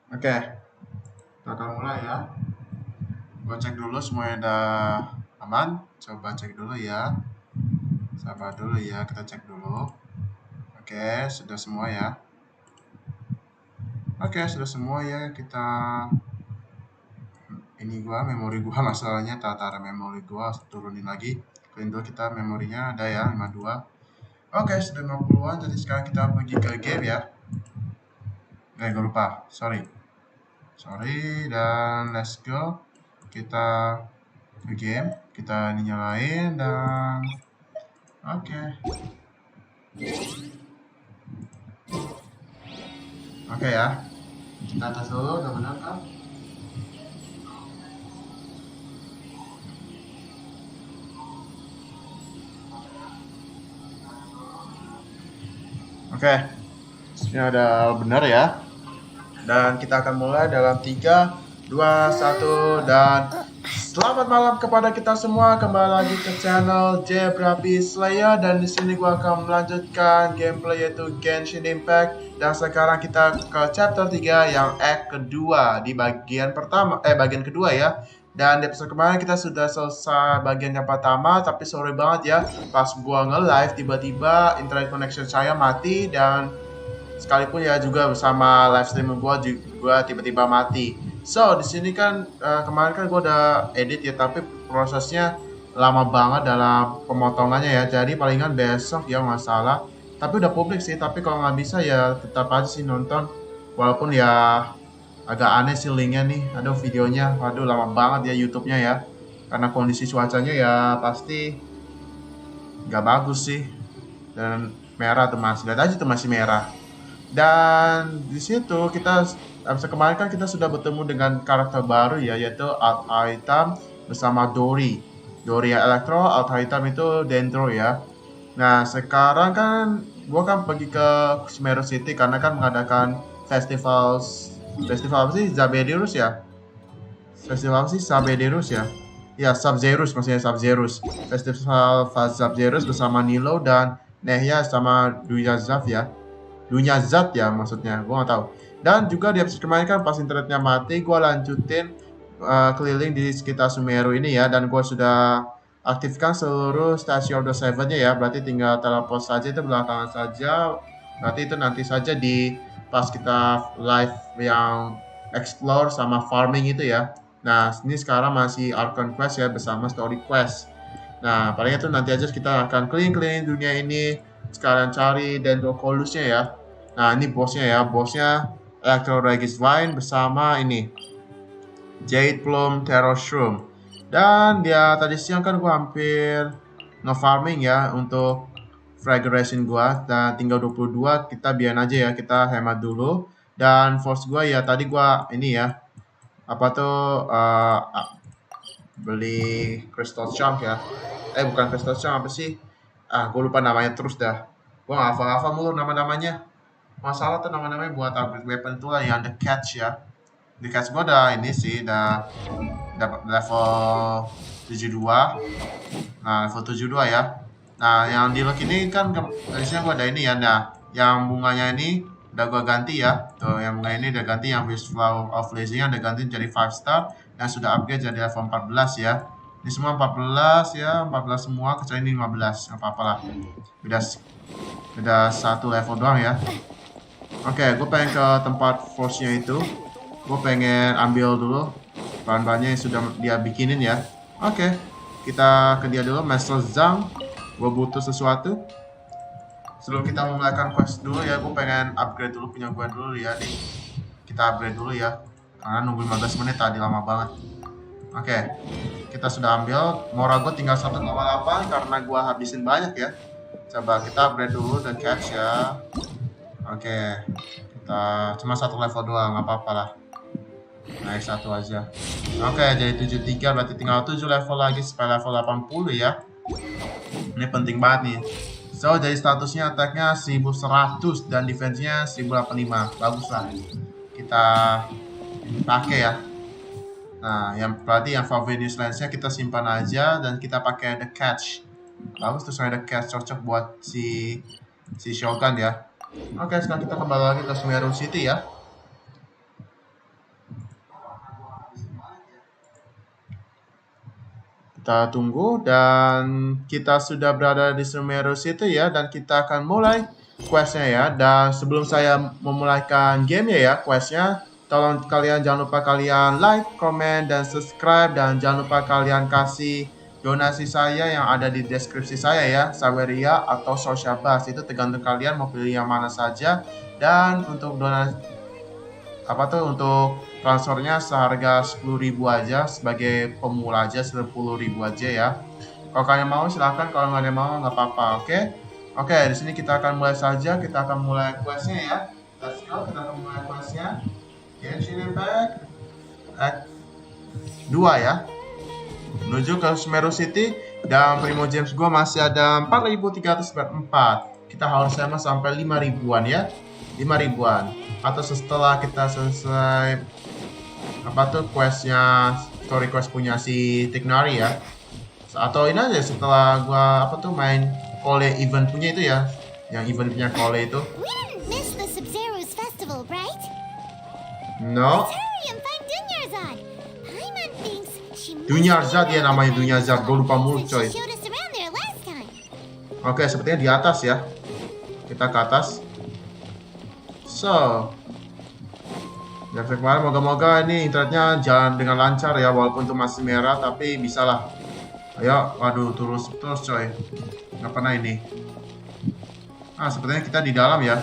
Oke, kita akan mulai ya. Gua cek dulu semuanya udah aman. Coba cek dulu ya. Sabar dulu ya, kita cek dulu. Oke, sudah semua ya. Oke, sudah semua ya. Kita memori gua masalahnya tata memori gua turunin lagi. Clean dulu kita memorinya ada ya 52. Oke, sudah 50-an. Jadi sekarang kita pergi ke game ya. Gue lupa. Sorry, dan let's go. Kita ke game, kita nyalain dan oke. Oke ya. Kita tes dulu udah benar kan? Oke. Ini ada benar ya. Dan kita akan mulai dalam 3, 2, 1 dan selamat malam kepada kita semua. Kembali lagi ke channel JBerapiSlayer dan di sini gua akan melanjutkan gameplay yaitu Genshin Impact. Dan sekarang kita ke chapter 3 yang act kedua di bagian kedua ya. Dan di episode kemarin kita sudah selesai bagian yang pertama, tapi sorry banget ya, pas gua nge-live tiba-tiba internet connection saya mati dan sekalipun ya juga bersama live stream gua juga tiba-tiba mati. So di sini kan kemarin kan gua udah edit ya, tapi prosesnya lama banget dalam pemotongannya ya. Jadi palingan besok ya masalah. Tapi udah publik sih. Tapi kalau nggak bisa ya tetap aja sih nonton. Walaupun ya agak aneh sih linknya nih. Aduh videonya, waduh lama banget ya YouTube-nya ya. Karena kondisi cuacanya ya pasti nggak bagus sih. Dan merah tuh masih, lihat aja tuh masih merah. Dan di situ kita kemarin kan kita sudah bertemu dengan karakter baru ya, yaitu Alt Hitam bersama Dori Elektro. Alt Hitam itu Dendro ya. Nah sekarang kan gua kan pergi ke Sumeru City karena kan mengadakan festival apa sih, Zabederus ya. Festival apa sih, Zabederus ya. Ya, SABZERUZ maksudnya, SABZERUZ. Festival SABZERUZ bersama Nilo dan Nehya sama Duyazaf ya. Dunia zat ya maksudnya, gue nggak tahu. Dan juga di episode kemarin kan pas internetnya mati, gue lanjutin keliling di sekitar Sumeru ini ya, dan gue sudah aktifkan seluruh stasiun of the Seven-nya ya, berarti tinggal teleport saja, itu belakangan saja, berarti itu nanti saja di pas kita live yang explore sama farming itu ya. Nah ini sekarang masih Archon Quest ya bersama Story Quest. Nah paling itu nanti aja kita akan keliling-keliling dunia ini sekalian cari Dendrocolusnya ya. Nah ini bosnya Electro Regis Vine bersama ini Jade Plum Terror Shroom. Dan dia tadi siang kan gua hampir nge-farming ya untuk fragration gua, dan tinggal 22, kita biarin aja ya, kita hemat dulu. Dan force gua ya tadi gua ini ya, apa tuh beli crystal chunk ya. Bukan crystal chunk, apa sih? Gue lupa namanya terus dah. Gue gak hafal-hafal mulu nama-namanya. Masalah tuh nama-namanya buat upgrade weapon tuh lah yang the catch ya. The catch gue udah ini sih, udah dapat level 72. Nah, level 72 ya. Nah, yang di lock ini kan harusnya gue ada ini ya. Nah, yang bunganya ini udah gue ganti ya. Tuh, yang bunga ini udah ganti, yang Wish Flower of Blazing udah ganti jadi 5 star dan sudah upgrade jadi level 14 ya. Ini semua 14 ya, 14 semua kecuali ini 15, nggak apa-apa lah. Beda satu level doang ya. Oke, gue pengen ke tempat force-nya itu. Gue pengen ambil dulu bahan-bahannya yang sudah dia bikinin ya. Oke, kita ke dia dulu, Master Zhang. Gue butuh sesuatu. Sebelum kita memulaikan quest dulu ya, gue pengen upgrade dulu punya gue dulu ya nih. Kita upgrade dulu ya, karena nunggu 15 menit tadi lama banget. Oke, kita sudah ambil. Mora gue tinggal 1,8 karena gue habisin banyak ya. Coba kita upgrade dulu dan catch ya. Oke, kita cuma satu level doang, nggak apa-apa lah. Naik satu aja. Oke, jadi 73, berarti tinggal 7 level lagi supaya level 80 ya. Ini penting banget nih. So, jadi statusnya attack-nya 1100 dan defense-nya 1085. Bagus lah. Kita pakai ya. Nah, yang berarti yang Favenius Lens-nya kita simpan aja dan kita pakai the catch. Bagus tuh, saya the catch cocok buat si Shogun ya. Oke, sekarang kita kembali lagi ke Sumeru City ya. Kita tunggu dan kita sudah berada di Sumeru situ ya, dan kita akan mulai questnya ya. Dan sebelum saya memulaikan game ya questnya, tolong kalian jangan lupa kalian like, comment, dan subscribe, dan jangan lupa kalian kasih donasi saya yang ada di deskripsi saya ya, Saweria atau Sociabuzz, itu tergantung kalian mau pilih yang mana saja. Dan untuk donasi untuk transfernya seharga 10.000 aja, sebagai pemula aja 10.000 aja ya. Kalau kalian mau silahkan, kalau nggak ada yang mau nggak apa-apa. Oke, di sini kita akan mulai saja. Kita akan mulai questnya ya. Let's go, kita akan mulai questnya. Genshin Impact Act 2 ya. Menuju ke Sumeru City, dan primo gems gua masih ada 4.304. Kita harus sama sampai 5.000-an ya. 5.000-an. Atau setelah kita selesai questnya, story quest punya si Tignari ya. Atau ini aja setelah gua main Kole event punya itu ya, yang event punya Kole itu. We didn't miss the SABZERUZ festival, right? No. Dunyarzad ya namanya, Dunyarzad. Gue lupa mulu coy. Oke, sepertinya di atas ya. Kita ke atas. So, dan kemarin moga-moga ini internetnya jalan dengan lancar ya, walaupun itu masih merah tapi bisa lah. Ayo, waduh, terus coy. Nggak pernah ini. Sepertinya kita di dalam ya.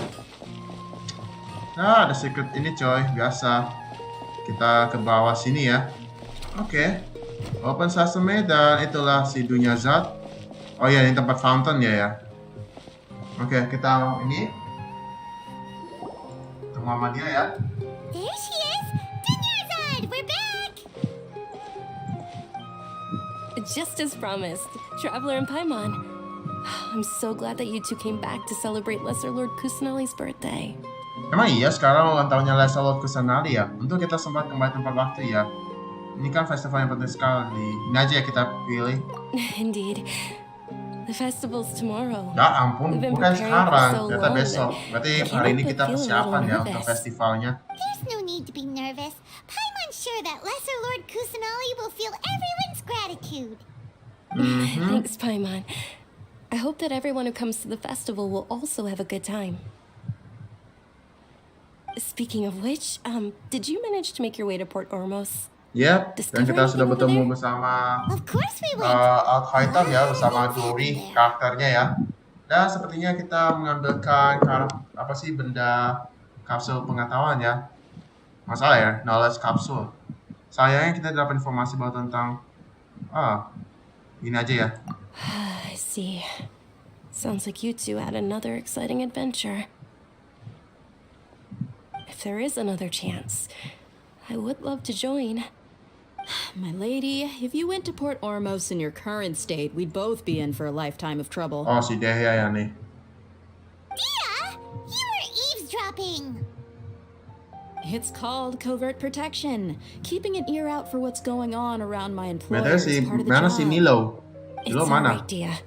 Nah, ada secret ini coy, biasa. Kita ke bawah sini ya. Oke. Open sesame, dan itulah si Dunyarzad. Oh ya, ini tempat fountain ya. Oke, kita ini. Tunggu Mania ya. There she is! Dunyarzad, we're back! Just as promised, Traveler and Paimon. I'm so glad that you two came back to celebrate Lesser Lord Kusanali's birthday. Emang iya sekarang ulang tahunnya Lesser Lord Kusanali ya? Untuk kita sempat kembali tempat waktu ya. Ini kan festival yang penting sekali. Ini aja ya kita pilih. Indeed. The festival's tomorrow. Ya ampun, bukan sekarang, ternyata besok. Berarti hari ini kita persiapan ya untuk festivalnya. There's no need to be nervous. Paimon's sure that Lesser Lord Kusanali will feel everyone's gratitude. Thanks, Paimon. I hope that everyone who comes to the festival will also have a good time. Speaking of which, did you manage to make your way to Port Ormos? Yep, dan kita sudah bertemu bersama Al-Khaitam ya, bersama Dori karakternya ya. Dan sepertinya kita mengambilkan benda kapsul pengetahuan ya. Masalah ya, knowledge kapsul. Sayangnya kita dapat informasi bahwa tentang ini aja ya. I see. Sounds like you two had another exciting adventure. If there is another chance, I would love to join. My lady, if you went to Port Ormos in your current state, we'd both be in for a lifetime of trouble. Oh, si Dehya ya nih. Dia, you were eavesdropping. It's called covert protection, keeping an ear out for what's going on around my Bener employer si, is part of the mana job. si Nilo? It's Nilo mana? alright, Dia.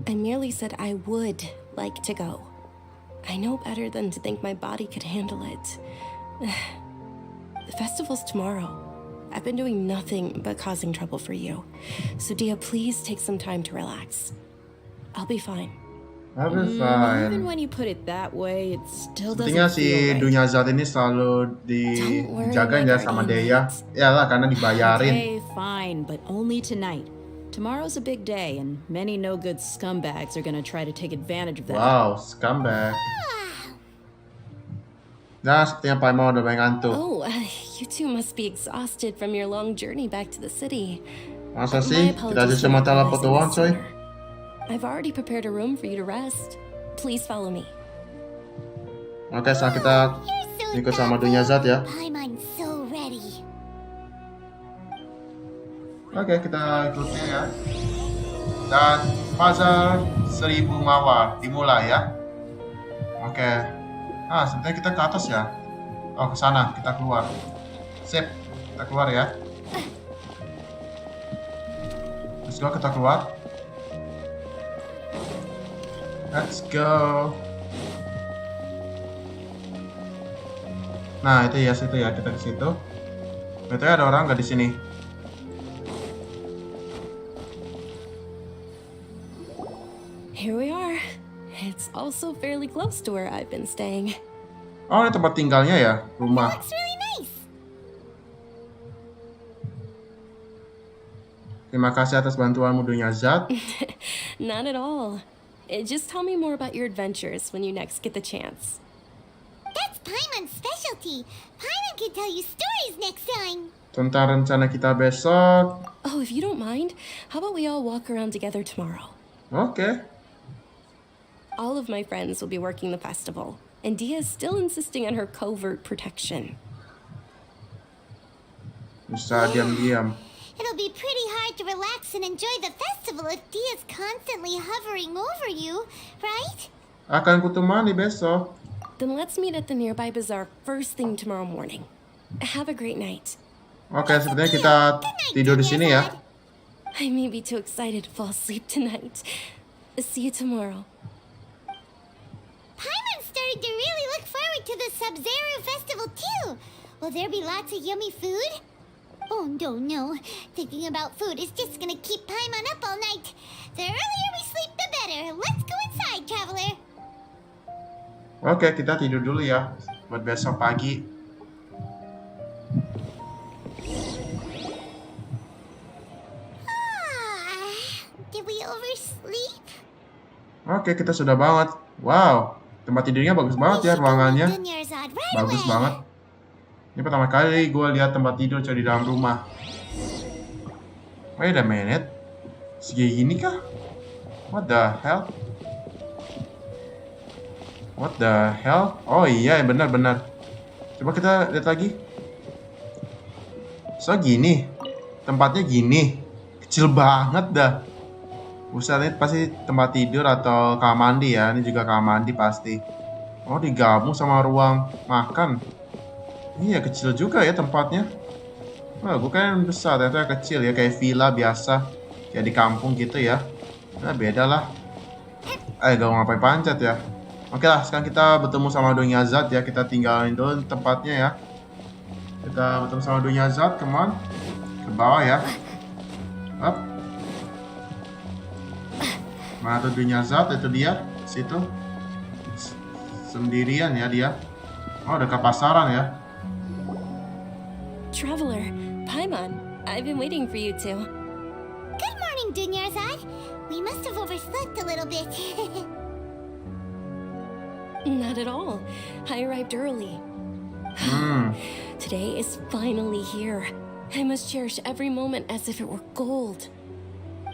I merely said I would like to go. I know better than to think my body could handle it. The festival's tomorrow. I've been doing nothing but causing trouble for you. So Dia, please take some time to relax. I'll be fine. I'll be fine. Even when you put it that way, it still doesn't Sepertinya si feel right. Dunyarzad ini selalu dijaga ya sama Dehya. Iyalah, karena dibayarin. Okay, fine, but only tonight. Tomorrow's a big day, and many no-good scumbags are gonna try to take advantage of that. Wow, scumbag. Nah, sepertinya Paimon udah banyak ngantuk. Oh, you two must be exhausted from your long journey back to the city. Masa My sih? Kita aja apologies cuma for teleport realizing doang, this coy. sooner. I've already prepared a room for you to rest. Please follow me. Oke, sekarang kita ikut sama Dunyarzad ya. Paimon's so ready. Oke, kita ikutnya ya. Dan Bazar 1000 mawar dimulai ya. Oke. Sebenarnya kita ke atas ya. Oh, ke sana, kita keluar. Sip, kita keluar ya. Let's go, kita keluar. Let's go. Nah, itu ya, situ ya, kita ke situ. Betul ada orang nggak di sini? also fairly close to where I've been staying. Oh, ini tempat tinggalnya ya, rumah. Looks really nice. Terima kasih atas bantuanmu Dunia Zat. Not at all. Just tell me more about your adventures when you next get the chance. That's Paimon's specialty. Paimon can tell you stories next time. Tentang rencana kita besok. Oh, if you don't mind, how about we all walk around together tomorrow? Oke. All of my friends will be working the festival, and Dia is still insisting on her covert protection. Bisa diam-diam. It'll be pretty hard to relax and enjoy the festival if Dia's constantly hovering over you, right? Akan kutemani besok. Then let's meet at the nearby bazaar first thing tomorrow morning. Have a great night. Oke, sepertinya kita tidur di sini ya. I may be too excited to fall asleep tonight. See you tomorrow. Paimon's starting to really look forward to the SABZERUZ festival too. Will there be lots of yummy food? Oh no. Thinking about food is just gonna keep Paimon up all night. The earlier we sleep, the better. Let's go inside, traveler. Oke, kita tidur dulu ya. Buat besok pagi. Did we oversleep? Oke, kita sudah banget. Wow, tempat tidurnya bagus banget ya ruangannya. Bagus banget. Ini pertama kali gue lihat tempat tidur coy di dalam rumah. Wait a minute. Segini kah? What the hell? What the hell? Oh iya, benar. Coba kita lihat lagi. So gini. Tempatnya gini. Kecil banget dah. Buset, ini pasti tempat tidur atau kamar mandi ya. Ini juga kamar mandi pasti. Oh, digabung sama ruang makan. Iya, kecil juga ya tempatnya. Wah, bukan besar, ternyata kecil ya. Kayak villa biasa. Kayak di kampung gitu ya. Nah, beda lah. Gak mau ngapain pancat ya. Oke lah, sekarang kita bertemu sama Dunia Zat ya. Kita tinggalin dulu tempatnya ya. Kita bertemu sama Dunia Zat, come on. Ke bawah ya. Up. Mana tuh Dunia Zat? Itu dia. Situ. Sendirian ya dia. Oh, dekat pasaran ya. Traveler, Paimon, I've been waiting for you two. Good morning, Dunyarzad. We must have overslept a little bit. Not at all. I arrived early. Today is finally here. I must cherish every moment as if it were gold.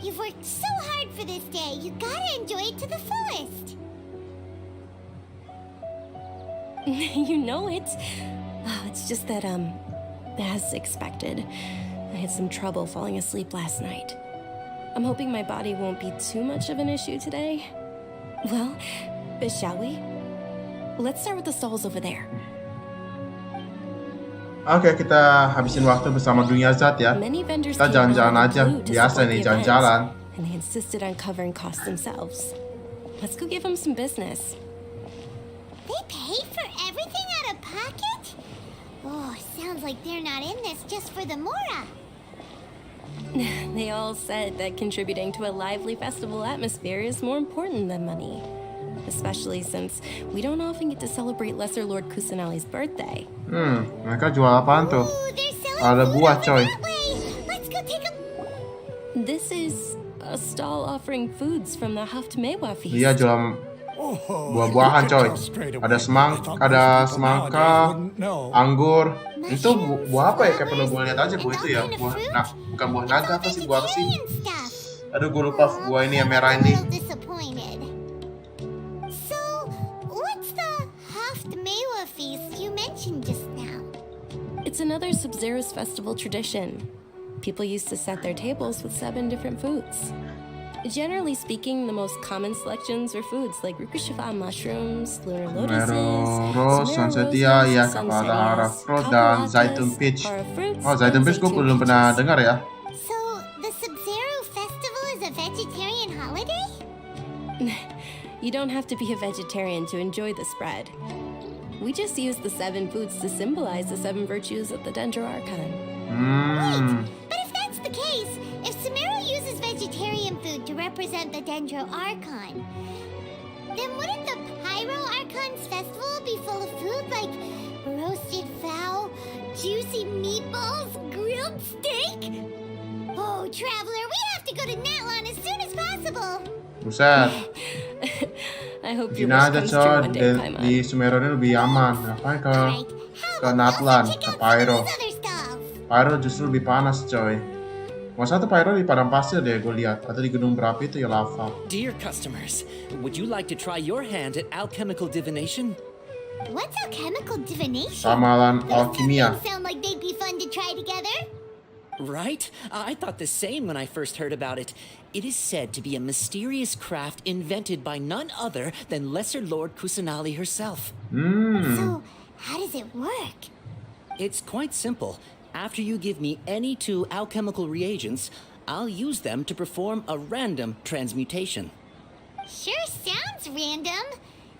You've worked so hard for this day. You gotta enjoy it to the fullest. You know it. It's just that, as expected, I had some trouble falling asleep last night. I'm hoping my body won't be too much of an issue today. Well, shall we? Let's start with the stalls over there. Oke, kita habisin waktu bersama Dunia Zat ya. Kita jalan-jalan aja. Biasa nih, jalan-jalan. And they insisted on covering costs themselves. Let's go give them some business. They pay for everything out of pocket? Oh, sounds like they're not in this just for the Mora. They all said that contributing to a lively festival atmosphere is more important than money. Especially since we don't often get to celebrate Lesser Lord Kusanali's birthday. Mereka jual apaan tuh? Ooh, they're selling Ada food buah over coy. that way. Let's go take a... This is a stall offering foods from the Haftmewa feast. Dia jual buah-buahan coy. Ada semangka, anggur. Itu buah apa ya? Kayak pernah gue lihat aja buah itu ya. Buah, nah, bukan buah naga, apa sih buah apa sih? Aduh, gue lupa buah ini yang merah ini. So, what's the Haftmewa feast you mentioned just now? It's another SABZERUZ festival tradition. People used to set their tables with 7 different foods. Generally speaking, the most common selections are foods like rukushifa mushrooms, lunar lotuses, Sansetia, ya, kepala arafro, dan zaitun peach. Oh, zaitun peach gue belum pernah dengar ya. So, the SABZERUZ festival is a vegetarian holiday? You don't have to be a vegetarian to enjoy the spread. We just use the 7 foods to symbolize the 7 virtues of the Dendro Archon. But if that's the case, if Sumeru uses vegetarian food to represent the Dendro Archon, then wouldn't the Buset. I hope your Gini wish aja comes true coy, one day, Paimon. di Sumeru ini lebih aman. Ngapain ke Alright, how about Natlan, we check ke out some of Pyro. those other stuff? Pyro justru lebih panas coy. Masa tuh Pyro di padang pasir deh gue lihat, atau di gunung berapi itu ya lava. Dear customers, would you like to try your hand at alchemical divination? What's alchemical divination? Ramalan Those two alkimia. things sound like they'd be fun to try together. Right? I thought the same when I first heard about it. It is said to be a mysterious craft invented by none other than Lesser Lord Kusanali herself. So, how does it work? It's quite simple. After you give me any 2 alchemical reagents, I'll use them to perform a random transmutation. Sure sounds random.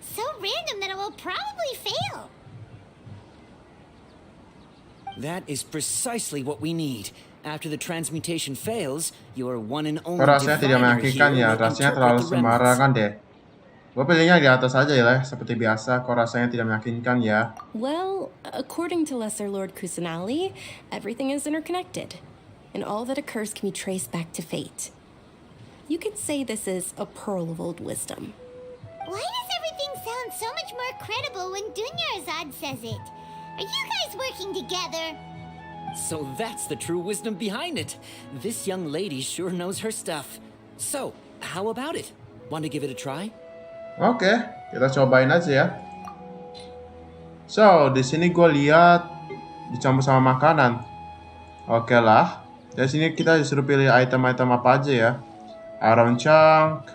So random that it will probably fail. That is precisely what we need. After the transmutation fails, your one and only Kok rasanya tidak diviner meyakinkan here ya, will rasanya interpret terlalu the remnants. sembarangan deh. Gue pilihnya di atas aja ya lah, seperti biasa. Kok rasanya tidak meyakinkan ya? Well, according to Lesser Lord Kusanali, everything is interconnected, and all that occurs can be traced back to fate. You could say this is a pearl of old wisdom. Why does everything sound so much more credible when Dunyarzad says it? Are you guys working together? So that's the true wisdom behind it. This young lady sure knows her stuff. So, how about it? Want to give it a try? Oke, kita cobain aja ya. So, di sini gue lihat dicampur sama makanan. Oke lah. Dari sini kita disuruh pilih item-item apa aja ya. Iron Chunk,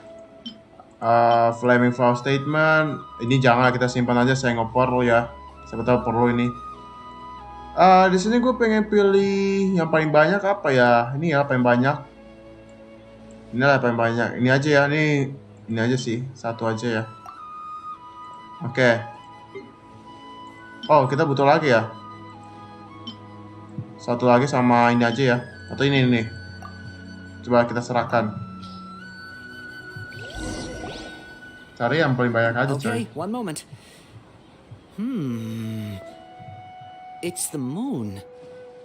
Flaming Flower Statement. Ini jangan kita simpan aja, saya ngoper ya. Siapa tahu perlu ini. Di sini gue pengen pilih yang paling banyak apa ya? Ini ya paling banyak. Inilah paling banyak. Ini aja ya, ini aja sih, satu aja ya. Oke. Oh, kita butuh lagi ya. Satu lagi sama ini aja ya. Atau ini nih. Coba kita serahkan. Cari yang paling banyak aja coy. Okay, one moment. It's the moon.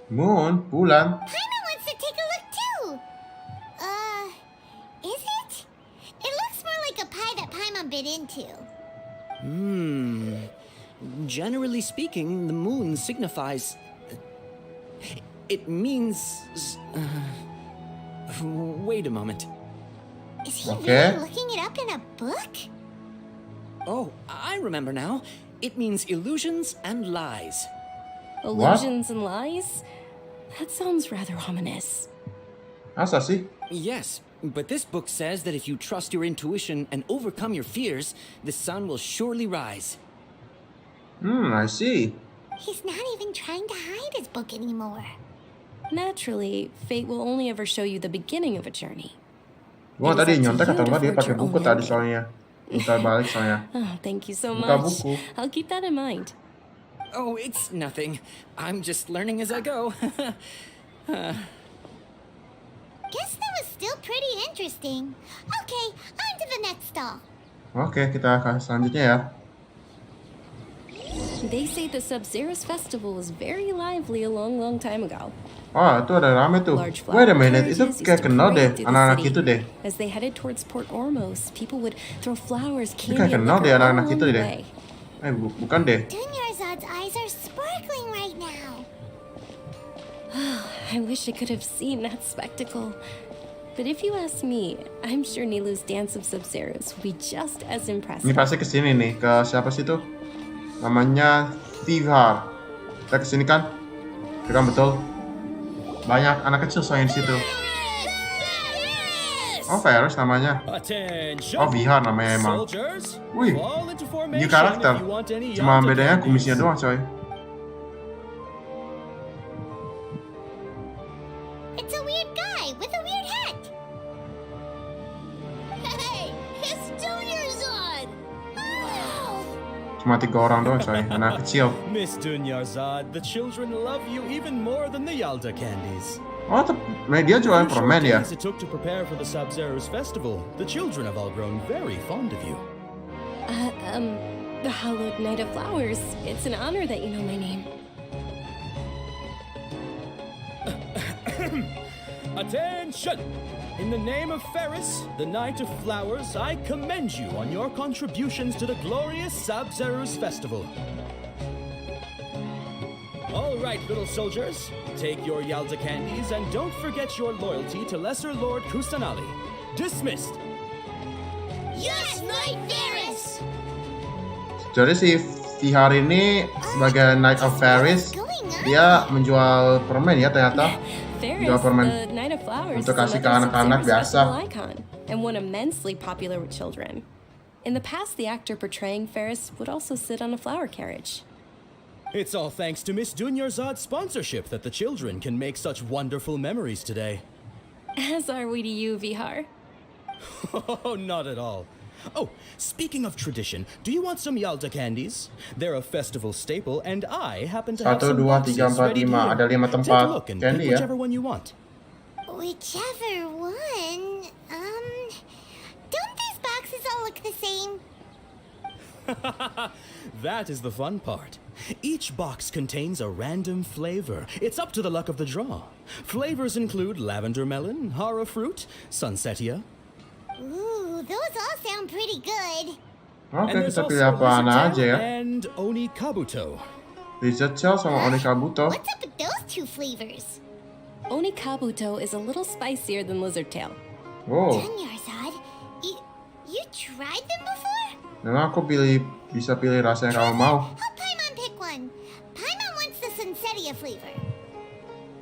Moon, bulan. Paimon wants to take a look too. Is it? It looks more like a pie that Paimon bit into. Generally speaking, the moon signifies... It means... wait a moment. Is he Okay. really looking it up in a book? Oh, I remember now. It means illusions and lies. Illusions and lies? That sounds rather ominous. Masa sih? Yes, but this book says that if you trust your intuition and overcome your fears, the sun will surely rise. I see. He's not even trying to hide his book anymore. Naturally, fate will only ever show you the beginning of a journey. Gua It is tadi up to nyontek you atau to enggak dia forge pakai your buku own tadi ending. soalnya. Bentar balik soalnya. Oh, thank you so Buka much. buku. I'll keep that in mind. Oh, it's nothing. I'm just learning as I go. Guess that was still pretty interesting. Okay, on to the next stall. Oke, kita ke selanjutnya ya. They say the SABZERUZ festival was very lively a long, long time ago. Oh, itu ada rame tuh. Large Wait a flower minute, itu carriages kayak used to kenal deh, parade through the anak-anak city. itu deh. As they headed towards Port Ormos, people would throw flowers, Ini candy, kayak and kenal deh liquor all anak-anak along itu the deh. way. Bukan deh. Dunyarzad's eyes are sparkling right now. I wish I could have seen that spectacle. But if you ask me, I'm sure Nilu's dance of SABZERUZ will be just as Ini impressive. pasti kesini nih, ke siapa sih tuh? Namanya Tivhar. Kita kesini kan? Itu kan betul. Banyak anak kecil soalnya di situ. Oh, Ferris namanya. Attention. Oh, Vihar namanya emang. Soldiers, Wih, fall into formation new karakter. if you want any Cuma Yalta bedanya candies. kumisnya doang, coy. It's a weird guy with a weird hat. Hey, it's Dunyarzad. Wow. Cuma 3 orang doang, coy. Anak kecil. Miss Dunyarzad, the children love you even more than the Yalta candies. Oh, dia jualan In the permen short ya? days it took to prepare for the SABZERUZ festival, the children have all grown very fond of you. The Hallowed Night of Flowers. It's an honor that you know my name. Attention! In the name of Ferris, the Knight of Flowers, I commend you on your contributions to the glorious SABZERUZ festival. All right, little soldiers, take your Yalda candies and don't forget your loyalty to Lesser Lord Kusanali. Dismissed! Yes, Knight Ferris! Jadi si hari ini sebagai Knight of Ferris, dia menjual permen ya ternyata. Ferris, Jual permen the Knight of Flowers, untuk is kasih ke another anak-anak SABZERUZ biasa. festival icon, and one immensely popular with children. In the past, the actor portraying Ferris would also sit on a flower carriage. It's all thanks to Miss Dunyarzad's sponsorship that the children can make such wonderful memories today. As are we to you, Vihar. Oh, not at all. Oh, speaking of tradition, do you want some Yalda candies? They're a festival staple, and I happen to have 1, some 2, 3, boxes 4, ready 5. here. Ada 5 Take tempat a look and candy pick ya. whichever one you want. Whichever one. Don't these boxes all look the same? That is the fun part. Each box contains a random flavor. It's up to the luck of the draw. Flavors include lavender melon, hara fruit, sunsetia. Ooh, those all sound pretty good. Oke, And there's kita also pilih apaan lizard aja tail ya. and oni kabuto. Lizard Shell sama Onikabuto. What's up with those two flavors? Onikabuto is a little spicier than lizard tail. Oh, Dunyarzad, you tried them before? memang aku bisa pilih rasa yang kamu mau. Help Paimon pick one. Paimon wants the Sunsetia flavor.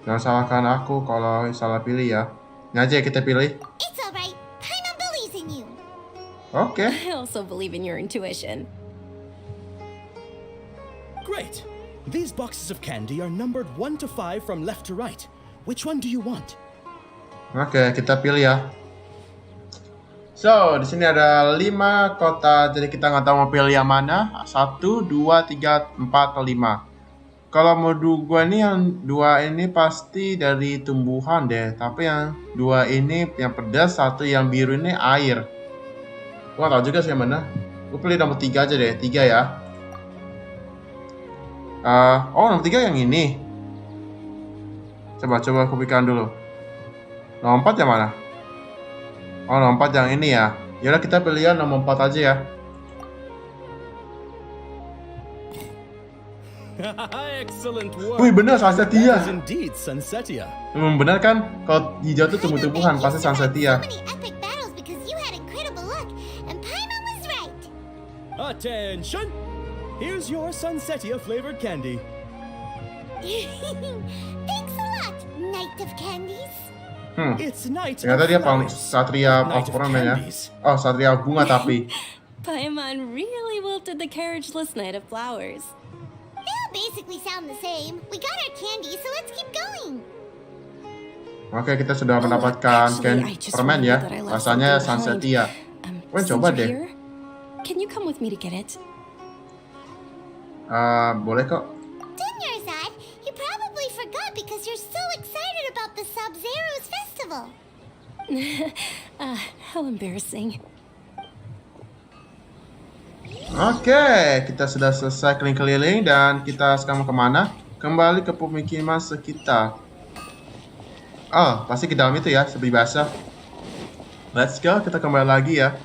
Jangan salahkan aku kalau salah pilih ya. Ini aja kita pilih. It's alright. Paimon believes in you. Oke. I also believe in your intuition. Great. These boxes of candy are numbered 1 to 5 from left to right. Which one do you want? Oke, kita pilih ya. So, di sini ada 5 kota, jadi kita nggak tahu mau pilih yang mana. 1, 2, 3, 4, atau 5. Kalau menurut gue nih yang 2 ini pasti dari tumbuhan deh. Tapi yang 2 ini yang pedas, 1 yang biru ini air. Gue nggak tahu juga sih yang mana. Gue pilih nomor 3 aja deh, 3 ya. Nomor 3 yang ini. Coba aku pikirkan dulu. Nomor 4 yang mana? Oh, nomor 4 yang ini ya. Yaudah kita pilih ya nomor 4 aja ya. Excellent work. Wih bener, Sunsetia. That is indeed Sunsetia. Memang benar kan? Kalau hijau itu tumbuh-tumbuhan, pasti Sunsetia. So many epic battles because you had incredible luck, and Paimon was right. Attention! Here's your Sunsetia flavored candy. Thanks a lot, Knight of Candies. It's night. Ternyata dia paling Flowers. satria Knight of permen ya. Candies. Oh, satria bunga tapi. Paimon really wilted the carriageless Knight of Flowers. They all basically sound the same. We got our candy, so let's keep going. Oke, kita sudah mendapatkan Actually, I just permen ya. remembered that I left Rasanya something behind. Sunsetia. Wah, Since coba you're deh. here, can you come with me to get it? Boleh kok. Dunyarzad, you probably forgot because you're so excited about the SABZERUZ festival. How embarrassing. Oke, kita sudah selesai keliling-keliling dan kita sekarang mau kemana? Kembali ke pemukiman sekitar. Oh, pasti ke dalam itu ya, seperti biasa. Let's go, kita kembali lagi ya.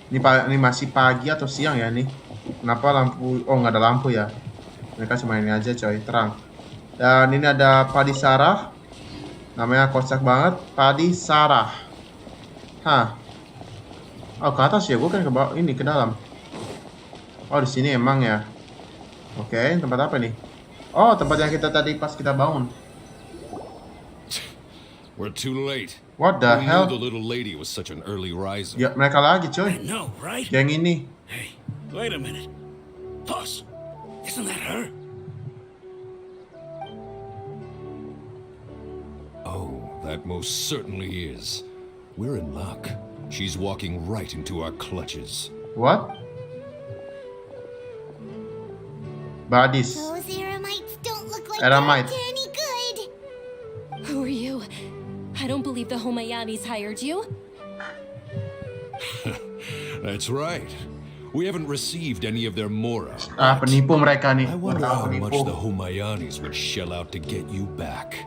Ini masih pagi atau siang ya nih? Kenapa lampu? Oh, nggak ada lampu ya. Mereka cuma ini aja coy, terang. Dan ini ada padi sarah. Namanya kocak banget, padi sarah. Hah? Oh, ke atas ya, gue kan ke bawah, ini ke dalam. Oh, di sini emang ya. Oke, tempat apa nih? Oh, tempat yang kita tadi pas kita bangun. We're too late. What the Who hell? knew the little lady was such an early riser? Ya, mereka lagi coy. No, right? Yang ini. Hey, wait a minute. Boss, isn't that her? Oh, that most certainly is. We're in luck. She's walking right into our clutches. What? Badis. Those Aramites don't look like Aramites. they're up to any good. Who are you? I don't believe the Homayanis hired you. That's right. We haven't received any of their mora. Penipu mereka nih. I wonder Mereka how much penipu. the Humayanis would shell out to get you back.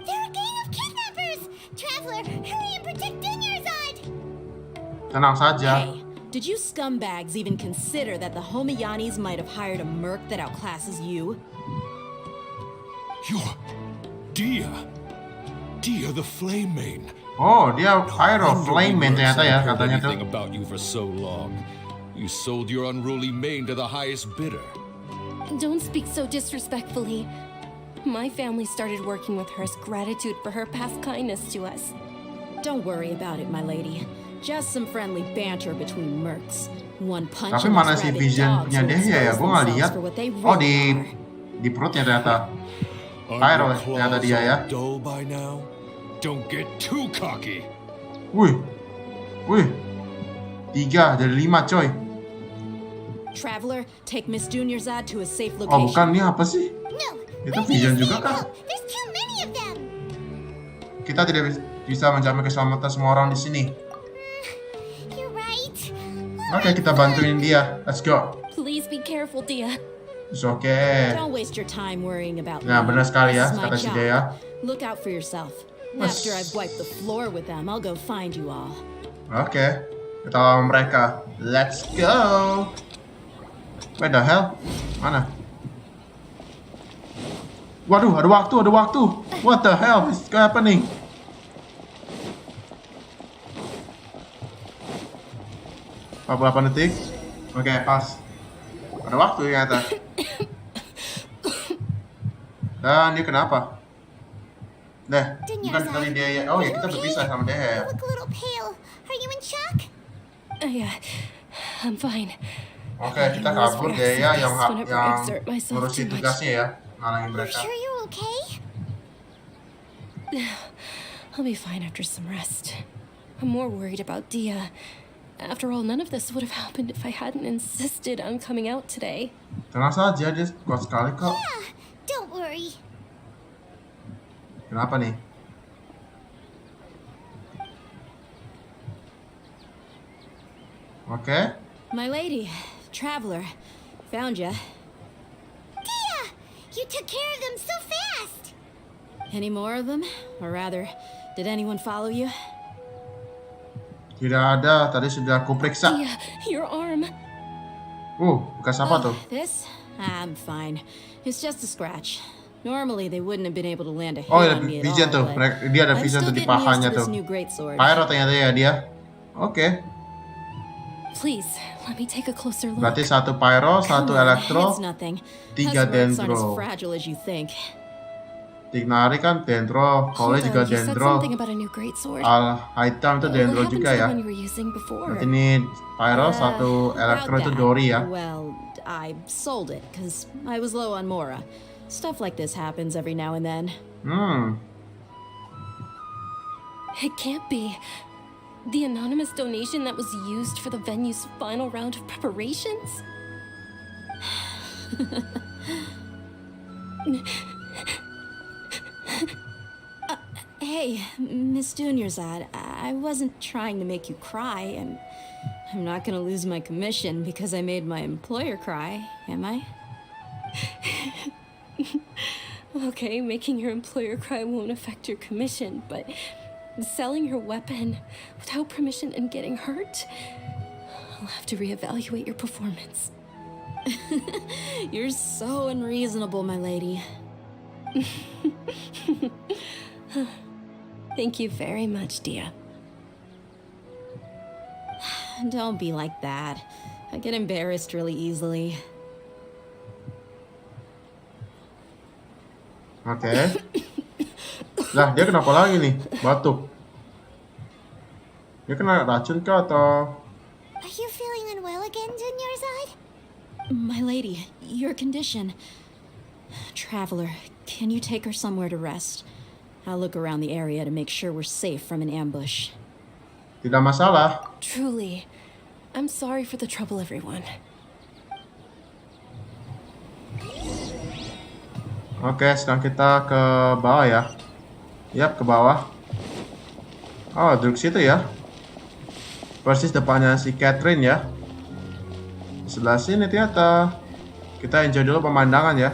They're a gang of kidnappers. Tenang saja. Hey, did you scumbags even consider that the Homiyanis might have hired a merc that outclasses you? You're Dia. Dia the Flame Main. Oh, dia Pyro Wonder Flame we Man ternyata ya, heard katanya tuh. anything about you for so long. You sold your unruly mane to the highest bidder. Don't speak so disrespectfully. My family started working with her as gratitude for her past kindness to us. Don't worry about it, my lady. Just some friendly banter between mercs. One punch Tapi and mana those si rabid Vision dogs punya will dia ya? expose Gue nggak themselves lihat. for what they Oh really are. di perutnya ternyata. Aren't Pyro your ternyata claws dia ya. all dull by now? Don't get too cocky. Wih, 3 dari 5 coy. Traveler, take Miss Junior's ad to a safe Oh location. bukan, ini apa sih? No, Itu where Vision do you juga stand? kah? No, there's too many of them. Kita tidak bisa menjamin keselamatan semua orang di sini. You're right. Oke, kita bantuin dia. Let's go. Please be careful, Dia. It's okay. Don't waste your time worrying about Nah, me. benar sekali ya, This is my kata si job. Dea. Look out for yourself. Mas- After I've wiped the floor with them, I'll go find you all. Oke, kita lawan mereka. Let's go. Where the hell? Mana? Waduh, ada waktu. What the hell is happening? Berapa detik? Oke, pas. Ada waktu ternyata. Dan dia kenapa? Bukan tadi dia ya. Oh ya, kita berpisah sama dia. You look a little pale. Are you in shock? Yeah, I'm fine. Oke, kita kabur dia ya yang ngurusin tugasnya ya, ngalangin You mereka. sure you're okay? I'll be fine after some rest. I'm more worried about Dia. After all, none of this would have happened if I hadn't insisted on coming out today. Tenang saja, dia kuat sekali kok. Yeah, don't worry. Kenapa nih? Oke. My lady, Traveler, found ya. Dia, you took care of them so fast. Any more of them? Or rather, did anyone follow you? Tidak ada, tadi sudah kuperiksa. Dia, your arm. Bekas apa tuh? This? I'm fine. It's just a scratch. Normally they wouldn't have been able to land a hit Oh ya, on me at Vision all, tuh. but Dia ada I'm Vision still tuh di getting used pahanya to this tuh. new greatsword. Pyro ternyata ya dia. Oke. Please, let me take a closer look. Berarti 1 Pyro, 1 Come on, Elektro, it's nothing. 3 Us mercs aren't as Dendro. fragile as you think. Tignari kan Dendro, Kole Hold juga on, you said Dendro. something about a new greatsword. Hitam itu What Dendro happened juga to ya. the one you were using before? Berarti ini Pyro, 1 Elektro About itu that. Dori ya. Well, I sold it because I was low on Mora. Stuff like this happens every now and then. It can't be. The anonymous donation that was used for the venue's final round of preparations? Hey, Miss Dunyarzad, I wasn't trying to make you cry, and I'm not gonna lose my commission because I made my employer cry, am I? Okay, making your employer cry won't affect your commission, but selling your weapon without permission and getting hurt? I'll have to reevaluate your performance. You're so unreasonable, my lady. Thank you very much, Dia. Don't be like that. I get embarrassed really easily. Oke. Lah, dia kenapa lagi nih? Batuk. Dia kena racun kah atau... Are you feeling unwell again, Dunyarzad? My lady, your condition. Traveler, can you take her somewhere to rest? I'll look around the area to make sure we're safe from an ambush. Tidak masalah. Truly, I'm sorry for the trouble, everyone. Oke, sekarang kita ke bawah ya. Yap, ke bawah. Oh, duduk situ ya. Persis depannya si Catherine ya. Di sebelah sini ternyata. Kita enjoy dulu pemandangan ya.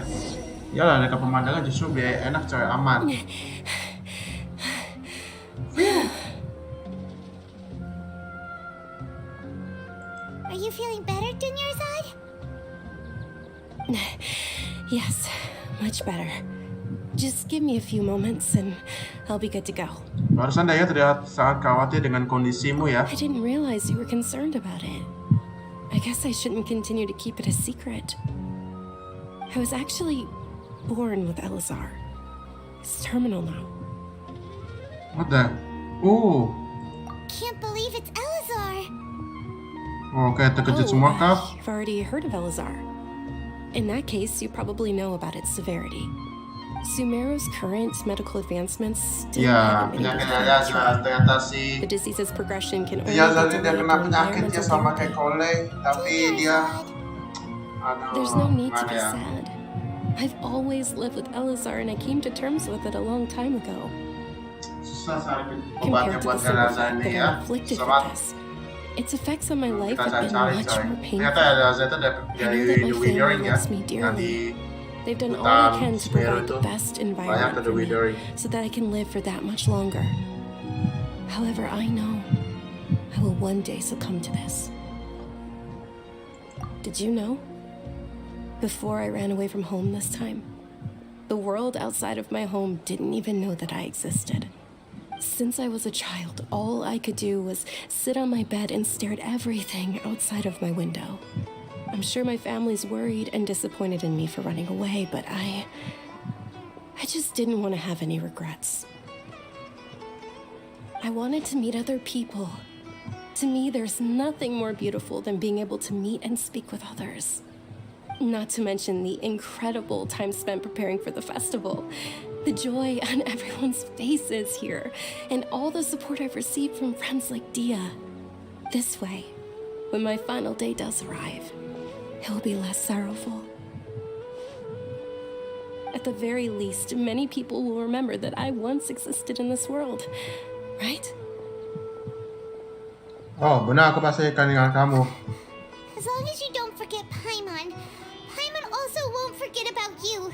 Yalah, dekat pemandangan justru biar enak, coy, aman. Yes, much better. Just give me a few moments and I'll be good to go. Barusan Daya terlihat sangat khawatir dengan kondisimu ya. I didn't realize you were concerned about it. I guess I shouldn't continue to keep it a secret. I was actually born with Elazar. He's terminal now. What the? Oh, Can't believe it's Elazar. oh kayak terkejut semua kah? You've already heard of Elazar. In that case, you probably know about its severity. Sumeru's current medical advancements still Ya, haven't been able to penyakitnya find a cure. ternyata si The disease's progression can only dia be dia delayed kena through penyakitnya environmental sama therapy. kayak Kole, tapi dia aduh, There's no need to gimana be ya? sad. I've always lived with Elazar and I came to terms with it a long time ago. Susah cari Compared obatnya to buat the simple Elazar fact ini that ya. I'm afflicted Susah with banget. this, its effects on my life Kita have been cari much coy. more Ternyata painful. Elazar itu dari I know that my The Withering family ya. loves me Yang dearly. di They've done all hutan they can to Sumeru provide itu the best banyak environment tuh The for me, Withering. so that I can live for that much longer. However, I know I will one day succumb to this. Did you know? Before I ran away from home this time, the world outside of my home didn't even know that I existed. Since I was a child, all I could do was sit on my bed and stare at everything outside of my window. I'm sure my family's worried and disappointed in me for running away, but I just didn't want to have any regrets. I wanted to meet other people. To me, there's nothing more beautiful than being able to meet and speak with others. Not to mention the incredible time spent preparing for the festival, the joy on everyone's faces here, and all the support I've received from friends like Dia. This way, when my final day does arrive, it will be less sorrowful. At the very least, many people will remember that I once existed in this world, right? Oh, benar aku pasti akan dengan kamu. As long as you don't forget Paimon, Paimon also won't forget about you.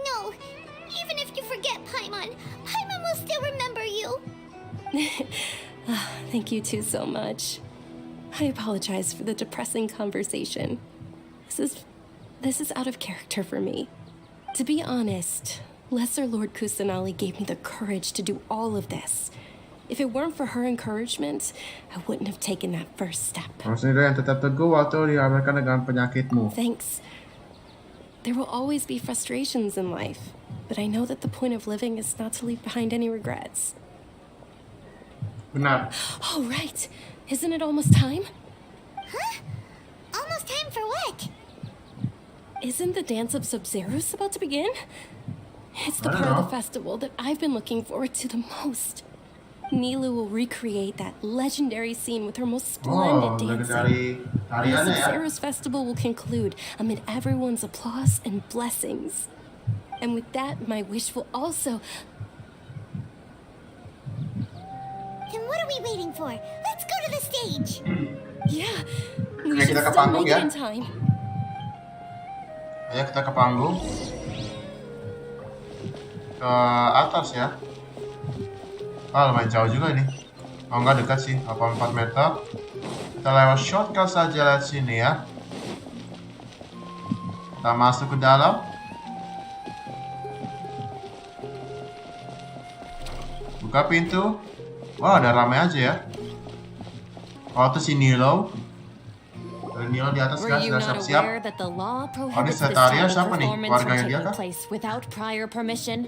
No, even if you forget Paimon, Paimon will still remember you. Thank you two so much. I apologize for the depressing conversation. This is out of character for me. To be honest, Lesser Lord Kusanali gave me the courage to do all of this. If it weren't for her encouragement, I wouldn't have taken that first step. Kamu sendiri yang tetap teguh waktu dihadapkan dengan penyakitmu. Thanks. There will always be frustrations in life, but I know that the point of living is not to leave behind any regrets. Benar. Oh, right. Isn't it almost time? Huh? Almost time for what? Isn't the dance of SABZERUZ about to begin? It's the I don't part of know. the festival that I've been looking forward to the most. Nilu will recreate that legendary scene with her most splendid Oh, dancing. dari And the tariannya ya. SABZERUZ festival will conclude amid everyone's applause and blessings. And with that, my wish will also... Then what are we waiting for? Let's go to the stage. Yeah, we Ya, should kita ke still panggung make ya. it in time. Ayo kita ke panggung. Ke atas ya. Ah, lumayan jauh juga ini. Oh, enggak dekat sih, 84 meter. Kita lewat shortcut saja lewat sini ya. Kita masuk ke dalam. Buka pintu. Wah, ada ramai aja ya. Oh, itu si Nilo. Ada Nilo di atas Were kan, you sudah not siap-siap. aware that the law Oh, ini prohibits this Setaria type of siapa nih? performance from Keluarganya dia taking kah? place without prior permission?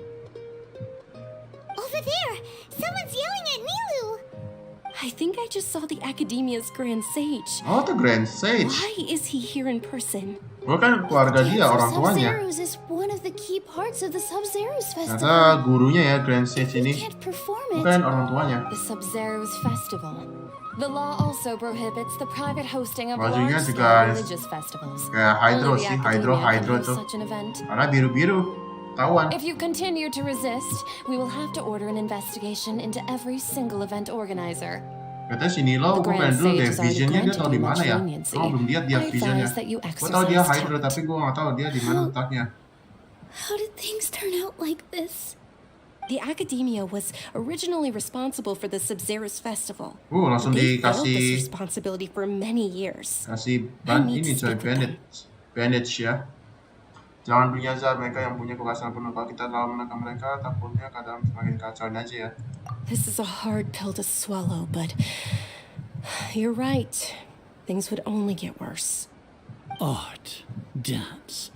Over there, someone's yelling at Nilu. I think I just saw the Academia's Grand Sage. Oh, itu Grand Sage. Why is he here in person? Bukan keluarga dia, orang tuanya. SABZERUZ is one of the key parts of the SABZERUZ festival. Ternyata gurunya ya, Grand Sage You ini. can't perform it. Bukan orang tuanya. The SABZERUZ festival. The law also prohibits the private hosting of Bajunya large-scale juga religious festivals. Kayak Hydro Only the sih, Academia can Hydro host tuh. such an event. Karena biru-biru, tawan. If you continue to resist, we will have to order an investigation into every single event organizer. Katanya si Nilo, The gue Grand pengen dulu Sage deh, has already visionnya dia granted tau you di mana much ya. leniency. Gue belum lihat dia I visionnya. advise that you Gue tau dia exercise Hydro, tact. tapi gue gak tau dia di mana letaknya. How did things turn out like this? The academia was originally responsible for the SABZERUZ festival. Langsung They failed this dikasih responsibility for many years. ban I need ini to coy, speak with them. bandage ya. Jangan punya zat mereka yang punya kekuasaan penuh. Kalau kita terlalu menekan mereka, takutnya keadaan semakin kacauin aja ya. This is a hard pill to swallow, but you're right. Things would only get worse. Art, dance.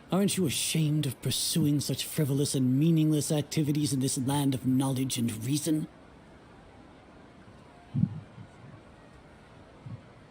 Aren't you ashamed of pursuing such frivolous and meaningless activities in this land of knowledge and reason?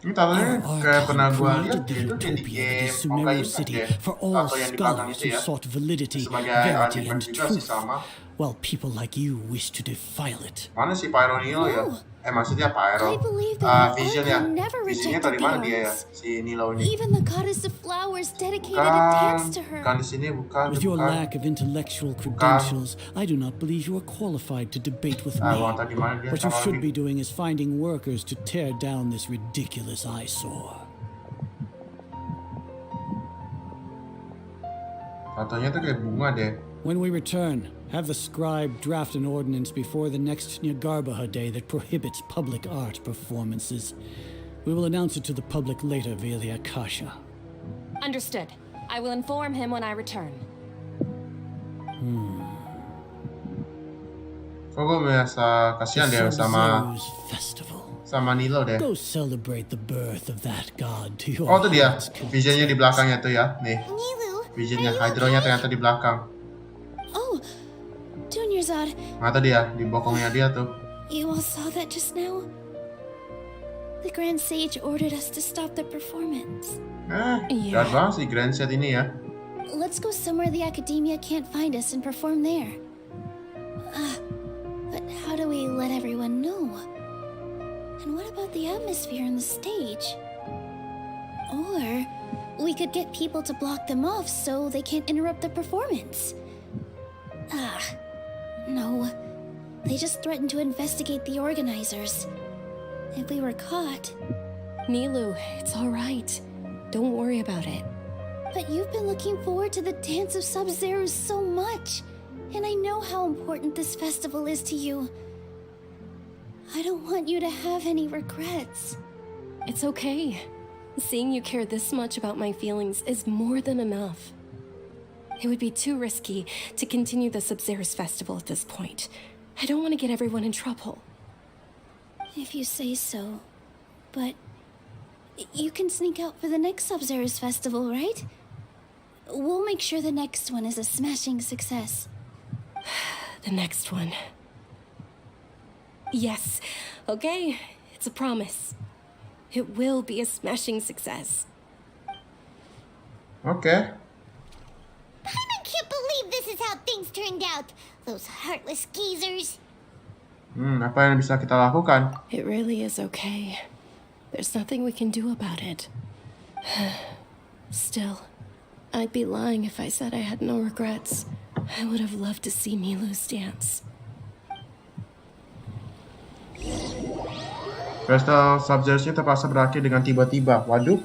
Ini katanya kayak pernah gua lihat created the itu di utopia that game is Honkai Sumeru Impact City ya. for all Atau yang di belakang scholars itu who ya. sought validity, Sebagai verity, anime and juga sih truth, sama. while people like you wish to defile it. Mana si Pyro Nilo ya? Maksudnya Pyro. I believe that Vision art ya. can never Visionnya reject dari mana the dia ya? arts. Si Nilo ini. Even the goddess of flowers dedicated a dance to her. Bukan di sini, bukan. With your bukan. lack of intellectual credentials, I do not believe you are qualified to debate with me. Wah, tadi mana dia What you sama should lagi. be doing is finding workers to tear down this ridiculous eyesore. Katanya tuh kayak bunga deh. When we return, have the scribe draft an ordinance before the next Nyagarbha day that prohibits public art performances. We will announce it to the public later via the Akasha. Understood. I will inform him when I return. Kok gue merasa kasihan deh sama SABZERUZ Festival. Nilo deh. Go celebrate the birth of that god to your Oh, tuh dia. heart's content. Visionnya di belakangnya tuh ya. Nih. Nilu, Visionnya, are you Hydronya okay? ternyata di belakang. Oh, Dunyarzad, Mata dia, di bokongnya dia tuh. you all saw that just now? The Grand Sage ordered us to stop the performance. Yeah. Jahat banget sih Grand Set ini ya. Let's go somewhere the academia can't find us and perform there. But how do we let everyone know? And what about the atmosphere on the stage? Or we could get people to block them off so they can't interrupt the performance. No. They just threatened to investigate the organizers. If we were caught... Nilu, it's all right. Don't worry about it. But you've been looking forward to the dance of SABZERUZ so much. And I know how important this festival is to you. I don't want you to have any regrets. It's okay. Seeing you care this much about my feelings is more than enough. It would be too risky to continue the SABZERUZ festival at this point. I don't want to get everyone in trouble. If you say so. But you can sneak out for the next SABZERUZ festival, right? We'll make sure the next one is a smashing success. The next one. Yes. Okay. It's a promise. It will be a smashing success. Oke. I can't believe this is how things turned out. Those heartless geezers. Apa yang bisa kita lakukan? It really is okay. There's nothing we can do about it. Still, I'd be lying if I said I had no regrets. I would have loved to see Nilu's dance. Festival SABZERUZ-nya terpaksa berakhir dengan tiba-tiba. Waduh.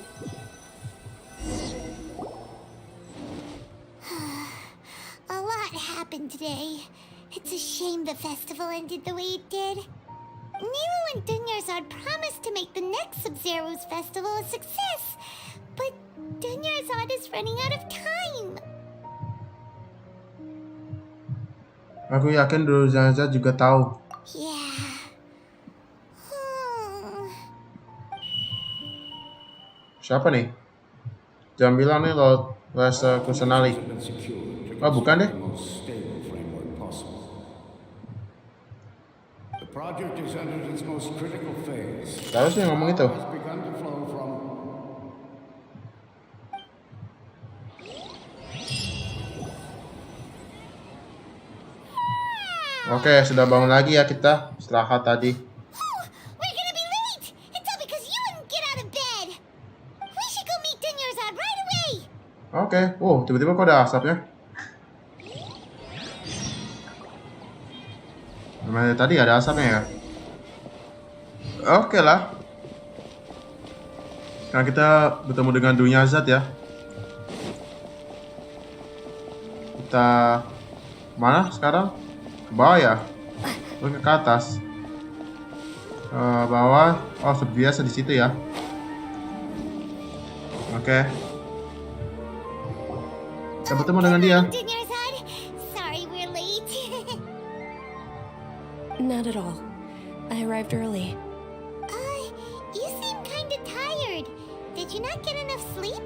A lot happened today. It's a shame the festival ended the way it did. Nilu and Dunyarzad promised to make the next SABZERUZ festival a success, but Dunyarzad is running out of time. Aku yakin Dunyarzad juga tahu. Yeah. Siapa nih? Jangan bilang nih Lord Kusanali. Oh, bukan deh. The project is entered its most critical phase. Harusnya ngomong itu. Has begun to flow from Oke, sudah bangun lagi ya kita. Istirahat tadi. We're gonna be late! It's all because you wouldn't get out of bed! We should go meet Dunyarzad right away! Oke. Tiba-tiba kok ada asapnya. Namanya tadi ada asapnya ya. Oke lah. Sekarang kita bertemu dengan Dunyarzad ya. Kita mana sekarang? bawah ya? Ke atas. Bawah. Oh, seperti biasa di situ ya. Oke. Kita bertemu dengan dia. Sorry we're late. Not at all. I arrived early. You seem kinda tired. Did you not get enough sleep?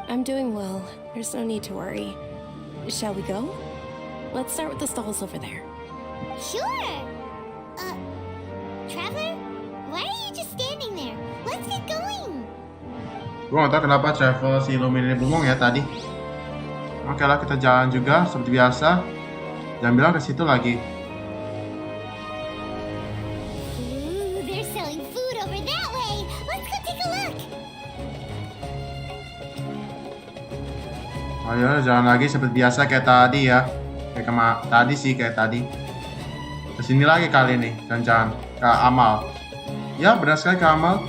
I'm doing well. There's no need to worry. Shall we go? Let's start with the stalls over there. Sure. Traveler? Why are you just standing there? Let's get going. Gue gak tau kenapa travel si Lumini bengong ya tadi. Oke lah, kita jalan juga seperti biasa. Jangan bilang ke situ lagi. They're selling food over that way. Let's go take a look. Ayo, jalan lagi seperti biasa kayak tadi ya. Kayak tadi sih, kayak tadi. Kesini lagi kali ini, jangan ke Amal. Ya, benar sekali ke Amal.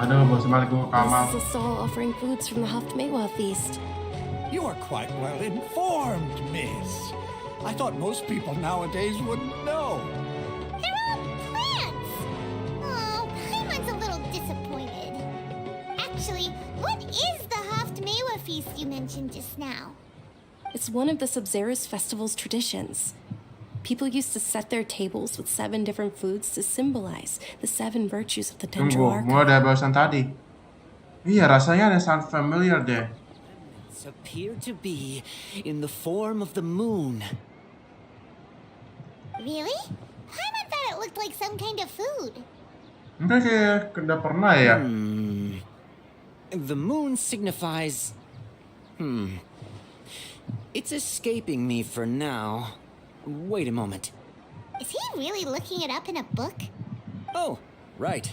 Aduh, bosan banget gue ke Amal. This is a stall offering foods from the Haftmewa feast. You are quite well informed, miss. I thought most people nowadays wouldn't know. They're all plants. Oh, Paimon's a little disappointed. Actually, what is the Haftmewa feast you mentioned just now? It's one of the SABZERUZ festival's traditions. People used to set their tables with 7 different foods to symbolize the 7 virtues of the Dendro Tunggu, mulai dari barusan tadi. Iya, rasanya ada sound familiar deh. Appear to be in the form of the moon. Really? Paimon thought it looked like some kind of food. Mungkin kayak udah pernah ya. The moon signifies... It's escaping me for now. Wait a moment. Is he really looking it up in a book? Oh, right.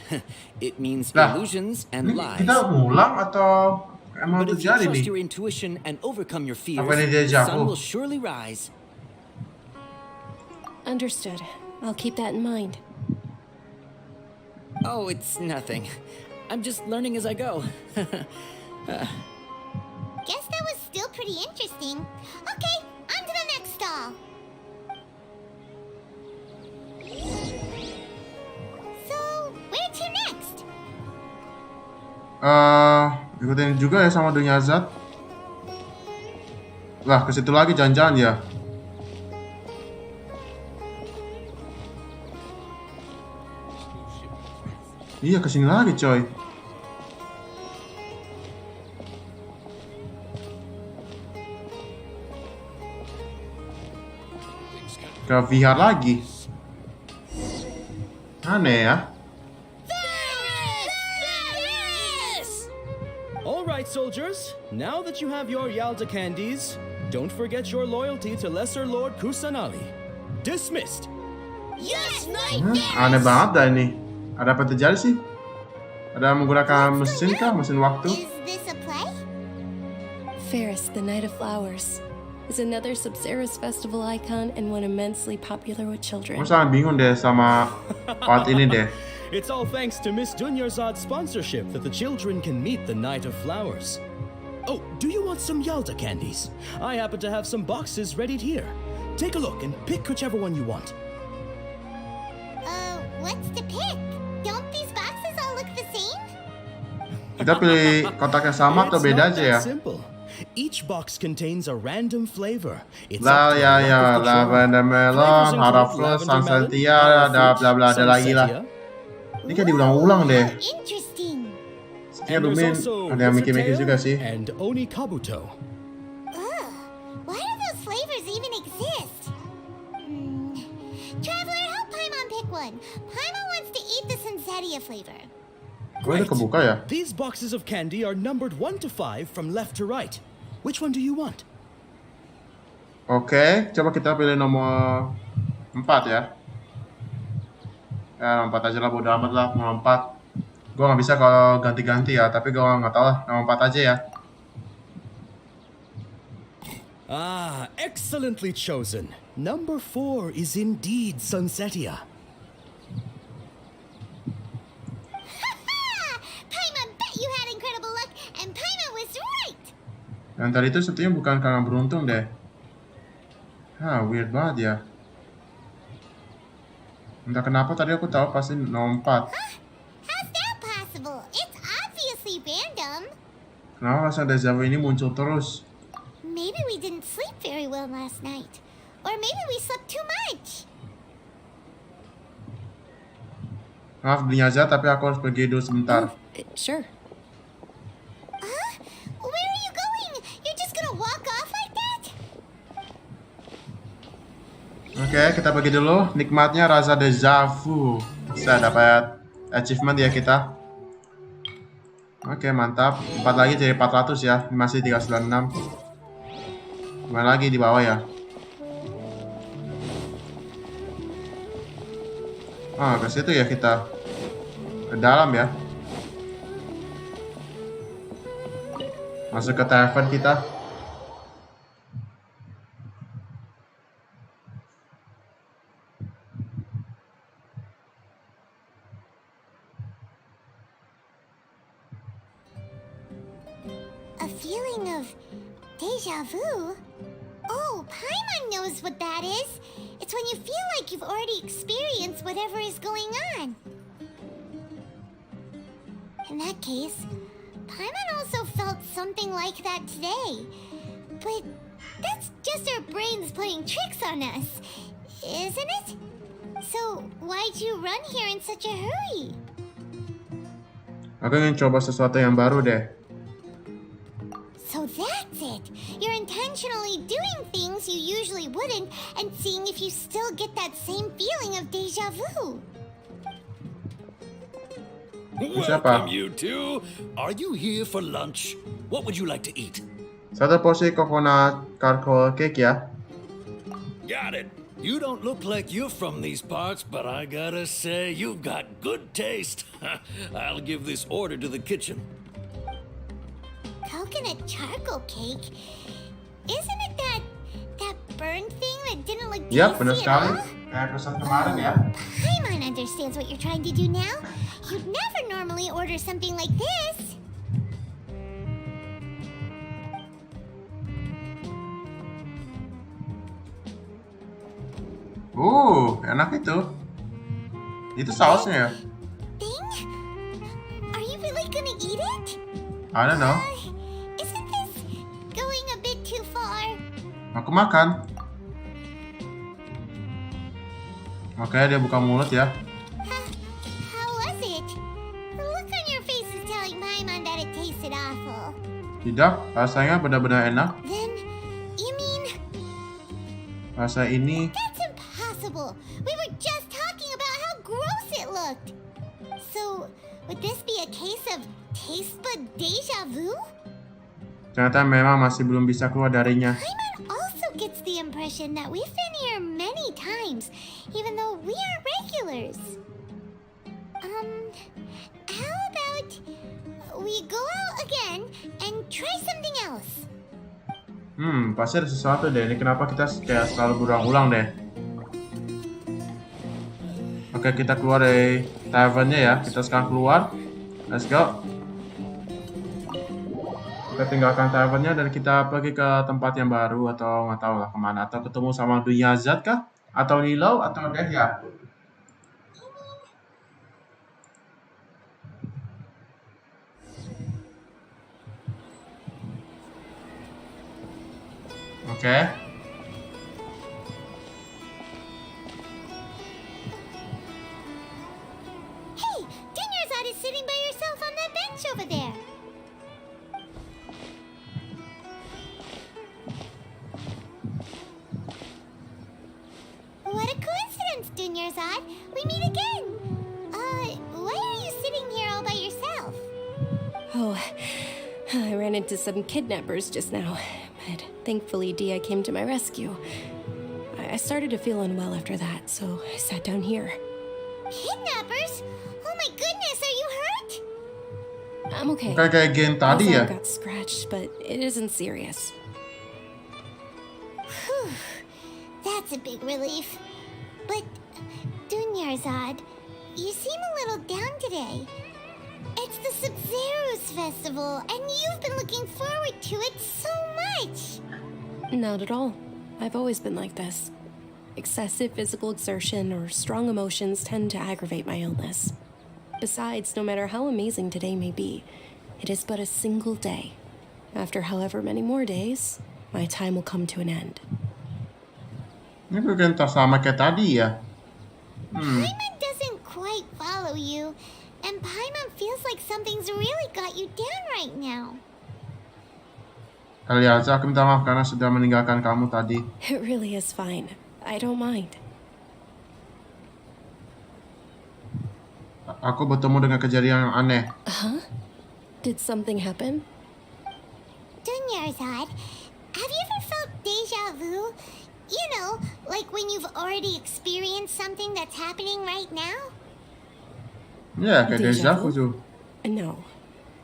It means Lah, illusions and lies. Kita ulang atau emang But if you terjadi trust nih? your intuition and overcome your fears, Apa ini the deja sun vu? will surely rise. Understood. I'll keep that in mind. Oh, it's nothing. I'm just learning as I go. Guess that was still pretty interesting. Okay, on to the next stall. So, where to next? Ikutin juga ya sama dunia zat. Lah, ke situ lagi jangan-jangan ya. Iya, kesini lagi coy. Ke VR lagi. Aneh ya. All right, soldiers. Now that you have your Yalda candies, don't forget your loyalty to Lesser Lord Kusanali. Dismissed. Yes, Knight! Aneh banget dah ini. Ada apa terjadi sih? Ada menggunakan mesin kah? Mesin waktu? Is this a play? Ferris, the Night of Flowers, is another SABZERUZ festival icon and one immensely popular with children. Gue sangat bingung deh sama part ini deh. It's all thanks to Miss Dunyarzad's sponsorship that the children can meet the Night of Flowers. Oh, do you want some Yalda candies? I happen to have some boxes ready here. Take a look and pick whichever one you want. What's to pick? Don't these boxes all look the same? Kita pilih kotak yang sama atau It's beda not aja that ya? simple. Each box contains a random flavor. It's Lah up to ya the ya, luck of the draw. lavender melon, Flavors include haraflus, lavender melon, sunsetia, ada harafruit, bla bla ada lagi lah. sunsetia. Ini kayak diulang-ulang deh. Interesting. Sepertinya And there's Lumin also ada yang mikir-mikir Wizard juga Tail sih. and Oni Kabuto. Why do those flavors even exist? Traveler, help Paimon pick one. Paimon wants to eat the Sunsetia flavor. Gue udah kebuka ya? These boxes of candy are numbered 1 to 5 from left to right. Which one do you want? Oke, coba kita pilih nomor 4 ya. Ya, nomor 4 aja lah, bodo amat lah, nomor 4. Gue gak bisa kalau ganti-ganti ya, tapi gue gak tau lah, nomor 4 aja ya. Ah, excellently chosen. Number 4 is indeed Sunsetia. Paimon bet you had incredible luck, and Paimon was right. Yang tadi itu sepertinya bukan karena beruntung deh. Weird banget ya. Entah kenapa tadi aku tahu pasti lompat. How's that possible? It's obviously random. Kenapa rasa deja vu ini muncul terus? Maybe we didn't sleep very well last night. Or maybe we slept too much. Maaf Nyaza, tapi aku harus pergi dulu sebentar. Sure. Where are you going? You're just gonna walk off like that? Oke, kita pergi dulu. Nikmatnya rasa deja vu. Bisa dapat achievement ya kita. Oke, mantap. 4 lagi jadi 400 ya. Masih 396. Gimana lagi di bawah ya? Ke situ ya kita. Ke dalam ya. Masuk ke tavern kita. A feeling of deja vu? Oh, Paimon knows what that is. It's when you feel like you've already experienced whatever is going on. In that case, Paimon also felt something like that today. But that's just our brains playing tricks on us, isn't it? So, why'd you run here in such a hurry? Aku ingin coba sesuatu yang baru deh. So that's it. You're intentionally doing things you usually wouldn't and seeing if you still get that same feeling of deja vu. Siapa? Welcome, you two. Are you here for lunch? What would you like to eat? Satu porsi coconut charcoal cake ya. Got it. You don't look like you're from these parts, but I gotta say, you've got good taste. I'll give this order to the kitchen. Coconut charcoal cake? Isn't it that burned thing that didn't look Yap, benar tasty at sekali. all? Kayak pesan kemarin ya. Paimon understands what you're trying to do now. You'd never normally order something like this. Enak itu. Itu sausnya ya? Thing? Are you really gonna eat it? I don't know. Isn't this going a bit too far? Aku makan. Makanya dia buka mulut ya. How was it? The look on your face is telling Paimon that it tasted awful. Tidak, rasanya benar-benar enak. Then, you mean... Rasa ini That's impossible! We were just talking about how gross it looked! So, would this be a case of taste bud deja vu? ternyata memang masih belum bisa keluar darinya. Paimon also gets the impression that we've been here many times, even though we are regulars. How about we go out again and try something else? Pasti ada sesuatu deh. Ini kenapa kita kayak selalu berulang-ulang deh. Oke, kita keluar dari tavernnya ya. Kita sekarang keluar. Let's go. Kita tinggalkan tavernnya dan kita pergi ke tempat yang baru atau nggak tahu lah kemana. Atau ketemu sama Dunia Zat kah? Atau Lilo atau Dehya. Oke. Hey, Dunyarzad is sitting by yourself on that bench over there. What a coincidence, Dunyarzad. We meet again. Why are you sitting here all by yourself? Oh, I ran into some kidnappers just now, but thankfully Dia came to my rescue. I started to feel unwell after that, so I sat down here. Kidnappers? Oh my goodness, are you hurt? I'm okay. Kayak game My tadi ya. arm got scratched, but it isn't serious. Whew, that's a big relief. But, Dunyarzad, you seem a little down today. It's the SABZERUZ festival, and you've been looking forward to it so much. Not at all. I've always been like this. Excessive physical exertion or strong emotions tend to aggravate my illness. Besides, no matter how amazing today may be, it is but a single day. After however many more days, my time will come to an end. Ini bukan sama kayak tadi ya. Paimon doesn't quite follow you, and Paimon feels like something's really got you down right now. Eliaza, aku minta maaf karena sudah meninggalkan kamu tadi. It really is fine. I don't mind. Aku bertemu dengan kejadian yang aneh. Huh? Did something happen? Dunyarzad, have you ever felt deja vu? You know, like when you've already experienced something that's happening right now? Ya, kayak Deja deja vu tuh. No,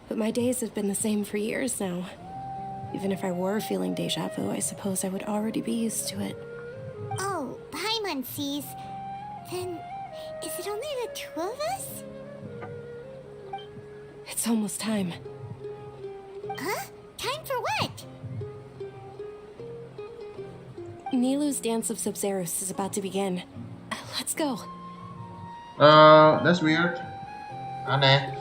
but my days have been the same for years now. Even if I were feeling deja vu, I suppose I would already be used to it. Oh, Paimon sees. Then, is it only the two of us? It's almost time. Huh? Time for what? Nilu's dance of SABZERUZ is about to begin. Let's go. That's weird. Aneh.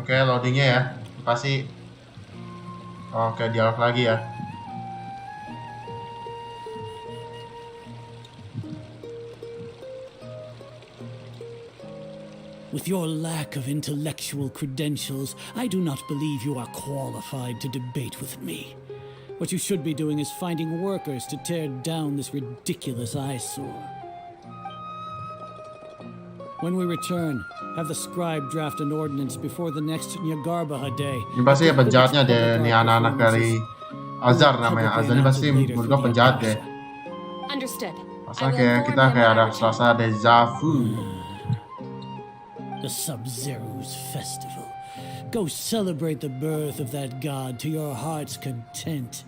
Oke, loadingnya ya. Pasti. Oke, dialog lagi ya. With your lack of intellectual credentials, I do not believe you are qualified to debate with me. What you should be doing is finding workers to tear down this ridiculous eyesore. When we return, have the scribe draft an ordinance before the next Nyagarbha day. Ini pasti ya penjahatnya deh, nih anak-anak dari Azar namanya. Azar ini pasti menurut gua penjahat deh. Understood. Masa kayak kita kayak ada selasa deja vu. The SABZERUZ festival. Go celebrate the birth of that god to your heart's content.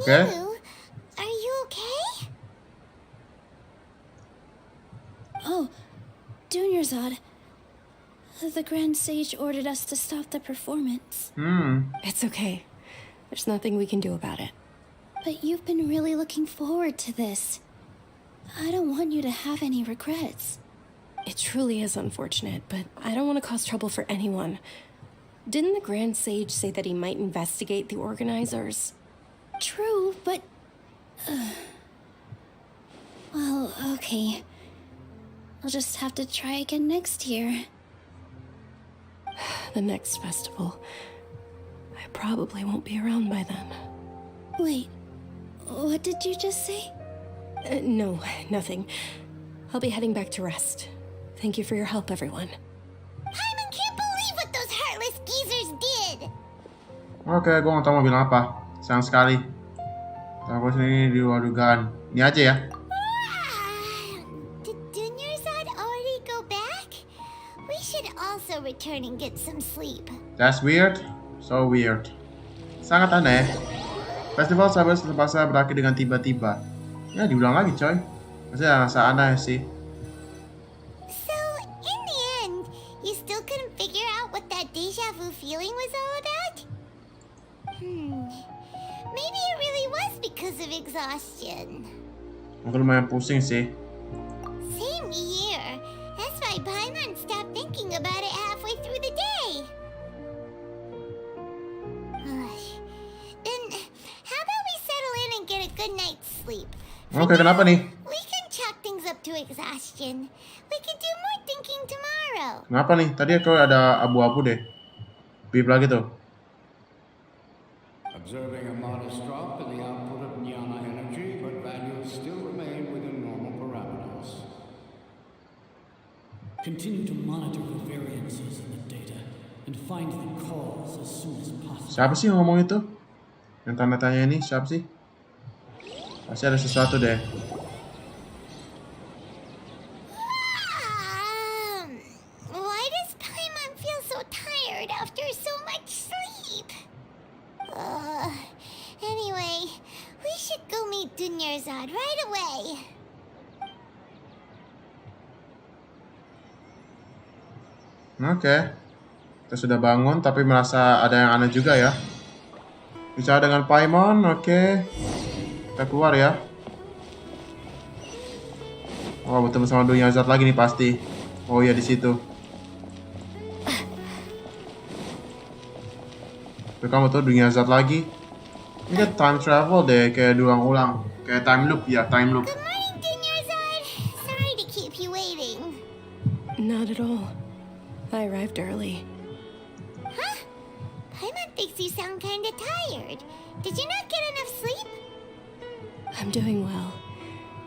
Okay. Nilu, are you okay? Oh, Dunyarzad. The Grand Sage ordered us to stop the performance. It's okay. There's nothing we can do about it. But you've been really looking forward to this. I don't want you to have any regrets. It truly is unfortunate, but I don't want to cause trouble for anyone. Didn't the Grand Sage say that he might investigate the organizers? True, but... well, okay. I'll just have to try again next year. The next festival. I probably won't be around by then. Wait, what did you just say? No, nothing. I'll be heading back to rest. Thank you for your help, everyone. Paimon can't believe what those heartless geezers did! Oke, gue gak tau mau bilang apa. Sayang sekali. Terus ini di luar dugaan. Ini aja ya. Did Dunyarzad already go back? We should also return and get some sleep. That's weird. So weird. Sangat aneh. Festival SABZERUZ terpaksa berakhir dengan tiba-tiba. Ya, diulang lagi coy. Masih rasa aneh sih. So, in the end, you still couldn't figure out what that deja vu feeling was all about? Maybe it really was because of exhaustion. Mungkin lumayan pusing sih. Same here. That's why Paimon stopped thinking about it halfway through the day. Then, how about we settle in and get a good night's sleep? Oke, kenapa nih? We can chalk things up to exhaustion. We can do more thinking tomorrow. Kenapa nih? Tadi aku ada abu-abu deh. Bip lagi tuh. Observing a modest drop in the output of jnana energy, but values still remain within normal parameters. Continue to monitor the variances in the data and find the cause as soon as possible. Siapa sih yang ngomong itu? Yang tanda tanya ini siapa sih? Pasti ada sesuatu deh. Why does Paimon feel so tired after bed right away. Oke. Kita sudah bangun tapi merasa ada yang aneh juga ya. Bicara dengan Paimon, oke. Kita keluar ya. Oh, bertemu sama dunia zat lagi nih pasti. Oh iya di situ. Tuh kamu tuh dunia zat lagi. Ini kayak time travel deh, kayak diulang-ulang. Kayak time loop ya, time loop. Good morning, Junior Zard. Sorry to keep you waiting. Not at all. I arrived early. Huh? Paimon thinks you sound kinda tired. Did you not get enough sleep? I'm doing well.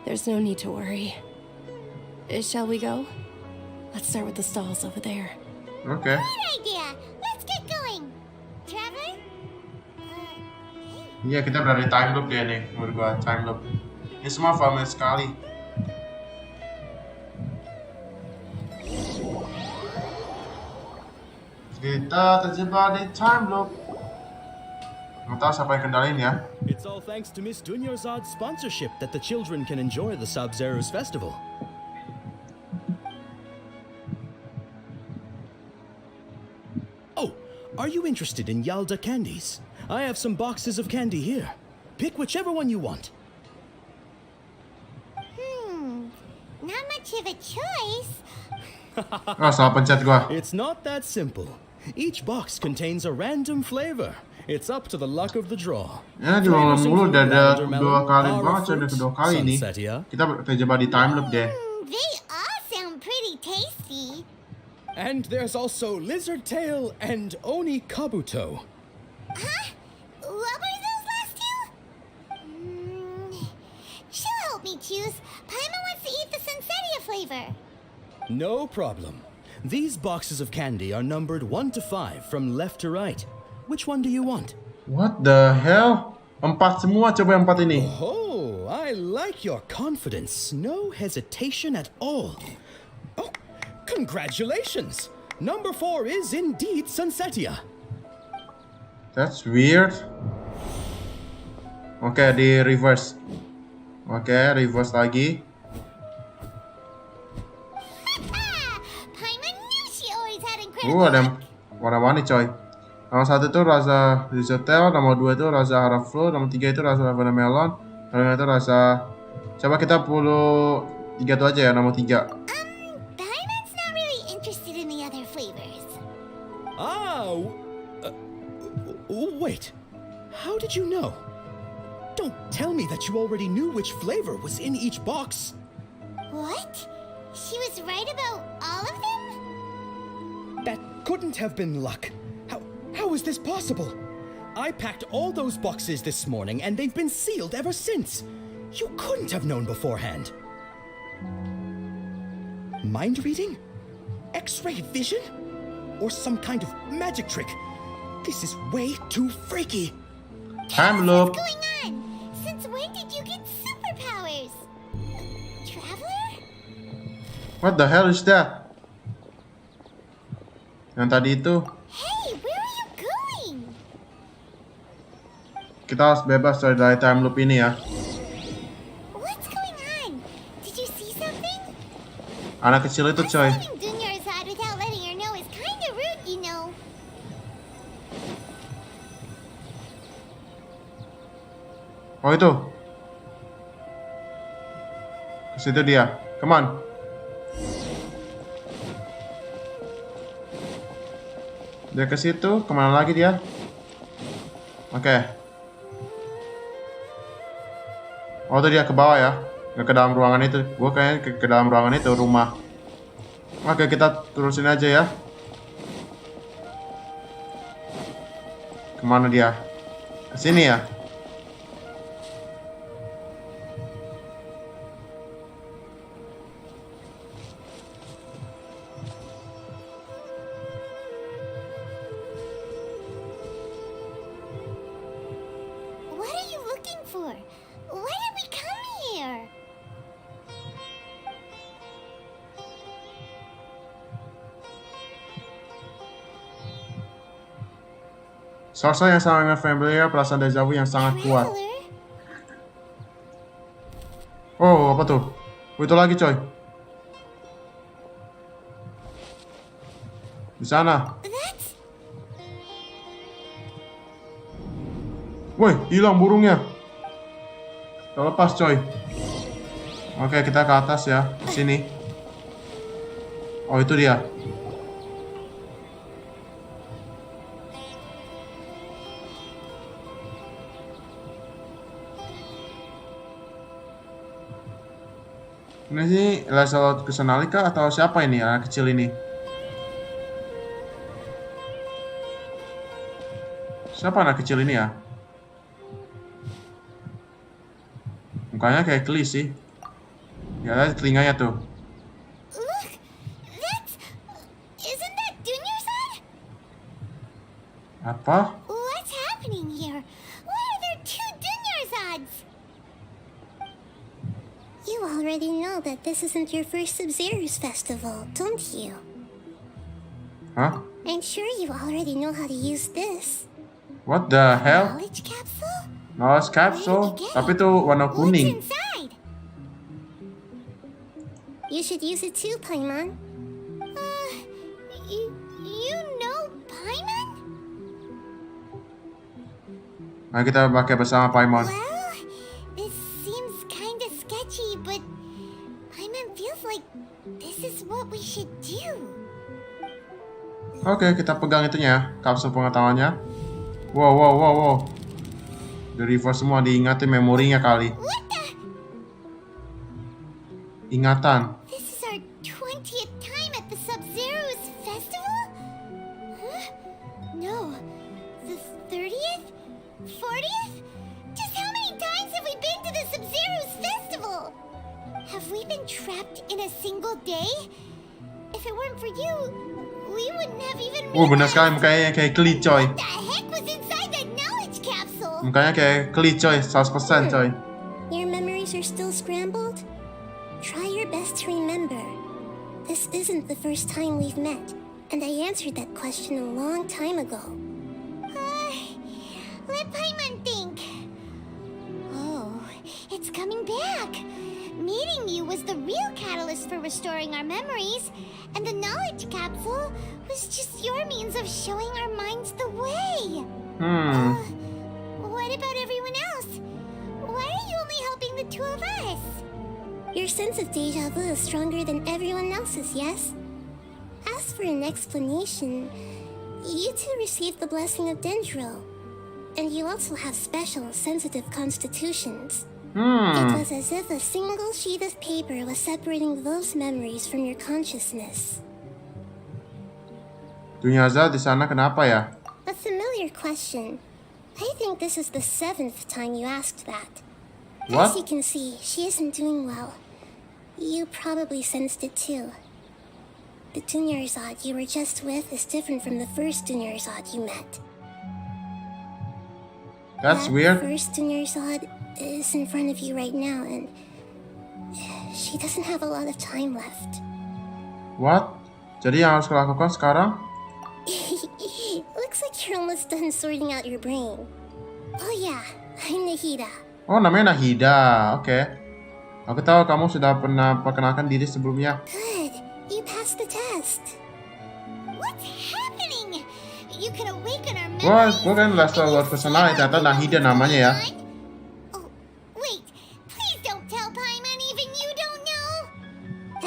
There's no need to worry. Shall we go? Let's start with the stalls over there. Oke. Good idea. Let's get going. Traveler? Iya, kita berada di time loop deh nih, menurut gua, time loop. Ini semua familiar sekali. Kita terjebak di time loop. Nggak tahu siapa yang kendalin ya. It's all thanks to Miss Dunyarzad's sponsorship that the children can enjoy the SABZERUZ festival. Oh, are you interested in Yalda candies? I have some boxes of candy here. Pick whichever one you want. Not much of a choice. Ah, salah pencet gua. It's not that simple. Each box contains a random flavor. It's up to the luck of the draw. Ya, jualan mulu udah ada dua kali banget, udah kedua kali nih. Kita terjebak di time loop deh. They all sound pretty tasty. And there's also Lizard Tail and Oni Kabuto. Huh? What were those last two? She'll help me choose. Paimon wants to eat the Sunsetia flavor. No problem. These boxes of candy are numbered 1 to 5 from left to right. Which one do you want? What the hell? 4 semua, coba yang 4 ini. Oh, I like your confidence. No hesitation at all. Oh, congratulations! Number 4 is indeed Sunsetia. That's weird. Oke, di reverse. Oke, reverse lagi. Paimon knew she always had incredible Ada warna-warni coy. Nomor 1 itu rasa Risotto, nomor 2 itu rasa Haraflu, nomor 3 itu rasa Vanilla Melon, nomor 5 itu rasa... Coba kita 3 itu aja ya, nomor 3. Paimon's not really interested in the other flavors. Wait. How did you know? Don't tell me that you already knew which flavor was in each box. What? She was right about all of them? That couldn't have been luck. How is this possible? I packed all those boxes this morning and they've been sealed ever since. You couldn't have known beforehand. Mind reading? X-ray vision? Or some kind of magic trick? This is way too freaky. Time loop. What's going on? Since when did you get superpowers? Traveler? What the hell is that? Yang tadi itu. Hey, where are you going? Kita harus bebas dari time loop ini ya. What's going on? Did you see something? Anak kecil itu coy. Leaving Dunyarzad without letting her know is kinda rude, you know. Oh itu. Ke situ dia. Come on. Dia ke situ, kemana lagi dia? Oke. Oh itu dia ke bawah ya. Nggak ke dalam ruangan itu. Gue kayaknya ke dalam ruangan itu, rumah. Oke, kita terusin aja ya. Kemana dia? Ke sini ya. What are you looking for? Why did we come here? Sosok yang sangat familiar, perasaan deja vu yang sangat kuat. Traveler? Apa tuh? Oh, itu lagi coy. Di sana. Woi, hilang burungnya. Udah lepas coy. Oke, kita ke atas ya. Di sini. Oh, itu dia. Ini sih Lasalot Kusanalika atau siapa ini anak kecil ini? Siapa anak kecil ini ya? Mukanya kayak Klee sih. Ya, lihat telinganya tuh. Look, isn't that Dunyarzad? Apa? What's happening here? Why are there two Dunyarzads? You already know that this isn't your first SABZERUZ festival, don't you? Hah? I'm sure you already know how to use this. What the hell? Knowledge capsule? Knowledge capsule? Tapi itu warna kuning. What's inside? You should use it too, Paimon. You know Paimon? Nah, kita pakai bersama Paimon. Well, this seems kinda sketchy, but Paimon feels like this is what we should do. Oke, kita pegang itunya, kapsul pengetahuannya. Wow. The reverse semua diingatin memorinya kali. What the? Ingatan. This is our 20th time at the SABZERUZ festival? Huh? No. The 30th? 40th? Just how many times have we been to the SABZERUZ festival? Have we been trapped in a single day? If it weren't for you, we wouldn't have even Benar sekali mukanya kayak Klee coy. What the heck was inside that knowledge capsule? Mukanya kayak Klee coy, 100% coy. Your memories are still scrambled? Try your best to remember. This isn't the first time we've met, and I answered that question a long time ago. Let Paimon think. Oh, it's coming back. Meeting you was the real catalyst for restoring our memories, and the knowledge capsule was just your means of showing our minds the way. What about everyone else? Why are you only helping the two of us? Your sense of deja vu is stronger than everyone else's, yes? As for an explanation, you two received the blessing of Dendro, and you also have special, sensitive constitutions. It was as if a single sheet of paper was separating those memories from your consciousness. Dunyarzad di sana kenapa ya? A familiar question. I think this is the 7th time you asked that. What? As you can see, she isn't doing well. You probably sensed it too. The Dunyarzad you were just with is different from the first Dunyarzad you met. That's That weird. first Dunyarzad is in front of you right now, and she doesn't have a lot of time left. What? Jadi yang harus kulakukan sekarang? Looks like you're almost done sorting out your brain. Oh yeah, I'm Nahida. Oh, namanya Nahida. Oke. Aku tahu kamu sudah pernah perkenalkan diri sebelumnya. Good, you passed the test. What's happening? You can awaken our Wah, memories. gue kan Lasalot Kusanalika, ternyata Nahida namanya ya. Oh, wait. Please don't tell Paimon even you don't know.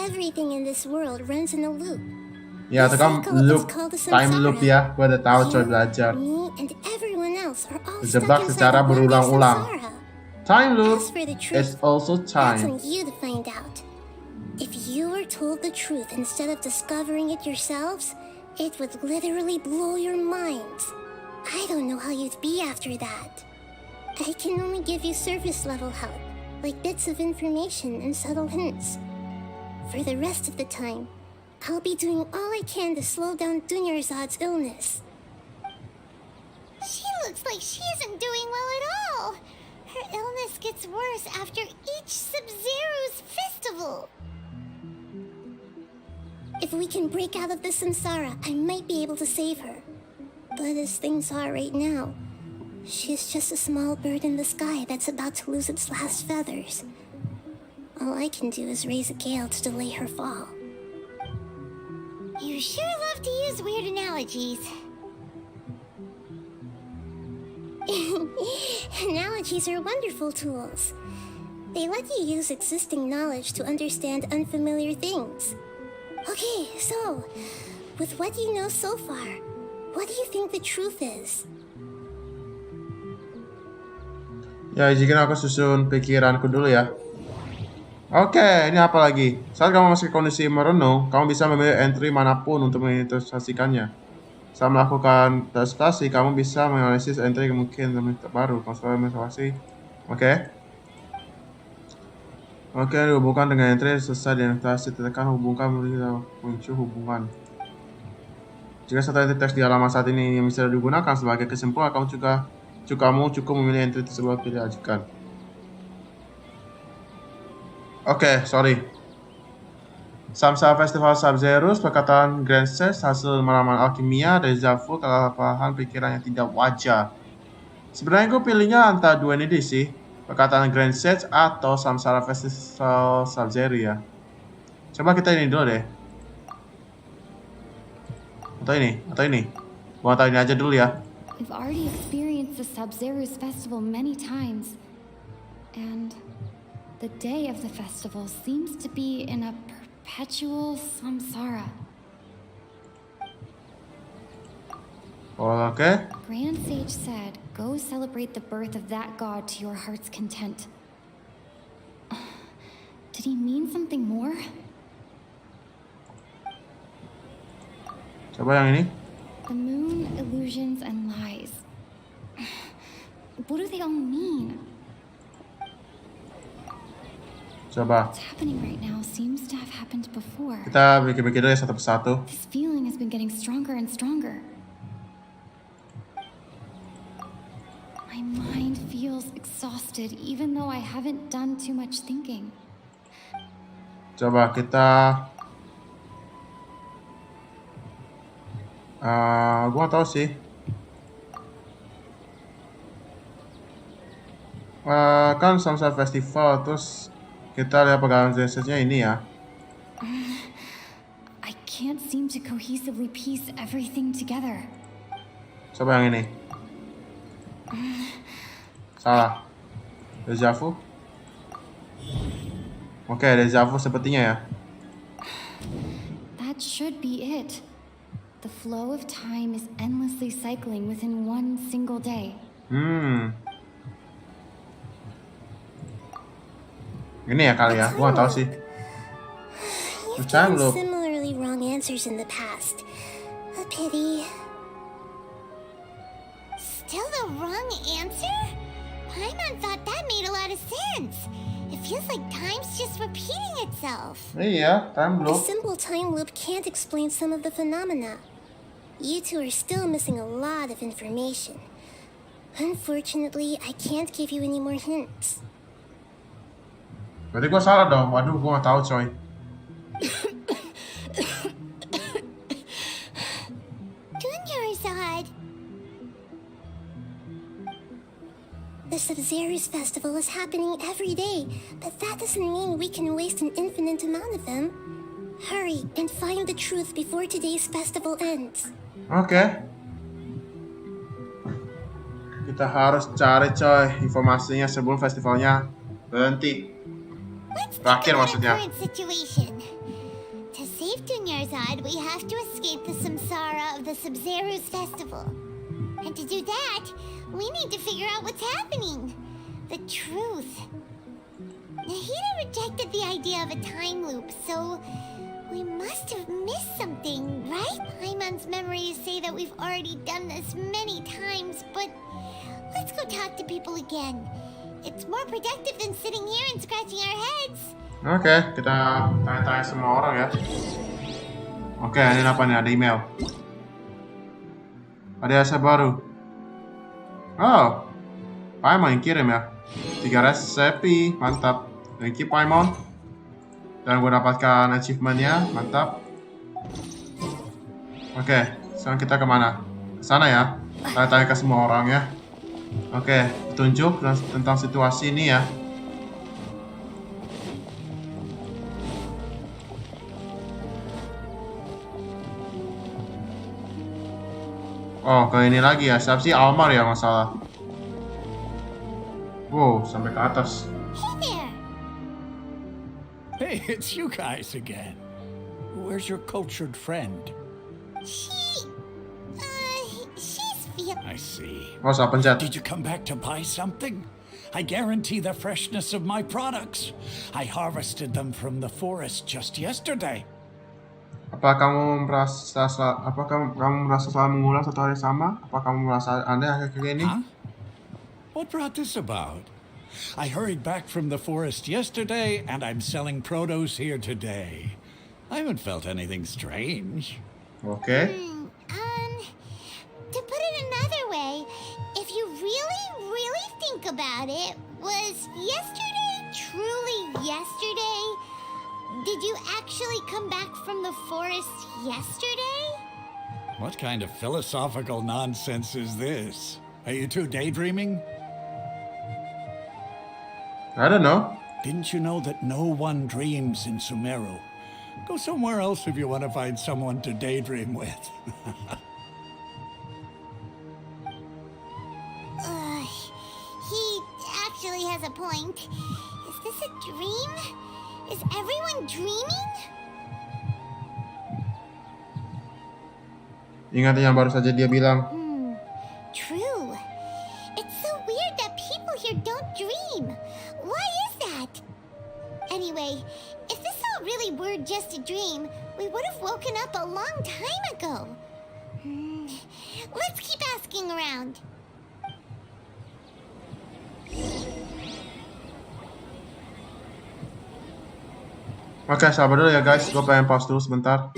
Everything in this world runs in a loop. Ya, itu kan loop, time loop ya. Gue udah tahu coy belajar. Me and everyone else are all Terjebak stuck secara inside one big berulang-ulang. samsara. Time loop As for the truth, is also that's time. on you to find out. If you were told the truth instead of discovering it yourselves, it would literally blow your minds. I don't know how you'd be after that. I can only give you surface level help, like bits of information and subtle hints. For the rest of the time, I'll be doing all I can to slow down Dunyarzad's illness. She looks like she isn't doing well at all. Her illness gets worse after each SABZERUZ festival. If we can break out of the samsara, I might be able to save her. But as things are right now, she's just a small bird in the sky that's about to lose its last feathers. All I can do is raise a gale to delay her fall. You sure love to use weird analogies. Analogies are wonderful tools. They let you use existing knowledge to understand unfamiliar things. Okay, so, with what you know so far, what do you think the truth is? Ya, izinkan aku susun pikiranku dulu ya. Oke, ini apa lagi? Saat kamu masih kondisi merenung, kamu bisa memilih entry manapun untuk menginterpretasikannya. Saat melakukan interpretasi, kamu bisa menganalisis entry kemungkinan terbaru. Konstruksi. Oke. Oke, dihubungkan dengan entry selesai diinterpretasi. Tekan hubungkan muncul hubungan. Jika satu entry teks di halaman saat ini yang bisa digunakan sebagai kesimpulan, kamu cukup memilih entry tersebut pilih ajukan. Oke, sorry. Samsara Festival SABZERUZ, perkataan Genshin, hasil meramal alkimia, deja vu, kelelahan pikiran yang tidak wajar. Sebenarnya gue pilihnya antara dua ini sih. Perkataan Genshin atau Samsara Festival SABZERUZ ya. Coba kita ini dulu deh. Atau ini. Gua tahu ini aja dulu ya. We've already experienced the SABZERUZ festival many times. And the day of the festival seems to be in a perpetual samsara. Oke. Grand Sage said, go celebrate the birth of that god to your heart's content. Did he mean something more? Coba yang ini. The moon, illusions, and lies. What do they all mean? Coba. What's happening right now seems to have happened before. Kita bikin-bikin dulu ya satu persatu. This feeling has been getting stronger and stronger. My mind feels exhausted even though I haven't done too much thinking. Coba kita gua tahu sih. Kan Samsara Festival, terus kita lihat pegangan message-nya ini ya. I can't seem to cohesively piece everything together. Coba yang ini. Salah. Deja vu. Oke, deja vu sepertinya ya. That should be it. The flow of time is endlessly cycling within one single day. Ini ya kali ya, gua tahu sih. You've given similarly wrong answers in the past. A pity. Still the wrong answer? Paimon thought that made a lot of sense. It feels like time's just repeating itself. Iya, time A loop. simple time loop can't explain some of the phenomena. You two are still missing a lot of information. Unfortunately, I can't give you any more hints. Berarti gua salah dong. Waduh, gua nggak tahu coy. The SABZERUZ festival is happening every day, but that doesn't mean we can waste an infinite amount of them. Hurry and find the truth before today's festival ends. Oke. Kita harus cari coy informasinya sebelum festivalnya berhenti. Berakhir maksudnya. To save Dunyarzad, we have to escape the samsara of the SABZERUZ festival. And to do that, we need to figure out what's happening. The truth. Nahida rejected the idea of a time loop, so we must have missed something, right? Paimon's memories say that we've already done this many times, but let's go talk to people again. It's more productive than sitting here and scratching our heads. Oke, kita tanya-tanya semua orang ya. Oke, ini apa nih? Ada email. Ada asa baru. Oh, Paimon yang kirim ya. 3 resepi, mantap. Thank you Paimon. Dan gue dapatkan achievementnya, mantap. Oke, sekarang kita kemana? Kesana ya. Tanya-tanya ke semua orang ya. Oke, petunjuk tentang situasi ini ya. Oh, ke ini lagi ya. Siapa sih Almar ya masalah? Wow, sampai ke atas. Hey there! Hey, it's you guys again. Where's your cultured friend? She's I see. Oh, salah pencet. Did you come back to buy something? I guarantee the freshness of my products. I harvested them from the forest just yesterday. Apa kamu merasa selalu mengulang satu hari sama? Apa kamu merasa aneh akhir-akhir ini? Huh? What brought this about? I hurried back from the forest yesterday, and I'm selling produce here today. I haven't felt anything strange. Oke. To put it another way, if you really think about it, was yesterday truly yesterday? Did you actually come back from the forest yesterday? What kind of philosophical nonsense is this? Are you two daydreaming? I don't know. Didn't you know that no one dreams in Sumeru? Go somewhere else if you want to find someone to daydream with. He actually has a point. Is this a dream? Is everyone dreaming? Ingat yang baru saja dia bilang. True. It's so weird that people here don't dream. Why is that? Anyway, if this all really were just a dream, we would have woken up a long time ago. Let's keep asking around. Oke, sabar dulu ya guys. Gue pengen pause dulu sebentar.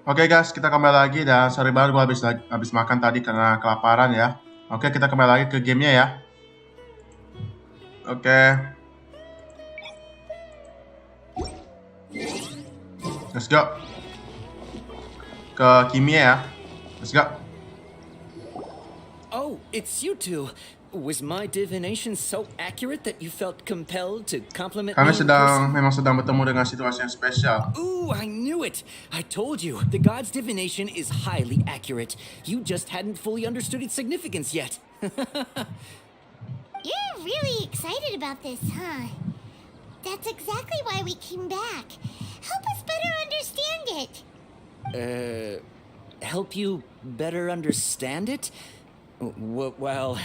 Oke guys, kita kembali lagi dan sorry banget gue habis makan tadi karena kelaparan ya. Oke, kita kembali lagi ke gamenya ya. Oke. Let's go. Ke kimia ya. Let's go. Oh, it's you two. Was my divination so accurate that you felt compelled to compliment Kami me in person? memang sedang bertemu dengan situasi yang spesial. Ooh, I knew it! I told you, the god's divination is highly accurate. You just hadn't fully understood its significance yet. You're really excited about this, huh? That's exactly why we came back. Help us better understand it. Help you better understand it? Well,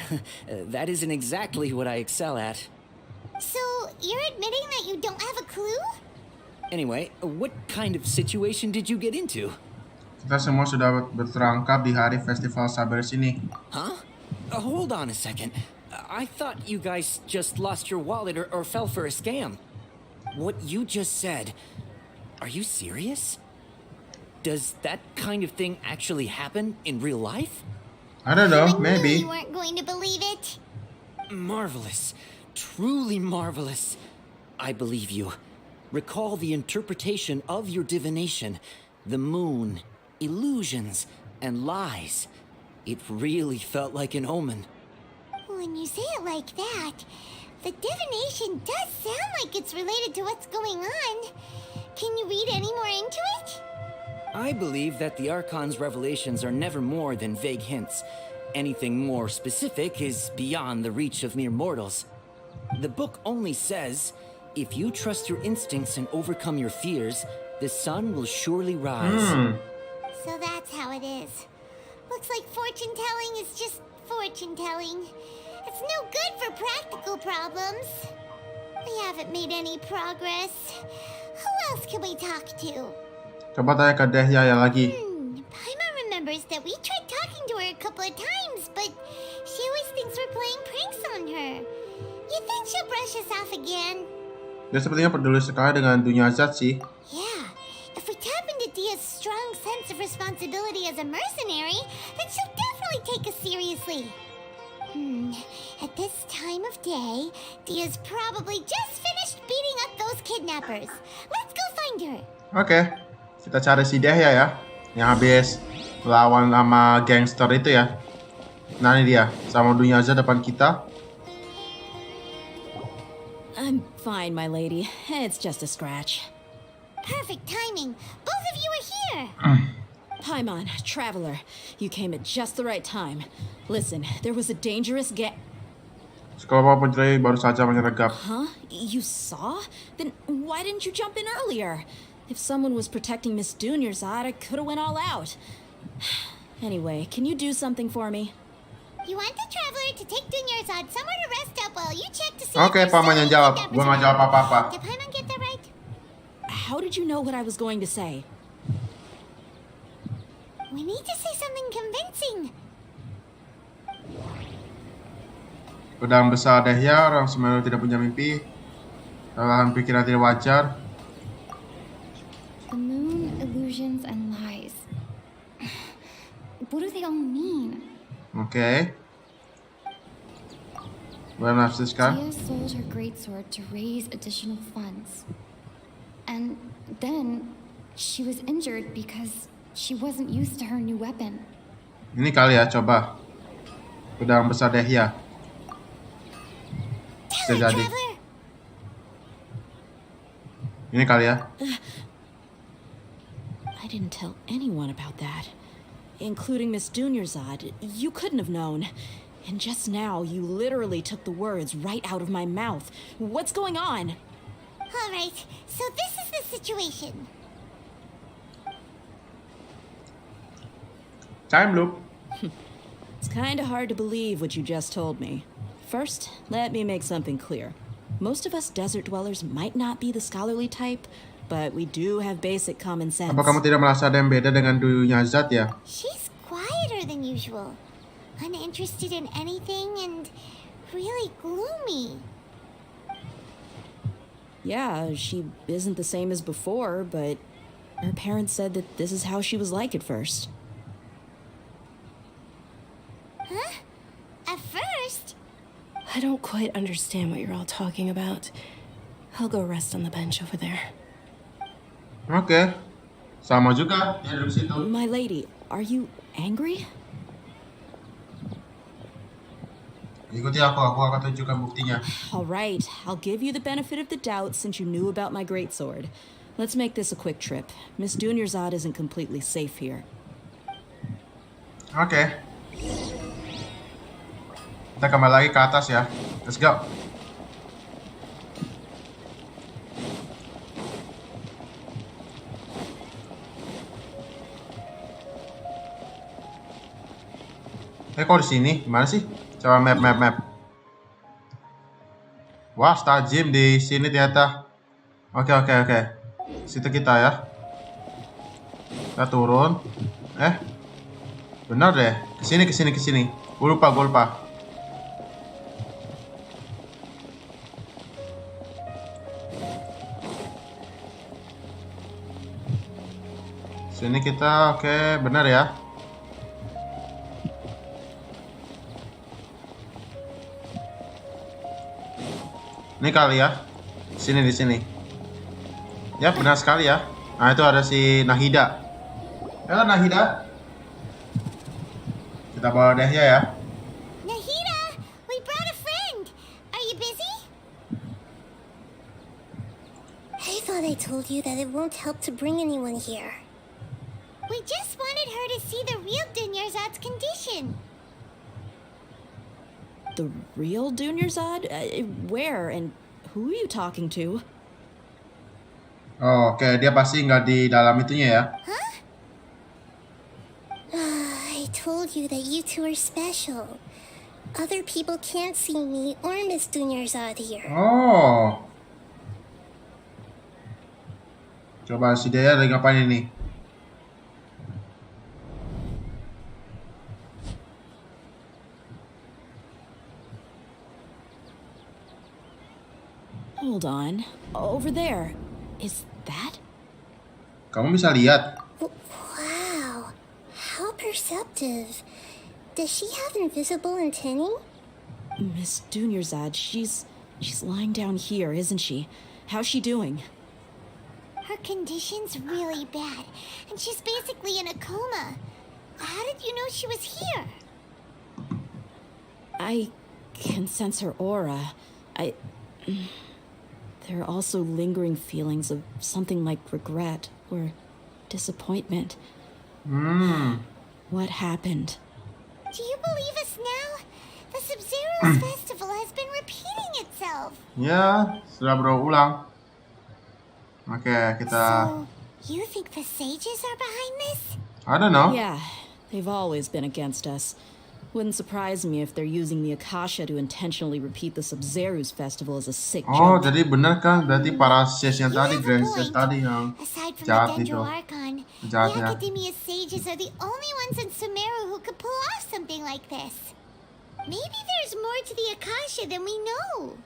that isn't exactly what I excel at. So, you're admitting that you don't have a clue? Anyway, what kind of situation did you get into? Kita semua sudah berterangkap di hari festival SABZERUZ ini. Huh? Hold on a second. I thought you guys just lost your wallet or fell for a scam. What you just said, are you serious? Does that kind of thing actually happen in real life? I don't know, I knew maybe. you weren't going to believe it. Marvelous. Truly marvelous. I believe you. Recall the interpretation of your divination. The moon, illusions, and lies. It really felt like an omen. When you say it like that, the divination does sound like it's related to what's going on. Can you read any more into it? I believe that the Archon's revelations are never more than vague hints. Anything more specific is beyond the reach of mere mortals. The book only says, if you trust your instincts and overcome your fears, the sun will surely rise. So that's how it is. Looks like fortune-telling is just fortune-telling. It's no good for practical problems. We haven't made any progress. Who else can we talk to? Coba tanya ke Dehya ya lagi. Paimon remembers that we tried talking to her a couple of times, but she always thinks we're playing pranks on her. You think she'll brush us off again? Dia sepertinya peduli sekali dengan dunia zat sih. Yeah, if we tap into Dia's strong sense of responsibility as a mercenary, then she'll definitely take us seriously. At this time of day, Dia's probably just finished beating up those kidnappers. Let's go find her. Oke, kita cari si Dehya ya, yang habis melawan sama gangster itu ya. Nah ini dia, sama dunia zat depan kita. I'm fine, my lady. It's just a scratch. Perfect timing. Both of you are here. Paimon, traveler, you came at just the right time. Listen, there was a dangerous Sekelompok penjelajah baru saja menyergap. Huh? You saw? Then why didn't you jump in earlier? If someone was protecting Miss Dunyarzad, I could have went all out. Anyway, can you do something for me? You want the traveler to take Dunyarzad somewhere to rest up while you check to see Oke, if Paman yang jawab. Gua nggak jawab apa-apa. Did Paimon get that right? How did you know what I was going to say? We need to say something convincing. Pedang besar Dehya, orang Sumeru tidak punya mimpi. Kesalahan pikiran tidak wajar. The moon, illusions, and lies. What do they all mean? Oke. Boleh menafsirkan? Dia sold her greatsword to raise additional funds. And then she was injured because she wasn't used to her new weapon. Ini kali ya, coba. Pedang besar Dehya. Bisa jadi. Ini kali ya. I didn't tell anyone about that. Including Miss Dunyarzad. You couldn't have known. And just now, you literally took the words right out of my mouth. What's going on? All right, so this is the situation. Time loop. It's kind of hard to believe what you just told me. First, let me make something clear. Most of us desert dwellers might not be the scholarly type, but we do have basic common sense. Apa kamu tidak merasa ada yang beda dengan dunia zat ya? She's quieter than usual, uninterested in anything and really gloomy. Yeah, she isn't the same as before, but Her parents said that this is how she was like at first. Huh? At first? I don't quite understand what you're all talking about. I'll go rest on the bench over there. Oke. Sama juga, dia duduk situ. My lady, are you angry? Ikuti aku akan tunjukkan buktinya. All right, I'll give you the benefit of the doubt since you knew about my greatsword. Let's make this a quick trip. Miss Dunyarzad isn't completely safe here. Oke. Kita kembali lagi ke atas ya. Let's go. Kok di sini? Gimana sih? Coba map. Wah, Star Gym di sini ternyata. Oke. Situ kita ya. Kita turun. Benar deh. Kesini. Gue lupa. Sini kita, oke, benar ya. Ini kali ya. Di sini. Ya, benar sekali ya. Nah, itu ada si Nahida. Halo Nahida. Kita bawa Dehya ya. Nahida, we brought a friend. Are you busy? I thought I told you that it won't help to bring anyone here. We just wanted her to see the real Dunyarzad's condition. The real Dunyarzad? Where and who are you talking to? Oh, oke, dia pasti nggak di dalam itunya ya. Huh? I told you that you two are special. Other people can't see me or Miss Dunyarzad here. Oh. Coba si Dea lagi ngapain ini? Hold on. Over there. Is that? Kamu bisa lihat. Wow. How perceptive. Does she have invisible antennae? Miss Dunyarzad, she's lying down here, isn't she? How's she doing? Her condition's really bad, and she's basically in a coma. How did you know she was here? I can sense her aura. There are also lingering feelings of something like regret or disappointment. What happened? Do you believe us now? The SABZERUZ festival has been repeating itself. Ya, sudah berulang. Oke, kita. So, you think the sages are behind this? I don't know. Yeah, they've always been against us. Wouldn't surprise me if they're using the Akasha to intentionally repeat the SABZERUZ festival as a sick Oh, joke. jadi benar kan? Berarti para sis yang tadi, You have a Grand point. Sis tadi yang Aside from jahat the itu. Dendro Archon, the Jahatnya. Academia sages are the only ones in Sumeru who could pull off something like this. Maybe there's more to the Akasha than we know.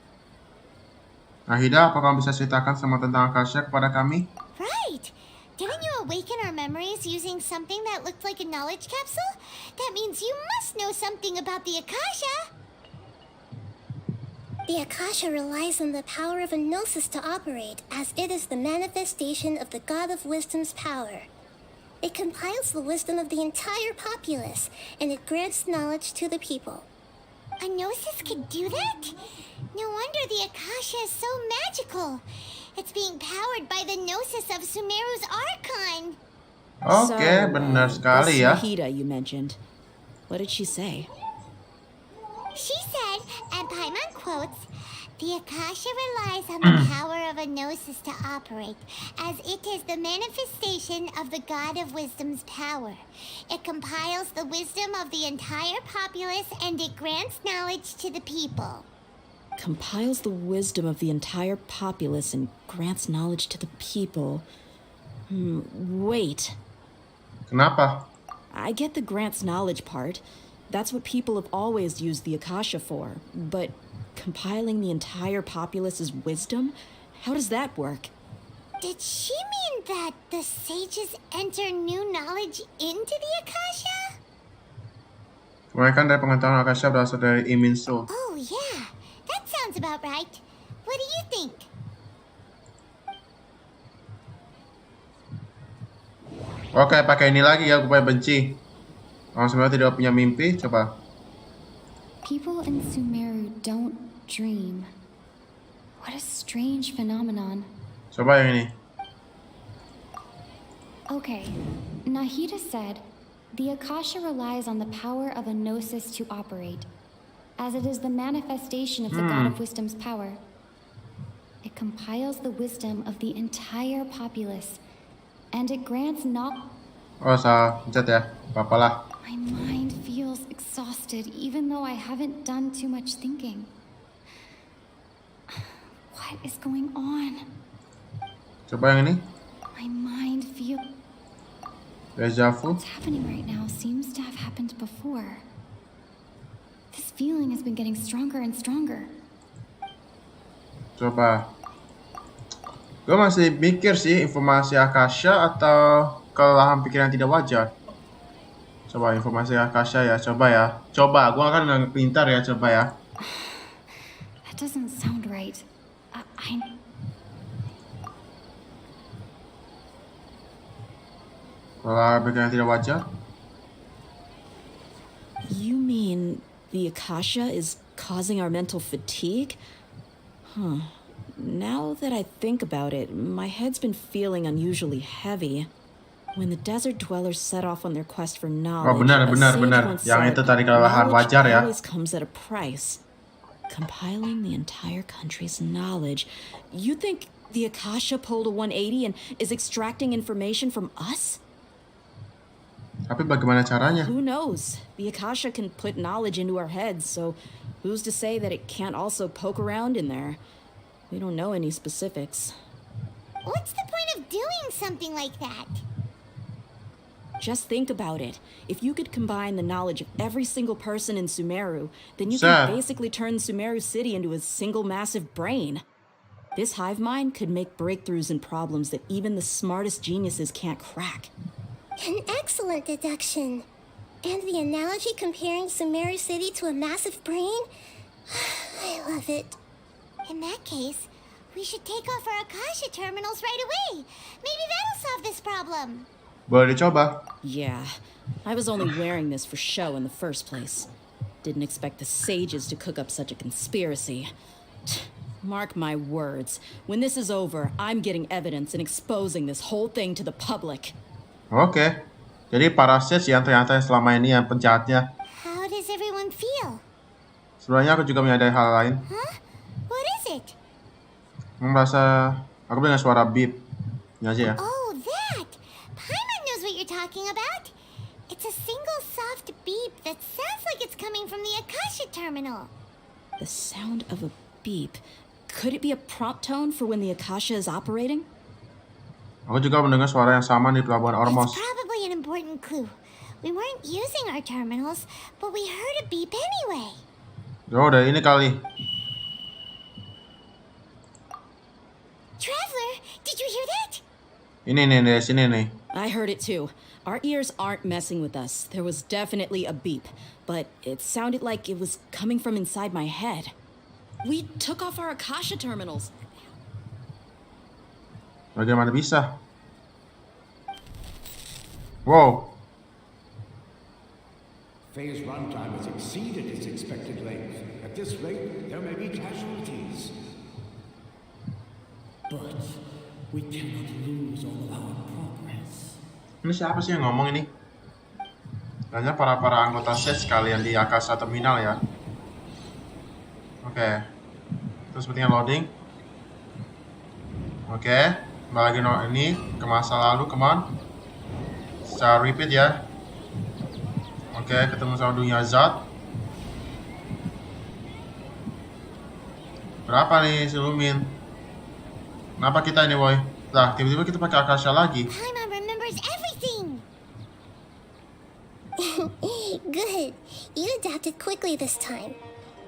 Nahida, apa kamu bisa ceritakan sama tentang Akasha kepada kami? Right. Didn't you awaken our memories using something that looked like a knowledge capsule? That means you must know something about the Akasha. The Akasha relies on the power of a gnosis to operate, as it is the manifestation of the God of Wisdom's power. It compiles the wisdom of the entire populace, and it grants knowledge to the people. A gnosis could do that? No wonder the Akasha is so magical. It's being powered by the gnosis of Sumeru's Archon. Oke, benar sekali this ya. Nahida you mentioned. What did she say? She said, and Paimon quotes, the Akasha relies on the power of a gnosis to operate, as it is the manifestation of the God of Wisdom's power. It compiles the wisdom of the entire populace and it grants knowledge to the people. Compiles the wisdom of the entire populace and grants knowledge to the people. Wait. Kenapa? I get the grants knowledge part. That's what people have always used the Akasha for. But compiling the entire populace's wisdom? How does that work? Did she mean that the sages enter new knowledge into the Akasha? Kebanyakan dari pengetahuan Akasha berasal dari Imin Soul. Oh yeah, that sounds about right. What do you think? Oke, pakai ini lagi ya, gue benci. Orang sebenarnya tidak punya mimpi, coba. People in Sumeru don't dream. What a strange phenomenon. Coba yang ini. Okay, Nahida said, the Akasha relies on the power of a gnosis to operate, as it is the manifestation of the God of Wisdom's power. It compiles the wisdom of the entire populace, and it grants not. Oh, salah pencet ya. Apa-apa lah. My mind feels exhausted, even though I haven't done too much thinking. What is going on? Coba yang ini. My mind feels. Deja vu. What's happening right now seems to have happened before. This feeling has been getting stronger and stronger. Coba. Gue masih mikir sih informasi Akasha atau kelelahan pikiran tidak wajar. Coba informasi Akasha ya, coba ya. Coba, gue kan nggak pintar ya, coba ya. That doesn't sound right. Kelelahan pikiran tidak wajar. You mean the Akasha is causing our mental fatigue? Huh. Now that I think about it, my head's been feeling unusually heavy. When the desert dwellers set off on their quest for knowledge, Oh, benar. Yang itu tadi kelelahan wajar ya. always comes at a price. Compiling the entire country's knowledge. You think the Akasha pulled a 180 and is extracting information from us? Tapi bagaimana caranya? Who knows? The Akasha can put knowledge into our heads, so who's to say that it can't also poke around in there? We don't know any specifics. What's the point of doing something like that? Just think about it. If you could combine the knowledge of every single person in Sumeru, then you Sir. could basically turn Sumeru City into a single massive brain. This hive mind could make breakthroughs in problems that even the smartest geniuses can't crack. An excellent deduction. And the analogy comparing Sumeru City to a massive brain? I love it. In that case, we should take off our Akasha terminals right away. Maybe that'll solve this problem. Boleh dicoba. Yeah, I was only wearing this for show in the first place. Didn't expect the sages to cook up such a conspiracy. Mark my words, when this is over, I'm getting evidence and exposing this whole thing to the public. Oke. Jadi para sage yang ternyata selama ini yang penjahatnya. How does everyone feel? Sebenarnya aku juga menyadari hal lain. Huh? What is it? Aku merasa aku mendengar suara beep. Ini aja ya. Oh, that! Paimon knows what you're talking about. It's a single soft beep that sounds like it's coming from the Akasha terminal. The sound of a beep. Could it be a prompt tone for when the Akasha is operating? Aku juga mendengar suara yang sama di pelabuhan Ormos. It's probably an important clue. We weren't using our terminals, but we heard a beep anyway. Oh, dari ini kali. Traveler, did you hear that? Ini nih, dari sini nih. I heard it too. Our ears aren't messing with us. There was definitely a beep, but it sounded like it was coming from inside my head. We took off our Akasha terminals. Bagaimana bisa? Wow. Phase runtime has exceeded its expected length. At this rate, there may be casualties. But we cannot lose all of our progress. Ini siapa sih yang ngomong ini? Kayaknya para anggota set sekalian di Akasha Terminal ya. Oke. Terus sepertinya loading. Oke. Kembali lagi ini ke masa lalu, come on. Secara repeat ya. Oke, ketemu sama dunia zat. Berapa nih si Lumin? Kenapa kita ini, boy? Lah, tiba-tiba kita pakai Akasha lagi. Paimon remembers everything. Good. You adapted quickly this time.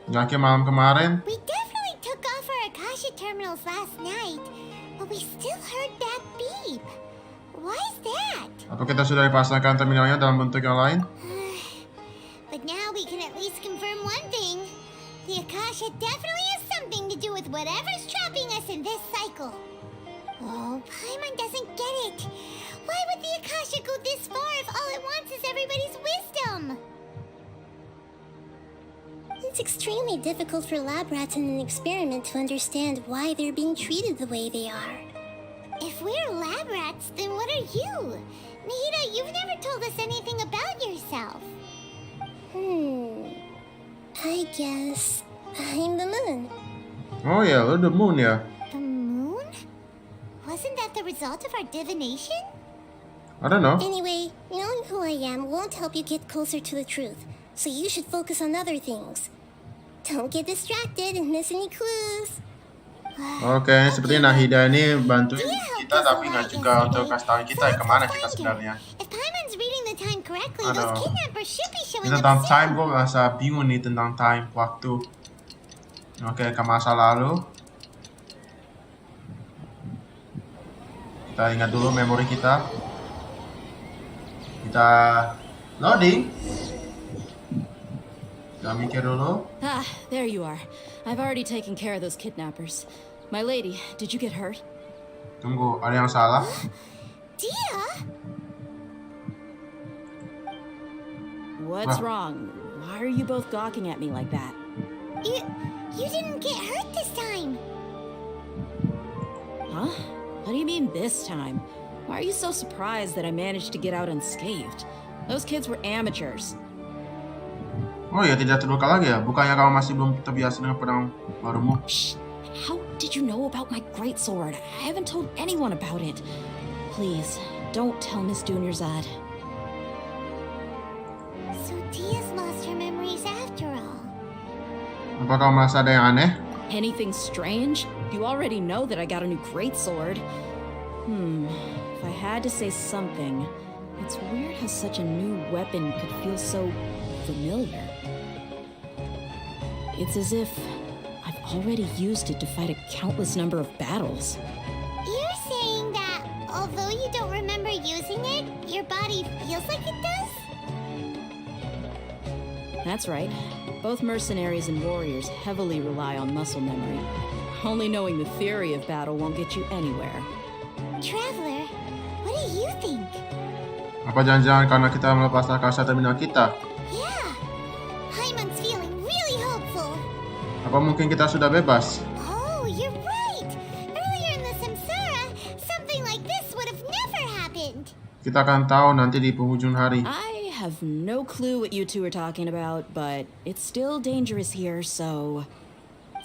Nggak kayak malam kemarin. We definitely took off our Akasha terminals last night. But we still heard that beep. Why is that? Apa kita sudah dipasangkan terminalnya dalam bentuk yang lain? But now we can at least confirm one thing. The Akasha definitely has something to do with whatever's trapping us in this cycle. Oh, Paimon doesn't get it. Why would the Akasha go this far if all it wants is everybody's wisdom? It's extremely difficult for lab rats in an experiment to understand why they're being treated the way they are. If we're lab rats, then what are you? Nahida, you've never told us anything about yourself. I guess I'm the moon. Oh ya, lu the moon ya? The moon? Wasn't that the result of our divination? I don't know. Anyway, knowing who I am won't help you get closer to the truth, so you should focus on other things. Don't get distracted and miss any clues. Oke, sepertinya Nahida ini bantuin kita tapi nggak juga untuk kasih tahu kita kemana kita sebenarnya. If Paimon's reading the time correctly, Aduh. those kidnappers should be showing Ini up tentang soon. time, gue merasa bingung nih tentang time, waktu. Oke, ke masa lalu. Kita ingat dulu memori kita. Kita loading. Kita mikir dulu. Ah, there you are. I've already taken care of those kidnappers. My lady, did you get hurt? Tunggu, ada yang salah? Dia? What's wrong? Why are you both gawking at me like that? You didn't get hurt this time. Huh? What do you mean this time? Why are you so surprised that I managed to get out unscathed? Those kids were amateurs. Oh ya, tidak terluka lagi ya? Bukannya kamu masih belum terbiasa dengan pedang barumu? Shh! How did you know about my greatsword? I haven't told anyone about it. Please, don't tell Miss Dunyarzad. So Dia's lost her memories after all. Apa kamu merasa ada yang aneh? Anything strange? You already know that I got a new greatsword. If I had to say something, it's weird how such a new weapon could feel so familiar. It's as if I've already used it to fight a countless number of battles. You're saying that although you don't remember using it, your body feels like it does? That's right. Both mercenaries and warriors heavily rely on muscle memory. Only knowing the theory of battle won't get you anywhere. Traveler, what do you think? Apa jangan-jangan karena kita melepas akasa terminal kita? Yeah, Paimon's feeling really hopeful. Apa mungkin kita sudah bebas? Oh, you're right. Earlier in the Samsara, something like this would have never happened. Kita akan tahu nanti di penghujung hari. I have no clue what you two are talking about, but it's still dangerous here, so...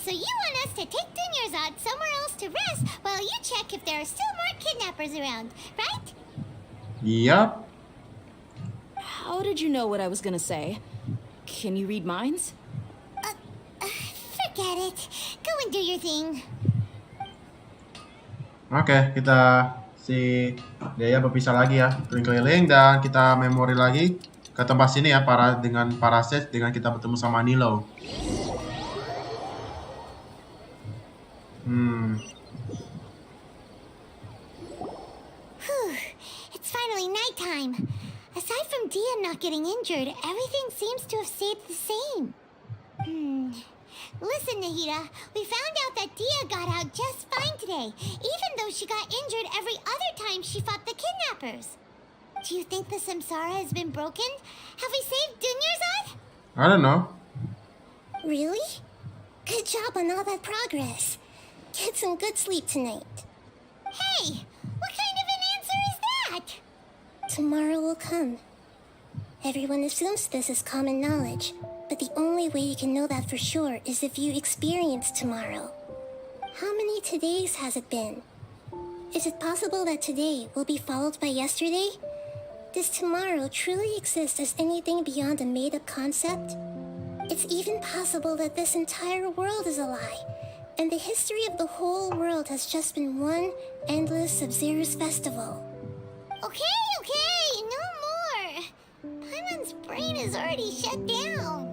So you want us to take Dunyarzad somewhere else to rest while you check if there are still more kidnappers around, right? Yap. How did you know what I was gonna say? Can you read minds? Forget it. Go and do your thing. Oke, kita si Dea berpisah lagi ya, keliling-keliling dan kita memori lagi ke tempat sini ya dengan para set dengan kita bertemu sama Nilo. Whew, it's finally nighttime. Aside from Dia not getting injured, everything seems to have stayed the same. Listen, Nahida, we found out that Dia got out just fine today, even though she got injured every other time she fought the kidnappers. Do you think the Samsara has been broken? Have we saved Dunyarzad? I don't know. Really? Good job on all that progress. Get some good sleep tonight. Hey, what kind of an answer is that? Tomorrow will come. Everyone assumes this is common knowledge, but the only way you can know that for sure is if you experience tomorrow. How many todays has it been? Is it possible that today will be followed by yesterday? Does tomorrow truly exist as anything beyond a made-up concept? It's even possible that this entire world is a lie, and the history of the whole world has just been one endless SABZERUZ festival. Okay, no more. Paimon's brain is already shut down.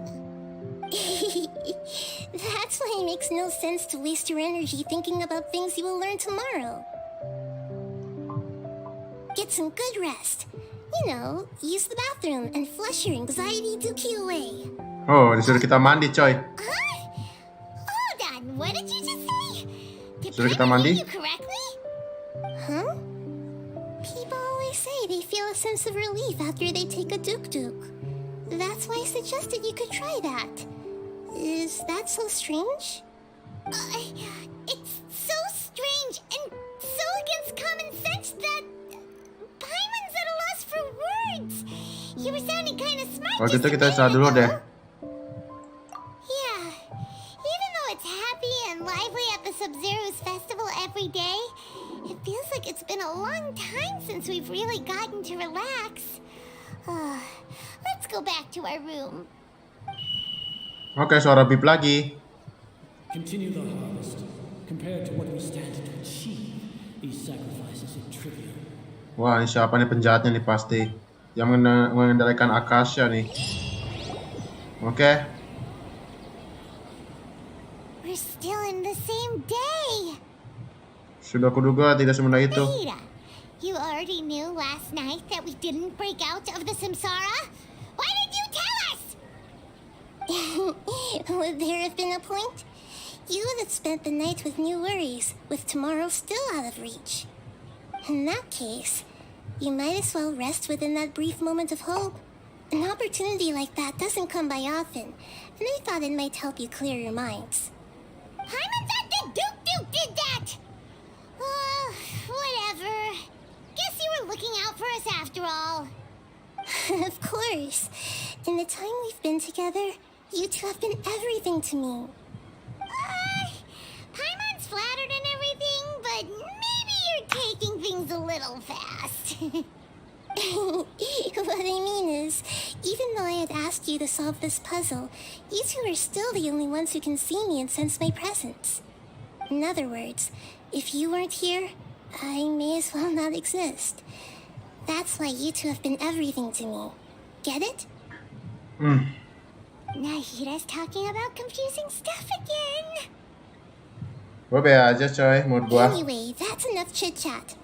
That's why it makes no sense to waste your energy thinking about things you will learn tomorrow. Get some good rest. You know, use the bathroom and flush your anxiety dookie away. Oh, disuruh kita mandi, coy. Huh? Hold on, what did you just say? Did Suruh kita Paimon mandi? hear you correctly? Huh? People always say they feel a sense of relief after they take a duk. That's why I suggested you could try that. Is that so strange? It's so strange and so against common sense that Paimon's at a loss for words. You were sounding kind of smart. Kalau gitu kita istirahat dulu deh. Yeah, even though it's happy and lively at the SABZERUZ festival every day, it feels like it's been a long time since we've really gotten to relax. Let's go back to our room. Oke, suara bip lagi. Continue the harvest. Compared to what we stand to achieve, these sacrifices are trivial. Wah, ini siapa nih penjahatnya nih pasti. Yang mengendalikan Akasha nih. Oke. We're still in the same day. Sudah kuduga tidak semudah itu. Nahida, you already knew last night that we didn't break out of the samsara? Why did you tell us? Would there have been a point? You would have spent the night with new worries, with tomorrow still out of reach. In that case, you might as well rest within that brief moment of hope. An opportunity like that doesn't come by often, and I thought it might help you clear your minds. Paimon thought that Duke did that! Whatever. Guess you were looking out for us after all. Of course. In the time we've been together, you two have been everything to me. Paimon's flattered and everything, but maybe you're taking things a little fast. What I mean is, even though I had asked you to solve this puzzle, you two are still the only ones who can see me and sense my presence. In other words, if you weren't here, I may as well not exist. That's why you two have been everything to me. Get it? Nahida's talking about confusing stuff again. Gue be aja coy, mood gua. Anyway, that's enough chit-chat.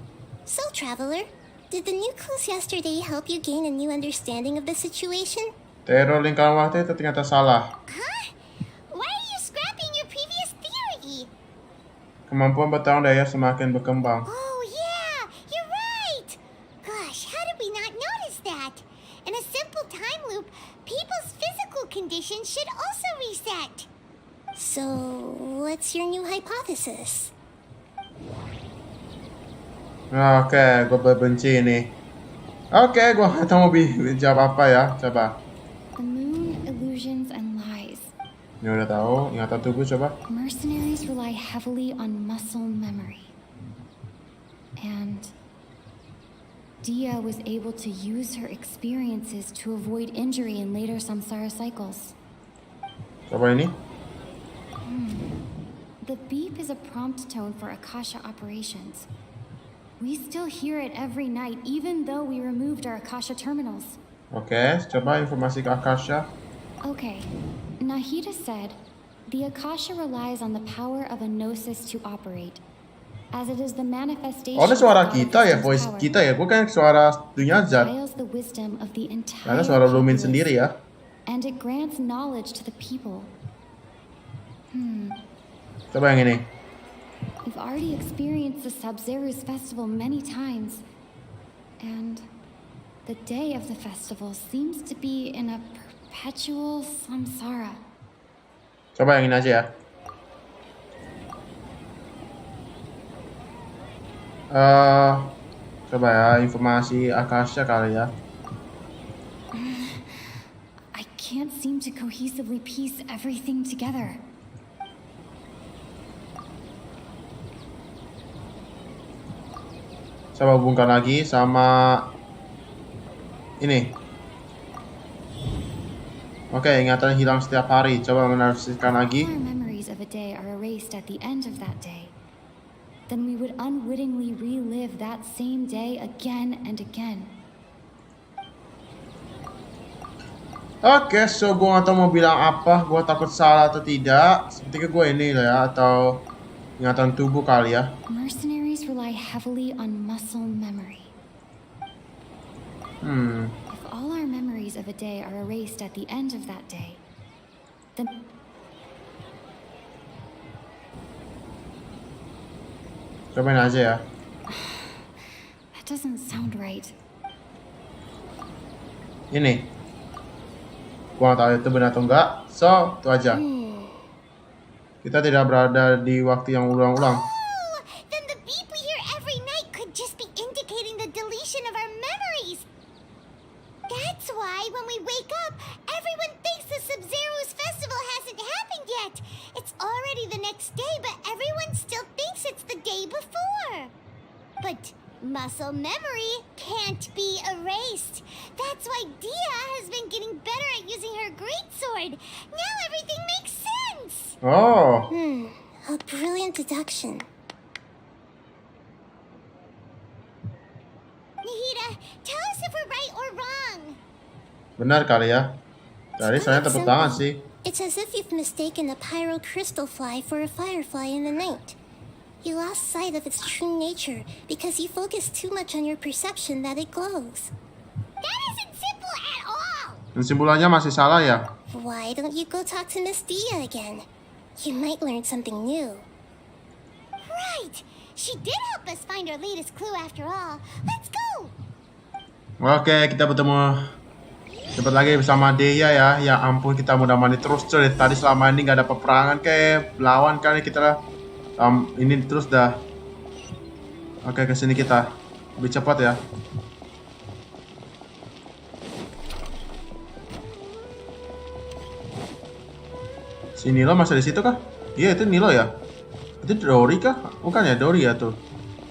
So, Traveler, did the new clues yesterday help you gain a new understanding of the situation? Teror lingkaran waktu itu ternyata salah. Huh? Why are you scrapping your previous theory? Kemampuan bertahan daya semakin berkembang. Oh yeah, you're right. Gosh, how did we not notice that? In a simple time loop, people's physical conditions should also reset. So, what's your new hypothesis? Oke, gue benci ini. Oke, gue gak tau mau jawab apa ya. Coba. The moon, illusions, and lies. Ini udah tahu, ingatan tubuh coba. Mercenaries rely heavily on muscle memory. And Dia was able to use her experiences to avoid injury in later samsara cycles. Coba ini. The beep is a prompt tone for Akasha operations. We still hear it every night, even though we removed our Akasha terminals. Oke, coba informasi ke Akasha. Okay, Nahida said, the Akasha relies on the power of a gnosis to operate, as it is the manifestation Oh, ini suara of kita ya, Wisdom's voice power. kita ya. Gue kan suara dunia zat. Trials the wisdom of the entire Karena suara Lumin populace, sendiri ya. and it grants knowledge to the people. Coba yang ini. We've already experienced the SABZERUZ festival many times, and the day of the festival seems to be in a perpetual samsara. Coba yang ini aja ya. Coba ya informasi Akasha kali ya. I can't seem to cohesively piece everything together. Coba hubungkan lagi sama ini. Oke, ingatan hilang setiap hari. Coba menafsirkan lagi. Our memories of a day are erased at the end of that day. Then we would unwittingly relive that same day again and again. Oke, so gue gak tau mau bilang apa. Gue takut salah atau tidak. Sepertinya gue ini lah ya, atau ingatan tubuh kali ya. Mercenaries rely heavily on muscle memory. If all our memories of a day are erased at the end of that day, then Cobain aja ya. that doesn't sound right. Ini. Gue gak tahu itu benar atau enggak. So, itu aja. Kita tidak berada di waktu yang ulang-ulang. Oh, then the beep we hear every night could just be indicating the deletion of our memories. That's why when we wake up, everyone thinks the SABZERUZ festival hasn't happened yet. It's already the next day, but everyone still thinks it's the day before. But muscle memory can't be erased. That's why Dia has been getting better at using her greatsword. Now everything makes sense. Oh. A brilliant deduction. Nahida, tell us if we're right or wrong. Benar kali ya. Tadi saya tepuk tangan sih. It's as if you've mistaken a pyro crystal fly for a firefly in the night. You lost sight of its true nature because you focused too much on your perception that it glows. That isn't simple at all. Kesimpulannya masih salah ya. Why don't you go talk to Miss Dia again? You might learn something new. Right. She did help us find our latest clue after all. Let's go. Oke, kita bertemu cepat lagi bersama Deya ya. Ya ampun, kita mudah mandi terus coy. Tadi selama ini gak ada peperangan kayak lawan kali kita lah. Ini terus dah. Oke, kesini kita lebih cepat ya. Si Nilo masih di situ kah? Iya, itu Nilo ya. Itu Dori kah? Bukan ya, Dori ya tuh.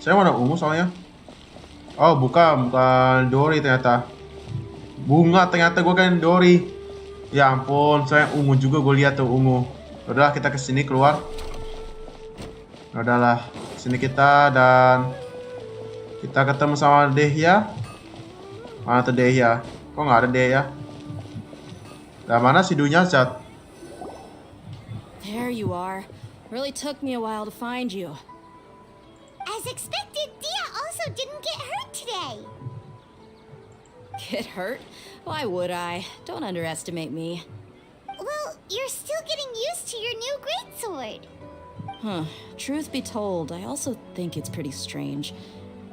Saya warna ungu soalnya. Oh, bukan Dori ternyata. Bunga ternyata gue kan Dori. Ya ampun, saya ungu juga gue lihat tuh ungu. Udahlah, kita kesini keluar. Udahlah, sini kita dan kita ketemu sama Dehya. Mana tuh Dehya? Kok nggak ada Dehya? Dan mana si Dunya Zat? There you are. Really took me a while to find you. As expected, Dia also didn't get hurt today. Get hurt? Why would I? Don't underestimate me. Well, you're still getting used to your new greatsword. Huh. Truth be told, I also think it's pretty strange.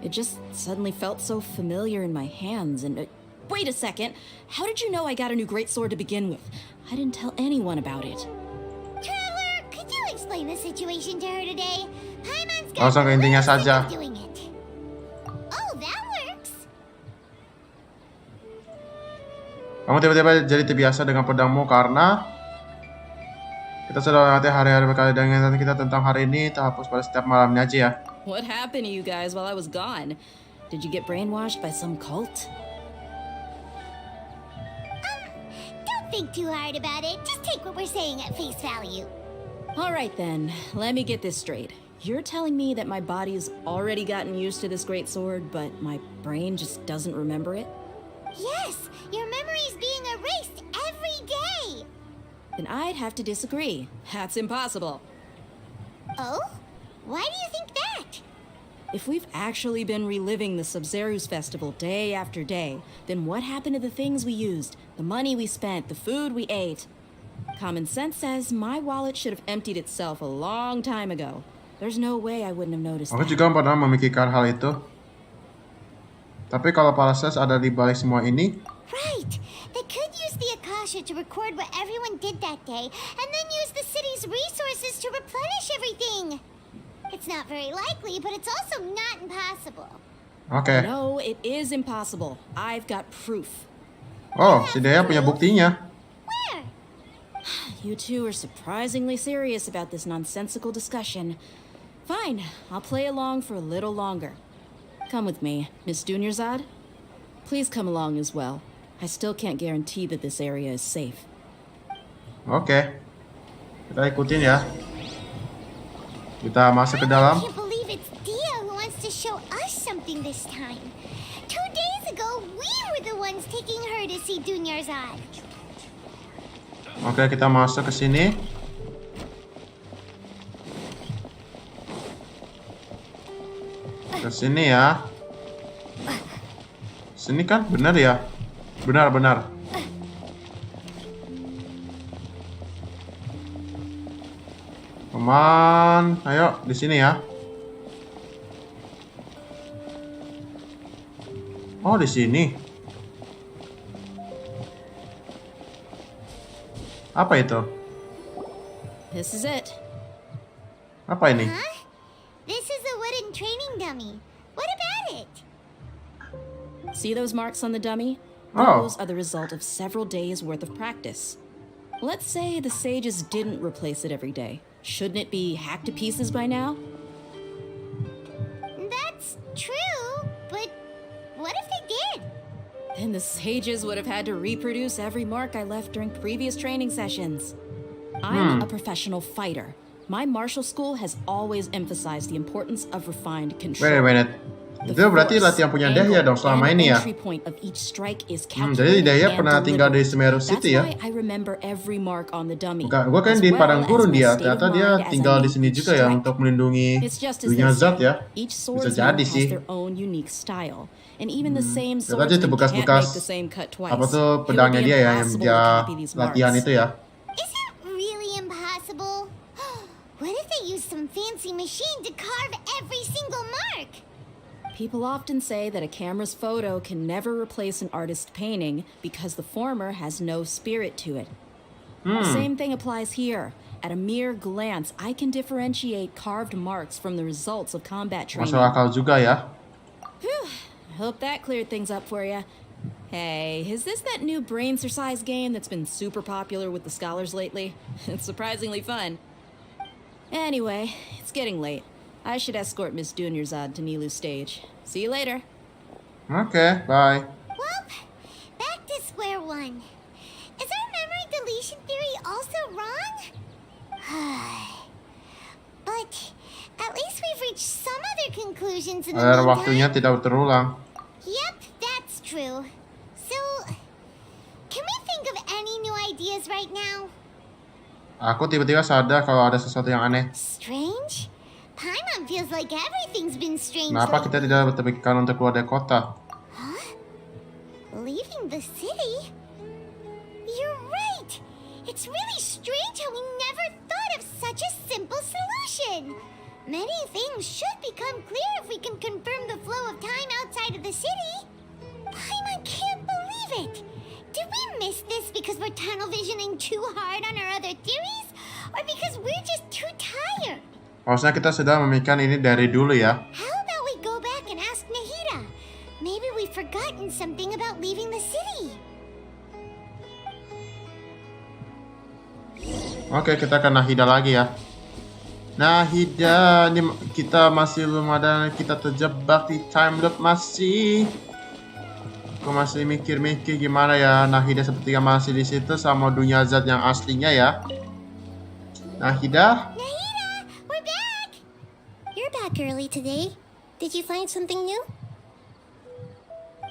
It just suddenly felt so familiar in my hands and... wait a second! How did you know I got a new greatsword to begin with? I didn't tell anyone about it. Traveler, could you explain the situation to her today? Paimon's got Langsung ke intinya saja. doing it. Oh, that works. Kamu tiba-tiba jadi terbiasa dengan pedangmu karena kita sudah melewati hari-hari berkali dan ingatan kita tentang hari ini terhapus pada setiap malamnya aja ya. What happened to you guys while I was gone? Did you get brainwashed by some cult? Don't think too hard about it. Just take what we're saying at face value. Alright then, let me get this straight. You're telling me that my body's already gotten used to this great sword, but my brain just doesn't remember it? Yes, your memory's being erased every day. Then I'd have to disagree. That's impossible. Oh? Why do you think that? If we've actually been reliving the SABZERUZ festival day after day, then what happened to the things we used, the money we spent, the food we ate? Common sense says my wallet should have emptied itself a long time ago. There's no way I wouldn't have noticed Aku that. juga pernah memikirkan hal itu. Tapi kalau proses ada di balik semua ini, Right. They could use the Akasha to record what everyone did that day, and then use the city's resources to replenish everything. It's not very likely, but it's also not impossible. oke. No, it is impossible. I've got proof. Oh, si Deya punya buktinya. Where? You two are surprisingly serious about this nonsensical discussion. Fine, I'll play along for a little longer. Come with me, Miss Dunyarzad. Please come along as well. I still can't guarantee that this area is safe. Oke. Kita ikutin ya. Kita masuk ke dalam. I can't believe it's Dia who wants to show us something this time. 2 days ago, we were the ones taking her to see Dunyarzad. Oke, kita masuk ke sini. Ke sini ya. Sini kan benar ya? Benar. Come on, ayo di sini ya. Oh, di sini. Apa itu? This is it. Apa ini? Huh? This is a wooden training dummy. What about it? See those marks on the dummy? Oh. Those are the result of several days' worth of practice. Let's say the sages didn't replace it every day. Shouldn't it be hacked to pieces by now? That's true, but what if they did? Then the sages would have had to reproduce every mark I left during previous training sessions. I'm a professional fighter. My martial school has always emphasized the importance of refined control. Wait a minute. Itu berarti latihan punya Dahya dong selama ini ya. Jadi Dahya pernah tinggal di Sumeru City ya. Bukan, gue kan di padang gurun dia. Ternyata dia tinggal di sini juga ya untuk melindungi dunia zat ya. Bisa jadi sih. Ternyata itu bekas-bekas apa tuh pedangnya dia ya yang dia latihan itu ya. Is it really impossible? What if they use some fancy machine to carve every single mark? People often say that a camera's photo can never replace an artist's painting because the former has no spirit to it. The same thing applies here. At a mere glance, I can differentiate carved marks from the results of combat training. Masuk akal juga ya. Whew. I hope that cleared things up for you. Hey, is this that new brain exercise game that's been super popular with the scholars lately? It's surprisingly fun. Anyway, it's getting late. I should escort Miss Dunyarzad to Nilu's stage. See you later. Okay, bye. Well, back to square one. Is our memory deletion theory also wrong? But at least we've reached some other conclusions in the Agar meantime. waktunya tidak terulang. Yep, that's true. So, can we think of any new ideas right now? Aku tiba-tiba sadar kalau ada sesuatu yang aneh. Strange? Paimon feels like everything's been strange. Kenapa kita tidak berpikirkan untuk keluar dari kota? Huh? Leaving the city? You're right. It's really strange how we never thought of such a simple solution. Many things should become clear if we can confirm the flow of time outside of the city. Paimon can't believe it. Did we miss this because we're tunnel visioning too hard on our other theories? Or because we're just too tired? Harusnya kita sudah memikirkan ini dari dulu ya. How about we go back and ask Nahida? Maybe we've forgotten something about leaving the city. Oke, kita ke Nahida lagi ya. Nahida, ini kita masih belum ada, kita terjebak di time loop masih. Aku masih mikir-mikir gimana ya Nahida sepertinya masih di situ sama dunia zat yang aslinya ya. Nahida? Back early today. Did you find something new?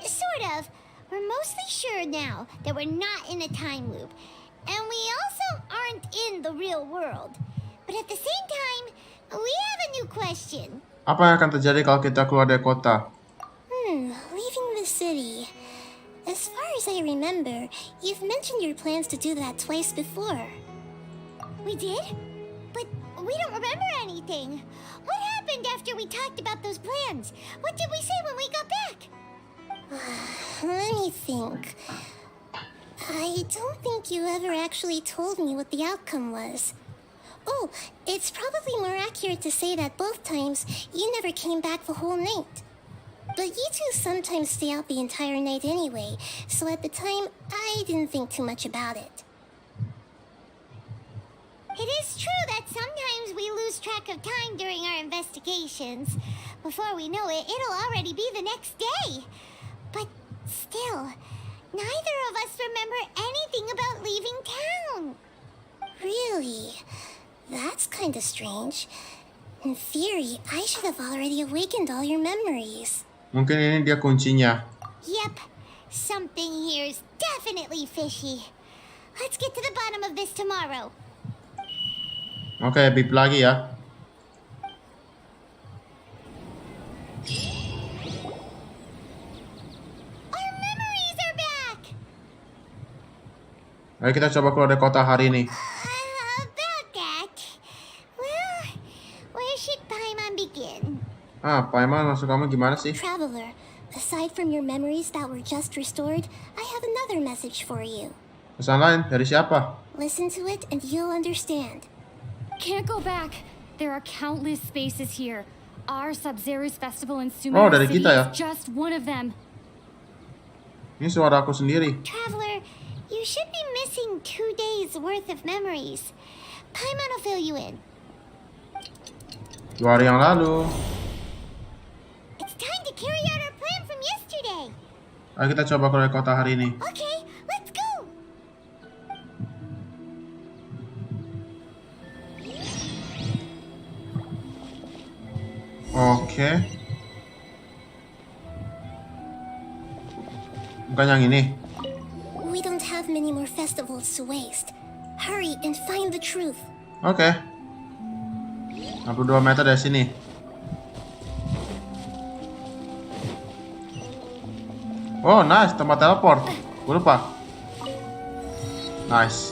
Sort of. We're mostly sure now that we're not in a time loop. And we also aren't in the real world. But at the same time, we have a new question. Apa yang akan terjadi kalau kita keluar dari kota? Leaving the city. As far as I remember, you've mentioned your plans to do that twice before. We did? But we don't remember anything. What happened after we talked about those plans? What did we say when we got back? Let me think. I don't think you ever actually told me what the outcome was. Oh, it's probably more accurate to say that both times you never came back the whole night. But you two sometimes stay out the entire night anyway, so at the time, I didn't think too much about it. It is true that sometimes we lose track of time during our investigations. Before we know it, it'll already be the next day. But still, neither of us remember anything about leaving town. Really? That's kinda strange. In theory, I should have already awakened all your memories. Mungkin ini dia kuncinya. Yep, something here is definitely fishy. Let's get to the bottom of this tomorrow. Oke, bip lagi ya. Our memories are back. Ayo kita coba keluar dari kota hari ini. About that. Well, where should Paimon begin? Paimon, maksud kamu gimana sih? Traveler, aside from your memories that were just restored, I have another message for you. Pesan lain dari siapa? Listen to it and you'll understand. Can't go back. There are countless spaces here. Our SABZERUZ festival in Oh, Sumeru dari City kita ya? is just one of them. Ini suara aku sendiri. Traveler, you should be missing 2 days worth of memories. Paimon will fill you in. 2 hari yang lalu. It's time to carry out our plan from yesterday. Ayo kita coba keluar dari kota hari ini. Okay, let's go. Oke. Bukan yang ini. We don't have many more festivals to waste. Hurry and find the truth. Oke. 62 meter dari sini. Oh, nice, tempat teleport. Gue lupa. Nice.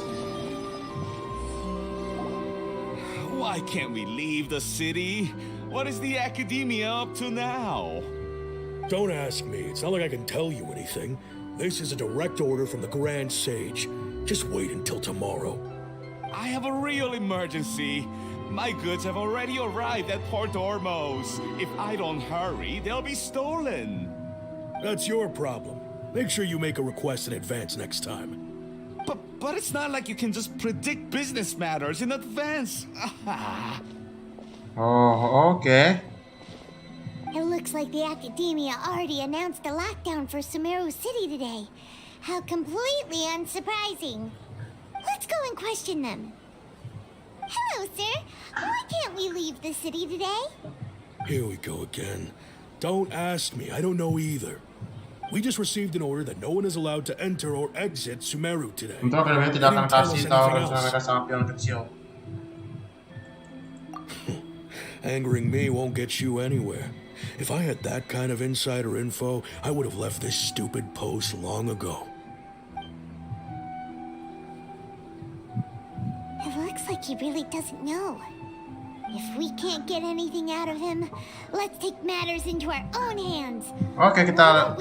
Why can't we leave the city? What is the academia up to now? Don't ask me. It's not like I can tell you anything. This is a direct order from the Grand Sage. Just wait until tomorrow. I have a real emergency. My goods have already arrived at Port Ormos. If I don't hurry, they'll be stolen. That's your problem. Make sure you make a request in advance next time. But it's not like you can just predict business matters in advance. Oh, okay. It looks like the academia already announced a lockdown for Sumeru City today. How completely unsurprising. Let's go and question them. Hello, sir. Why can't we leave the city today? Here we go again. Don't ask me. I don't know either. We just received an order that no one is allowed to enter or exit Sumeru today. Untuk akademi tidak akan kasih tahu rencana mereka sama pion kecil. Angering me won't get you anywhere. If I had that kind of insider info, I would have left this stupid post long ago. It looks like he really doesn't know. If we can't get anything out of him, let's take matters into our own hands. Oke, kita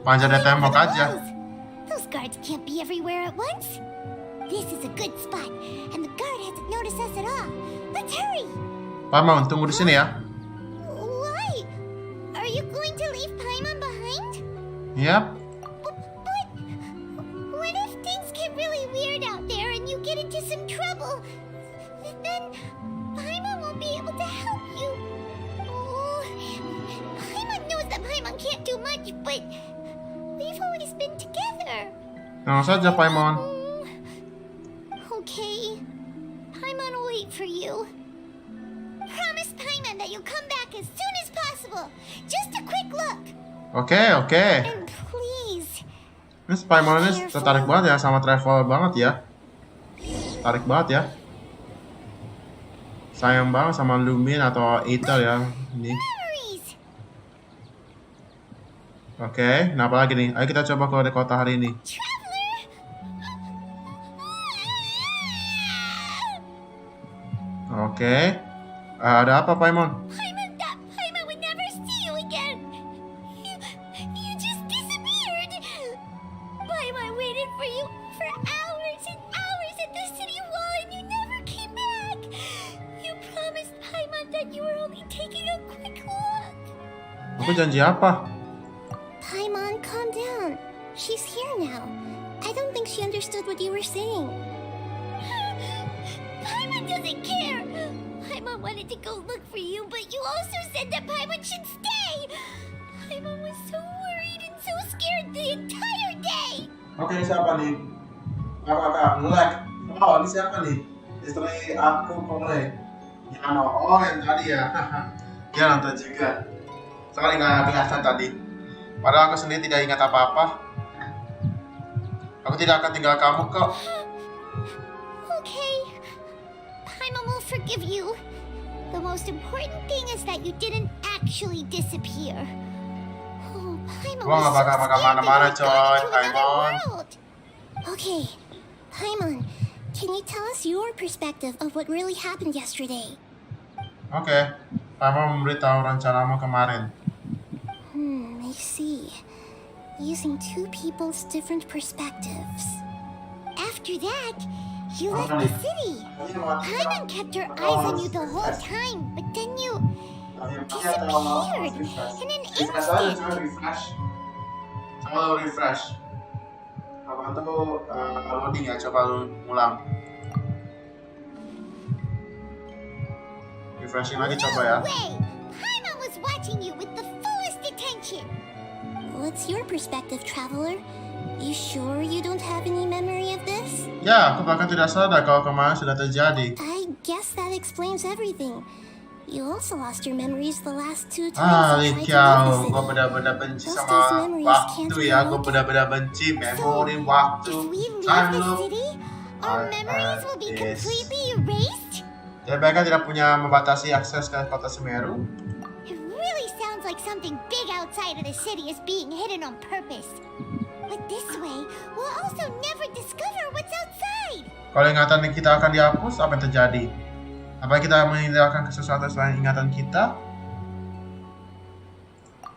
panjat dari tembok aja. Those guards can't be everywhere at once. This is a good spot, and the guard hasn't noticed us at all. Let's hurry. Paimon, tunggu di sini ya. Why? Are you going to leave Paimon behind? Yap. But what if things get really weird out there and you get into some trouble? Then Paimon won't be able to help you. Oh, Paimon knows that Paimon can't do much, but we've always been together. Tenang saja, Paimon. Okay. Paimon will wait for you. Promise Paimon that you'll come back as soon as possible. Just a quick look. Oke. And please. Ini Paimon ini tertarik banget ya sama travel banget ya. Tarik banget ya. Sayang banget sama Lumin atau Ether ya. Ini. Oke, nah apa lagi nih? Ayo kita coba keluar dari kota hari ini. Oke. Ada apa, Paimon? Paimon would never see you again. You just disappeared. Paimon waited for you for hours and hours at the city wall and you never came back. You promised Paimon that you were only taking a quick look. Aku janji apa? Paimon, calm down. She's here now. I don't think she understood what you were saying. Paimon doesn't care. Paimon wanted to go look for you, but you also said that Paimon should stay. Paimon was so worried and so scared the entire day. Oke, ini siapa nih? Kakak, ngelek. Oh, ini siapa nih? Istri aku Kole. Yano, oh yang tadi ya. Dia nonton juga. Sekali nggak kelihatan tadi. Padahal aku sendiri tidak ingat apa-apa. Aku tidak akan tinggal kamu kok. Okay. Paimon will forgive you. The most important thing is that you didn't actually disappear. Oh, Paimon Gua was nggak so bakal scared kemana-mana, that you would go coy, to another Paimon. world. Okay, Paimon, can you tell us your perspective of what really happened yesterday? Oke, Paimon memberitahu rencanamu kemarin. I see. Using two people's different perspectives. After that, you left the city. Paimon kept her eyes on you the whole time, but then you disappeared in an instant. Coba lu refresh. Apa tuh loading ya? Coba lu ulang. Refreshing lagi coba ya. No way! Paimon was watching you with the fullest attention. What's your perspective, traveler? You sure you don't have any memory of this? Ya, aku bahkan tidak sadar kalau kemarin sudah terjadi. I guess that explains everything. You also lost your memories the last two times you tried to leave the Likiao, city. gue benar-benar benci Those sama days memories can't waktu be ya. Gue broken. benar-benar benci memori, waktu, If we leave time the loop. city, our memories will be Yes. completely erased? Jadi mereka tidak punya membatasi akses ke kota Sumeru. It really sounds like something big outside of the city is being hidden on purpose. But this way, we'll also never discover what's outside. Kalau ingatan kita akan dihapus, apa yang terjadi? Apa kita meninggalkan sesuatu selain ingatan kita?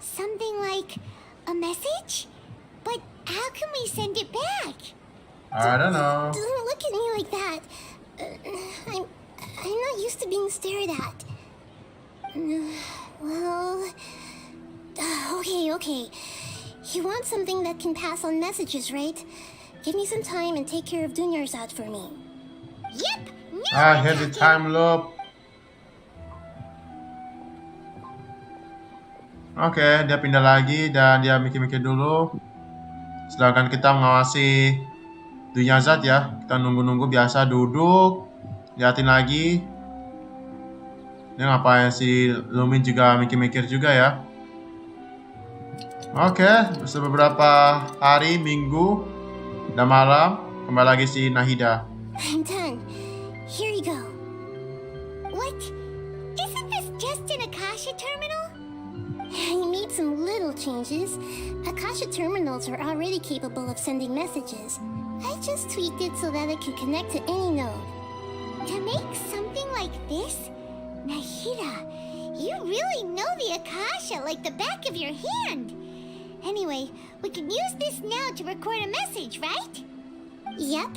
Something like a message? But how can we send it back? I don't know. Don't look at me like that. I'm not used to being stared at. Well, okay. You want something that can pass on messages, right? Give me some time and take care of Dunyarzad for me. Yep. I hate the time loop. Oke, dia pindah lagi dan dia mikir-mikir dulu. Sedangkan kita mengawasi Dunyarzad ya. Kita nunggu-nunggu biasa, duduk, liatin lagi. Dia ngapain si Lumin juga mikir-mikir juga ya. Oke, beberapa hari, minggu, dan malam, kembali lagi si Nahida. I'm done. Here you go. What? Isn't this just an Akasha terminal? I made some little changes. Akasha terminals are already capable of sending messages. I just tweaked it so that it can connect to any node. To make something like this? Nahida, you really know the Akasha like the back of your hand. Anyway, we can use this now to record a message, right? Yep.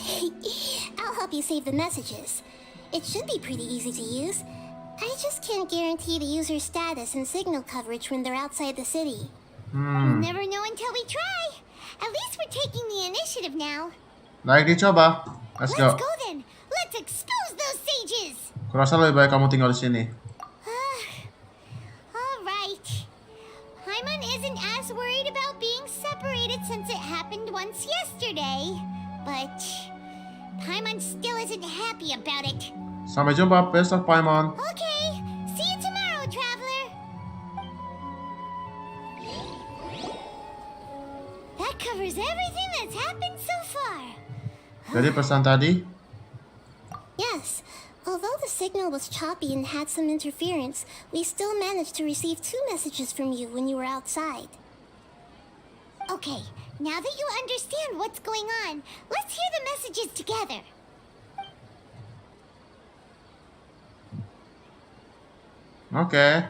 I'll help you save the messages. It should be pretty easy to use. I just can't guarantee the user's status and signal coverage when they're outside the city. We'll never know until we try. At least we're taking the initiative now. Baik, dicoba. Let's go. Let's go then. Let's expose those sages. Kurasa lebih baik kamu tinggal di sini. All right. Paimon isn't as worried about being separated since it happened once yesterday. But Paimon still isn't happy about it. Sampai jumpa besok, Paimon. Okay. See you tomorrow, traveler. That covers everything that's happened so far. Jadi pesan tadi? Yes. Although the signal was choppy and had some interference, we still managed to receive 2 messages from you when you were outside. Okay, now that you understand what's going on, let's hear the messages together. Oke.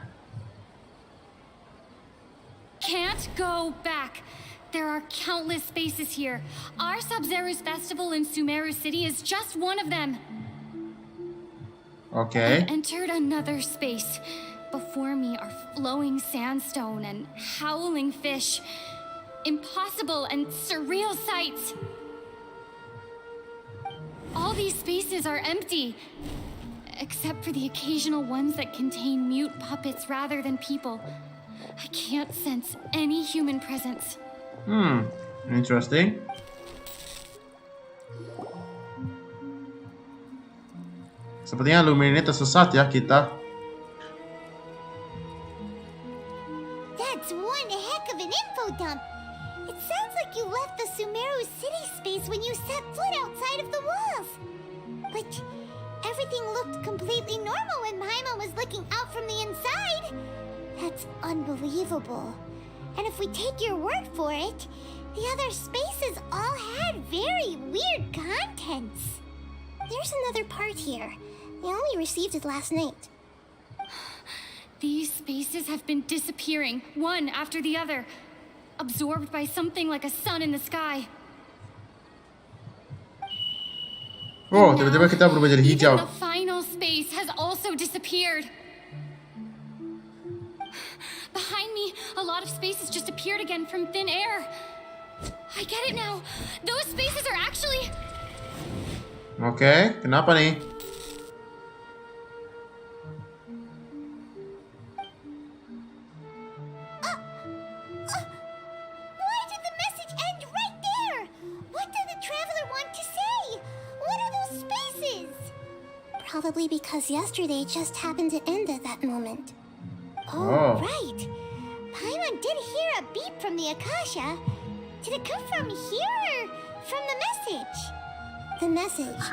Can't go back. There are countless spaces here. Our SABZERUZ festival in Sumeru City is just one of them. Oke. I entered another space. Before me are flowing sandstone and howling fish. Impossible and surreal sights. All these spaces are empty, except for the occasional ones that contain mute puppets rather than people. I can't sense any human presence. Interesting. Sepertinya Lumin ini tersesat ya kita. That's one heck of an info dump. It sounds like you left the Sumeru city space when you set foot outside of the walls. looking out from the inside. That's unbelievable. And if we take your word for it, the other spaces all had very weird contents. There's another part here. We only received it last night. These spaces have been disappearing, one after the other, absorbed by something like a sun in the sky. Oh, tiba-tiba kita berubah jadi hijau. Even the final space has also disappeared. Behind me, a lot of spaces just appeared again from thin air. I get it now. Those spaces are actually... Oke, kenapa nih? Why did the message end right there? What did the traveler want to say? What are those spaces? Probably because yesterday just happened to end at that moment. Oh, right. Paimon did hear a beep from the Akasha. Did it come from here or from the message? The message.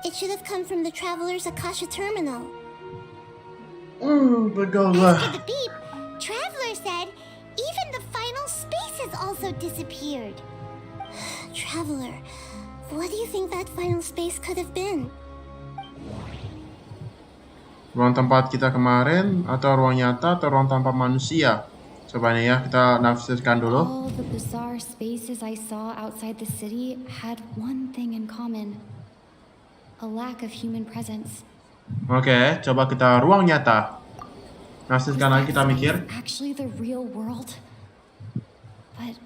It should have come from the Traveler's Akasha terminal. After the beep, Traveler said even the final spaces also disappeared. Traveler, what do you think that final space could have been? Ruang tempat kita kemarin, atau ruang nyata, atau ruang tanpa manusia? Coba nih ya, kita nafsirkan dulu. All the bizarre spaces I saw outside the city had one thing in common. A lack of human presence. Oke, coba kita ruang nyata. Nafsirkan lagi, kita mikir. Actually the real world? But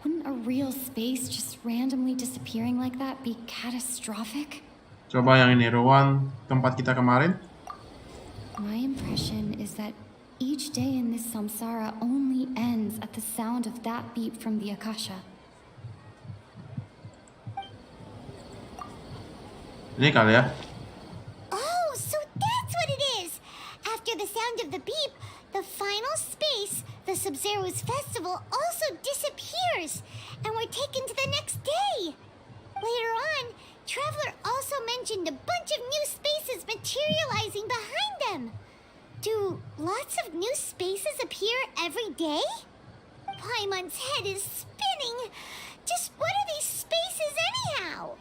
wouldn't a real space just randomly disappearing like that be catastrophic? Coba yang ini, ruang tempat kita kemarin. My impression is that each day in this samsara only ends at the sound of that beep from the Akasha. Ini kali ya. Oh, so that's what it is! After the sound of the beep, the final space, the SABZERUZ festival, also disappears, and we're taken to the next day. Later on, Traveler also mentioned a bunch of new spaces materializing behind them. Do lots of new spaces appear every day? Paimon's head is spinning. Just what are these spaces anyhow?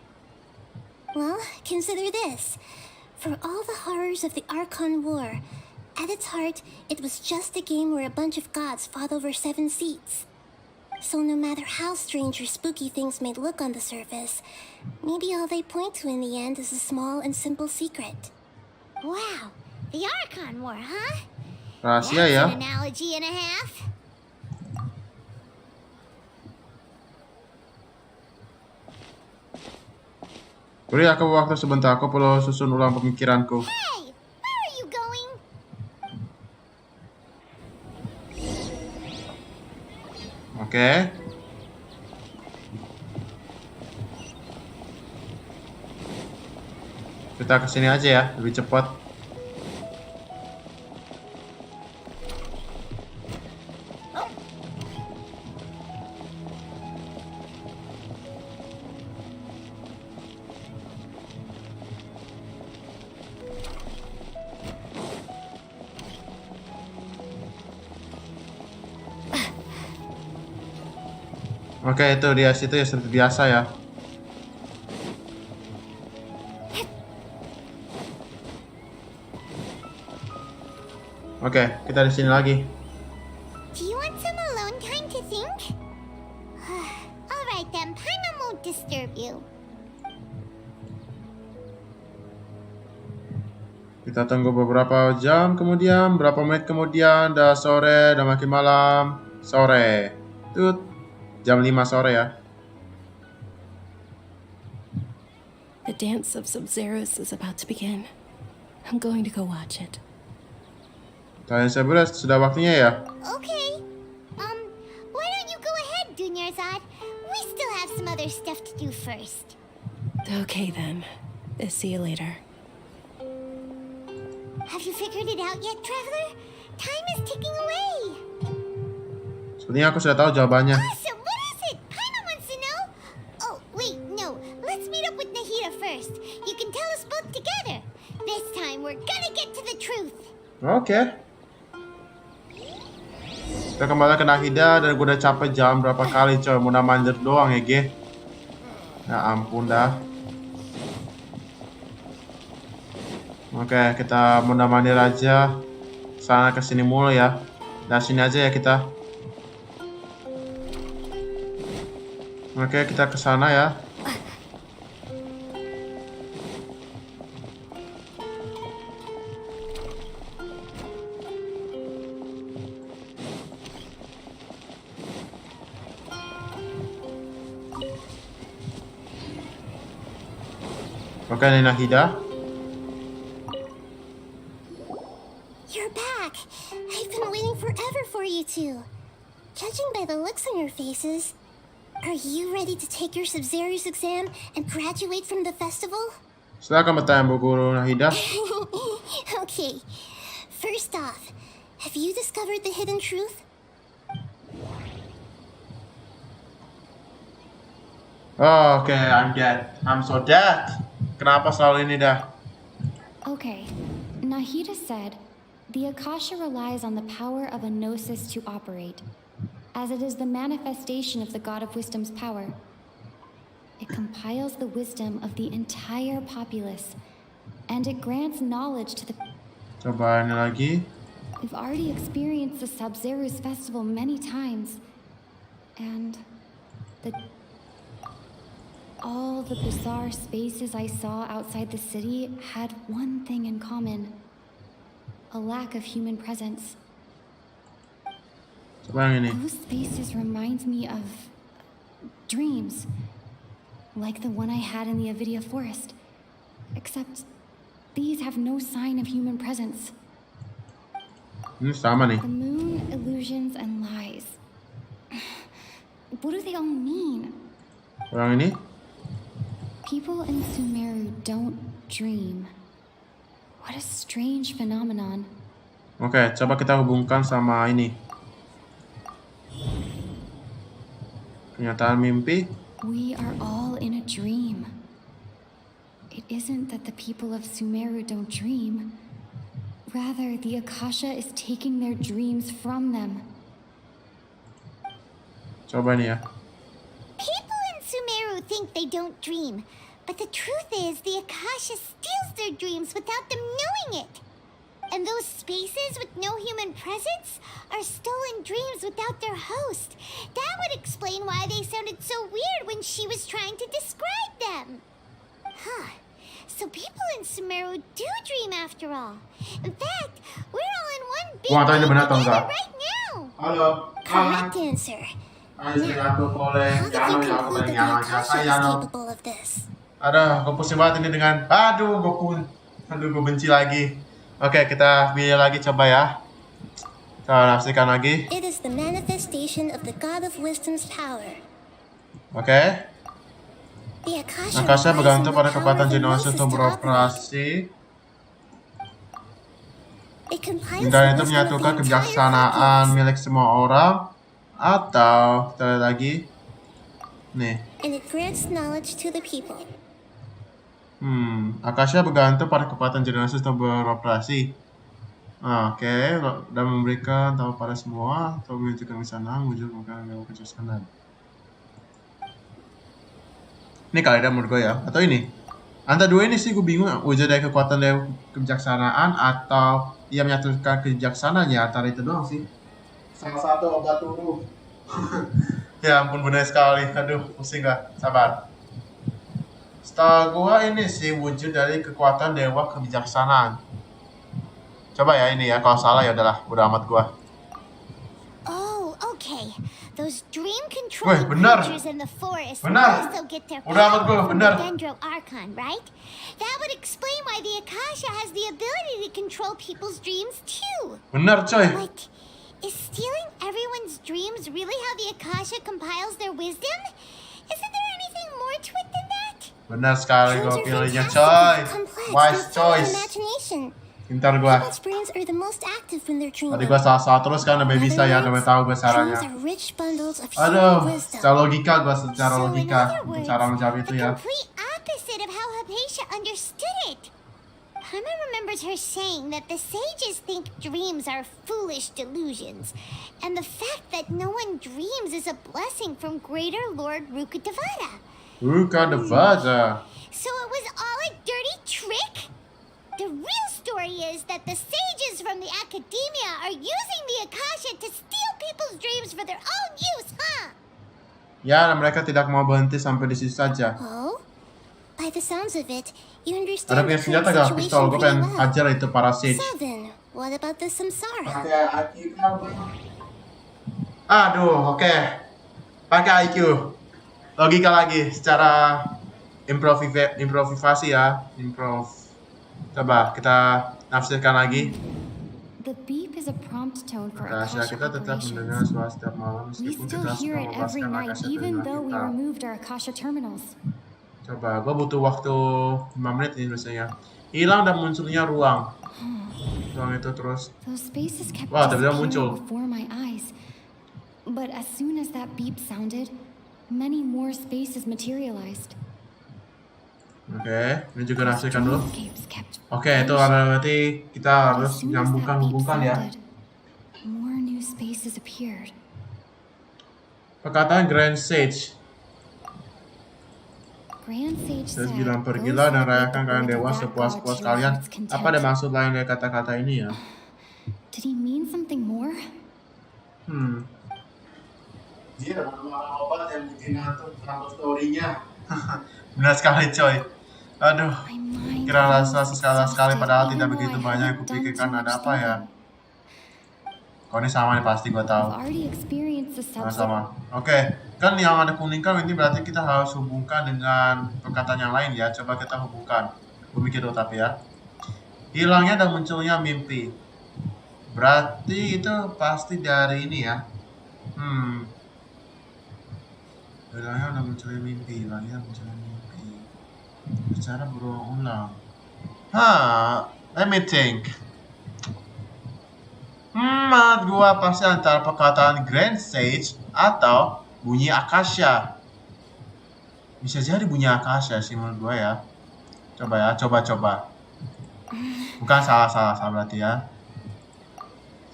Well, consider this. For all the horrors of the Archon War, at its heart, it was just a game where a bunch of gods fought over 7 seats. So no matter how strange or spooky things may look on the surface, maybe all they point to in the end is a small and simple secret. Wow, the Archon War, huh? Rahasia That's ya. an analogy and a half. Beri aku waktu sebentar, aku perlu susun ulang pemikiranku. Hey, where are you going? Oke. Kita kesini aja ya, lebih cepat. Oke, itu dia situ ya seperti biasa ya. Oke, kita di sini lagi. Do you want some alone time to think? Alright then, Paimon won't disturb you. Kita tunggu beberapa jam kemudian, berapa menit kemudian, udah sore, udah makin malam. Sore. Tut. Jam 5 sore ya. The dance of SABZERUZ is about to begin. I'm going to go watch it. Kalian SABZERUZ, sudah waktunya ya? Okay. Why don't you go ahead, Dunyarzad? We still have some other stuff to do first. Okay then. See you later. Have you figured it out yet, Traveler? Time is ticking away. Sepertinya aku sudah tahu jawabannya. Awesome! What is it? Paimon wants to know. Oh, wait, no. Let's meet up with Nahida first. You can tell us both together. This time, we're gonna get to the truth. Oke. Kita kembali ke Nahida dan gue udah capek jalan berapa kali coy. Mau manjat doang ya Ge. Ya ampun dah. Oke, kita mandir aja. Sana ke sini mulu ya. Dari sini aja ya kita. Oke, kita ke sana ya. Oke, ini Nahida. You're back. I've been waiting forever for you two. Judging by the looks on your faces, are you ready to take your SABZERUZ exam and graduate from the festival? Silakan bertanya Bu Guru Nahida. Okay. First off, have you discovered the hidden truth? Oh, oke, I'm dead. I'm so dead. Kenapa selalu ini dah? Okay, Nahida said, the Akasha relies on the power of a gnosis to operate, as it is the manifestation of the God of Wisdom's power. It compiles the wisdom of the entire populace, and it grants knowledge to the... Coba ini lagi. We've already experienced the SABZERUZ festival many times, and all the bizarre spaces I saw outside the city had one thing in common: a lack of human presence. Coba yang ini. Those spaces remind me of dreams, like the one I had in the Avidia forest, except these have no sign of human presence. Ini sama nih. The moon, illusions, and lies. What do they all mean? Orang ini? People in Sumeru don't dream. What a strange phenomenon. Oke, coba kita hubungkan sama ini. Kenyataan mimpi. We are all in a dream. It isn't that the people of Sumeru don't dream. Rather, the Akasha is taking their dreams from them. Coba ini ya. People in Sumeru think they don't dream, but the truth is the Akasha steals their dreams without them knowing it. And those spaces with no human presence are stolen dreams without their host. That would explain why they sounded so weird when she was trying to describe them. Huh. So people in Sumeru do dream after all. In fact, we're all in one big Wah, tanya dream benar atau together enggak? right now. Halo. Correct answer. Aku boleh How did you conclude that the Akasha is capable of this? Aduh, gue pusing banget ini dengan gue benci lagi. Oke, kita pilih lagi coba ya. Kita nafsikan lagi. It is the manifestation of the God of Wisdom's power. Oke. The Akasha Akasha relies on bergantung the pada power kekuatan of a Genosis gnosis untuk to operate. beroperasi. It compiles Dan the itu wisdom menyatukan of the entire kebijaksanaan populace, milik semua orang. Atau, kita lihat lagi. Nih. and it grants knowledge to the people. Akasha bergantung pada kekuatan Genosis untuk beroperasi. Oke, dan memberikan tahu pada semua atau menunjukkan ke sana, menunjukkan ke sana. Ini kali ada menurut gue ya, atau ini? Antara dua ini sih gue bingung, wujud dari kekuatan dari kebijaksanaan atau ia menyatukan kebijaksanaannya, antara itu doang sih. Salah satu obat huruf. Ya ampun benar sekali, aduh pusing gak? Sabar. Setahu gua ini sih wujud dari kekuatan dewa kebijaksanaan. Coba ya ini ya, kalau salah ya udahlah, bodo amat gua. Oh, okay. Those dream control benar. creatures in the forest Benar. also get their Udah amat power gua, from benar. the Dendro Archon, right? That would explain why the Akasha has the ability to control people's dreams too. Benar coy. But is stealing everyone's dreams really how the Akasha compiles their wisdom? Isn't there anything more to it than that? Benar sekali gua Dreams are pilihnya fantastic, coy. complex, Wise and full of choice. imagination. Pintar gua. People's brains are the most active when they're dreaming. Tadi gua salah terus kan udah bisa ya, udah tahu gua Dreams caranya. are rich bundles of Aduh, human wisdom. secara logika gua secara So in logika other words, cara menjawab itu the ya. complete opposite of how Hypatia understood it. Paimon remembers her saying that the sages think dreams are foolish delusions, and the fact that no one dreams is a blessing from Greater Lord Rukkhadevata. Rukkhadevata. So it was all a dirty trick? The real story is that the sages from the academia are using the Akasha to steal people's dreams for their own use, huh? Ya, dan mereka tidak mau berhenti sampai di situ saja. Oh? By the sounds of it, you understand Ada punya senjata gak? Pistol, gue pengen hajar itu para sage. So then, what about the samsara? Aduh, oke. Pakai IQ. Logika lagi, secara improvisasi ya. Coba kita nafsirkan lagi. The beep is a prompt tone for Akasha, kita tetap mendengar suara setiap malam We meskipun still kita hear sudah it every melepaskan night, Akasha even telinga though we kita. removed our Akasha terminals. Coba, gue butuh waktu 5 menit nih biasanya. Hilang dan munculnya ruang. Ruang itu terus. Those spaces kept Wah, tiba-tiba muncul. disappearing before my eyes. But as soon as that beep sounded, many more spaces materialized. Oke, ini juga nafsirkan dulu. Oke, itu berarti kita harus hubungkan ya. More new spaces appeared. Perkataan Grand Sage. Grand Sage Saya said, bilang pergilah dan rayakan kalian dewa sepuas-puas kalian. Apa ada maksud lain dari kata-kata ini ya? Did he mean something more? Dia orang obat yang bikin ngantuk sama story-nya. Benar sekali coy. Aduh, kira rasa sekali padahal tidak begitu banyak yang kupikirkan ada apa ya. Kau ini sama nih pasti gue tahu. Sama-sama. Oke, kan yang ada kuning kan ini berarti kita harus hubungkan dengan perkataan yang lain ya. Coba kita hubungkan. Gue mikir dulu tapi ya. Hilangnya dan munculnya mimpi. Berarti itu pasti dari ini ya. Hilangnya dan munculnya mimpi. Hilangnya dan munculnya mimpi. Bicara berulang-ulang. Let me think. Menurut gua pasti antara perkataan Grand Sage atau bunyi Akasha. Bisa jadi bunyi Akasha sih menurut gua ya. Coba. Bukan salah berarti ya.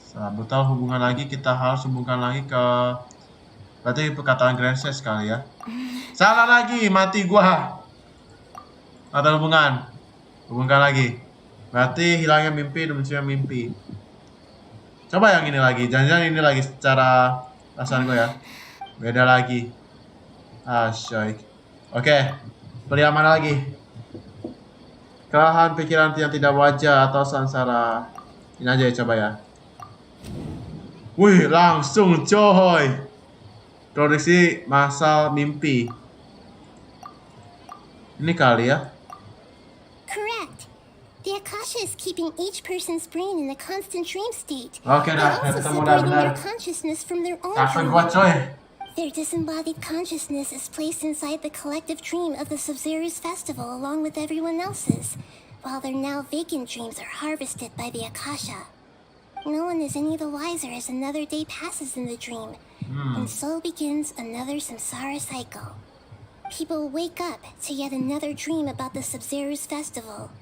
Salah, betul hubungan lagi, kita harus hubungkan lagi ke berarti perkataan Grand Sage kali ya. Salah lagi, mati gua. Ada hubungkan lagi. Berarti hilangnya mimpi dan munculnya mimpi. Coba yang ini lagi, jangan-jangan ini lagi secara perasaan gue ya. Beda lagi. Asyik. Oke, pilih yang mana lagi? Kelelahan pikiran yang tidak wajar atau sansara. Ini aja ya, coba ya. Wih, langsung coy. Produksi masal mimpi. Ini kali ya. Correct. The Akasha is keeping each person's brain in a constant dream state. Oke dah, also ketemu dah separating benar. their consciousness from their own Capek dream. gua coy. Their disembodied consciousness is placed inside the collective dream of the SABZERUZ festival along with everyone else's, while their now vacant dreams are harvested by the Akasha. No one is any the wiser as another day passes in the dream, and so begins another samsara cycle. People wake up to yet another dream about the SABZERUZ festival.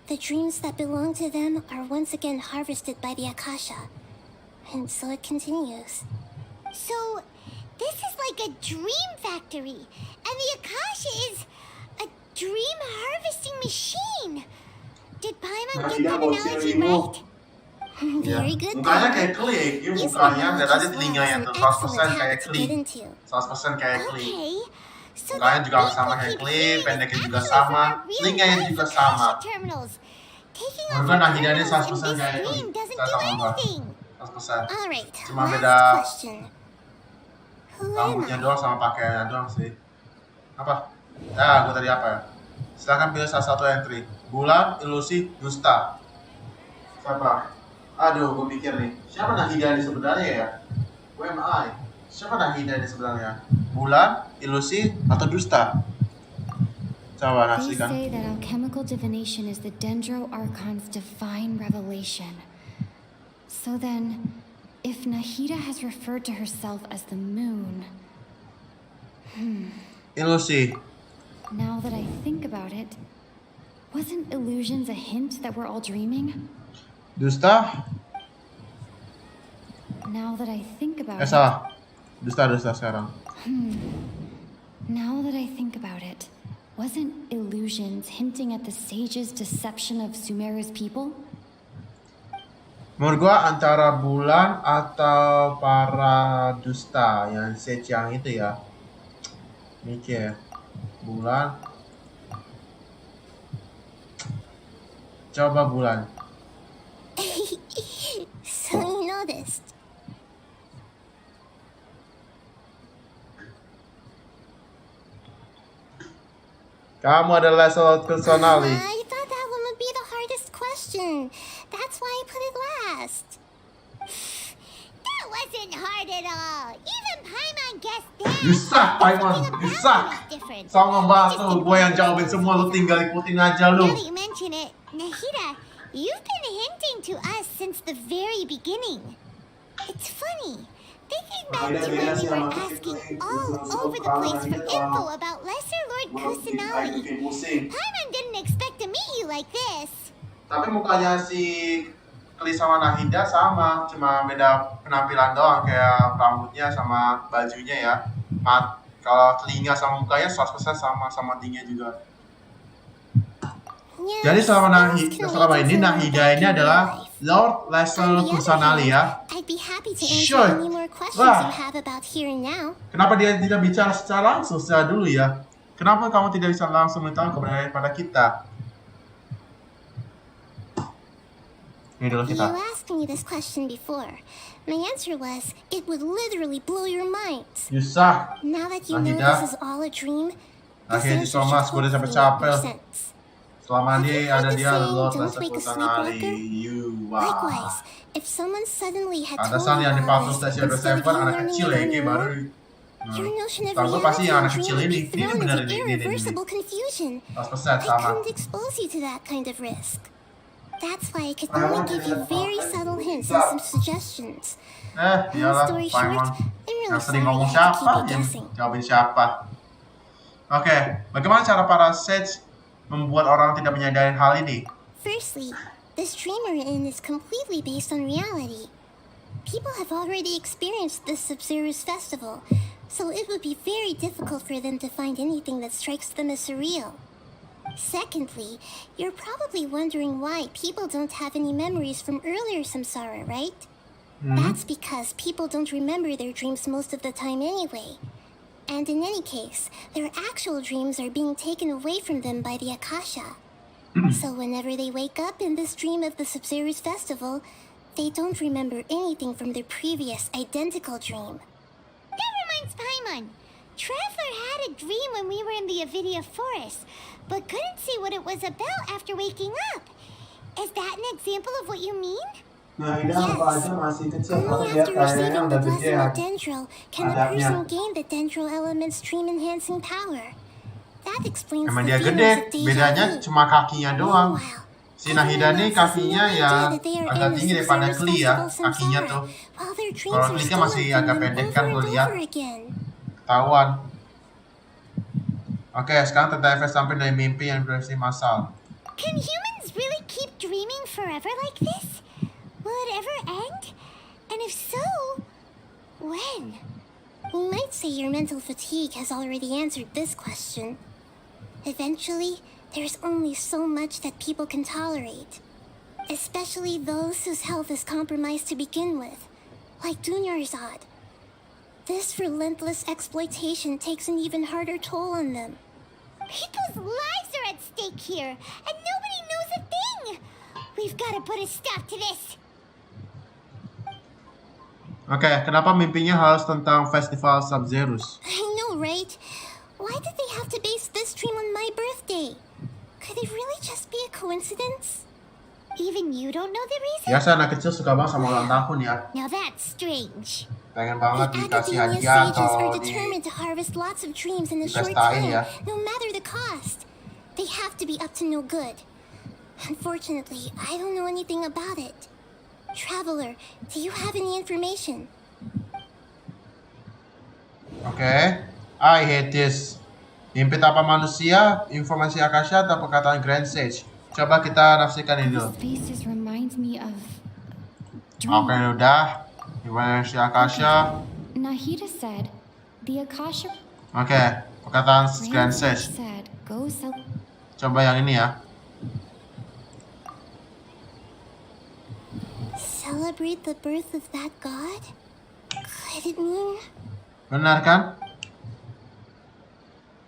The dreams that belong to them are once again harvested by the Akasha, and so it continues. So, this is like a dream factory, and the Akasha is a dream harvesting machine. Did Paimon get that analogy right? Very good. Mukanya kayak klik, ini mukanya dan aja telinganya tuh 100% kayak klik. 100% kayak klik. Mukanya juga sama kayak klik, pendeknya juga sama, telinganya juga sama. Mungkin akhirnya 100% kayak klik. Kita sama 100%. Cuma beda rambutnya doang sama pakaiannya doang sih. Apa? Ya, gue tadi apa ya? Silahkan pilih salah satu entry. Bulan, ilusi, dusta. Siapa? Aduh, gue mikir nih. Siapa Nahida ini sebenarnya ya? Who am I? Siapa Nahida ini sebenarnya? Bulan, ilusi, atau dusta? Coba They nasikan. say that alchemical divination is the Dendro Archon's divine revelation. So then, if Nahida has referred to herself as the moon... Ilusi. Now that I think about it, Wasn't illusions a hint that we're all dreaming? Dusta? Now that I think about Salah. Dusta sekarang. Now that I think about it, wasn't illusions hinting at the sage's deception of Sumeru's people? Menurut gua antara bulan atau para dusta yang sage yang itu ya. Mikir bulan. Coba bulan. So you noticed. Kamu adalah seorang personali. I thought that one would be the hardest question. That's why I put it last. That wasn't hard at all. Even Paimon guessed that. You suck, Paimon. You suck. Sama batu, gue yang jawabin semua, lu tinggal ikutin aja lu. Now that you mention it, Nahida, you've been hinting to us since the very beginning. It's funny. Thinking back to when we were asking all over the place for info about Lesser Lord Kusanali, Paimon didn't expect to meet you like this. Tapi mukanya si Kli sama Nahida sama, cuma beda penampilan doang, kayak rambutnya sama bajunya ya. Kalau telinga sama mukanya 100% sama tingginya juga. Jadi selama ini Nahida ini adalah Lord Lesser Kusanali ya. I'd be happy to answer any more questions you have about here and now. Kenapa dia tidak bicara secara langsung dulu ya? Kenapa kamu tidak bisa langsung beritahu kepada kita? Ini dulu kita. You asked me this question before. My answer was, it would literally blow your minds. You suck. Now that you know this is all a dream, this Akhirnya answer should Thomas, gue udah hopefully make more capek. sense. Selama Have you dia heard ada the dia saying, Lord "Don't Lesser wake a Kusanali. sleepwalker"? Likewise, if someone suddenly had told Pantesan you yang di all Puzzle this Station instead of 7 you anak learning kecil it ya, on ini your baru. own, your notion of Tahu gue pasti reality yang and anak kecil dream would ini. be Ini thrown bener into ini. irreversible confusion. 100% I sama. couldn't expose you to that kind of risk. That's why I could only give you very subtle hints and some suggestions. Long Iyalah, story short, Paimon. I'm really Yang sering sorry ngomong I had to siapa, keep you yang guessing. jawabin siapa. Oke, bagaimana cara para sage membuat orang tidak menyadari hal ini? Firstly, this dream we're in is completely based on reality. People have already experienced this SABZERUZ festival, so it would be very difficult for them to find anything that strikes them as surreal. Secondly, you're probably wondering why people don't have any memories from earlier samsara, right? That's because people don't remember their dreams most of the time anyway. And in any case, their actual dreams are being taken away from them by the Akasha. So whenever they wake up in this dream of the SABZERUZ festival, they don't remember anything from their previous identical dream. That reminds Paimon. Traveler had a dream when we were in the Avidia forest, but couldn't see what it was about after waking up. Is that an example of what you mean? Yes. Only after receiving the blessing of Dendro can a person gain the Dendro element's dream-enhancing power. That explains Emang the dia feelings gede, of deja bedanya vu. cuma kakinya doang. Si Nahida nih kakinya ya They are agak in tinggi the daripada SABZERUZ Kli ya, festival kakinya samsara, tuh. while their dreams Kalau are Kli kan stolen masih from agak them pendek kan over gue and lihat. over again. Ketahuan. Oke, sekarang tentang efek samping dari mimpi yang berisi massal. Can humans really keep dreaming forever like this? Will it ever end? And if so, when? We might say your mental fatigue has already answered this question. Eventually, there's only so much that people can tolerate. Especially those whose health is compromised to begin with, like Dunyarzad. This relentless exploitation takes an even harder toll on them. People's lives are at stake here, and nobody knows a thing! We've got to put a stop to this! Oke, kenapa mimpinya harus tentang festival SABZERUZ? I know, right? Why did they have to base this dream on my birthday? Could it really just be a coincidence? Even you don't know the reason? Biasa anak kecil suka banget sama ulang tahun ya. Now that's strange. Pengen banget The dikasih academia hadiah sages are atau determined to harvest lots of dreams in a short dipestain time, ya. no matter the cost. They have to be up to no good. Unfortunately, I don't know anything about it. Traveler, do you have any information? Oke, I hate this. Impit apa manusia, informasi Akasha atau perkataan Grand Sage? Coba kita nafsikan ini dulu. Faces reminds me of Oke, udah. Informasi Akasha. Nahida said the Akasha Oke, perkataan Grand Sage. said go sell. Coba yang ini ya. Celebrate the birth of that god? Could it mean? Benar kan?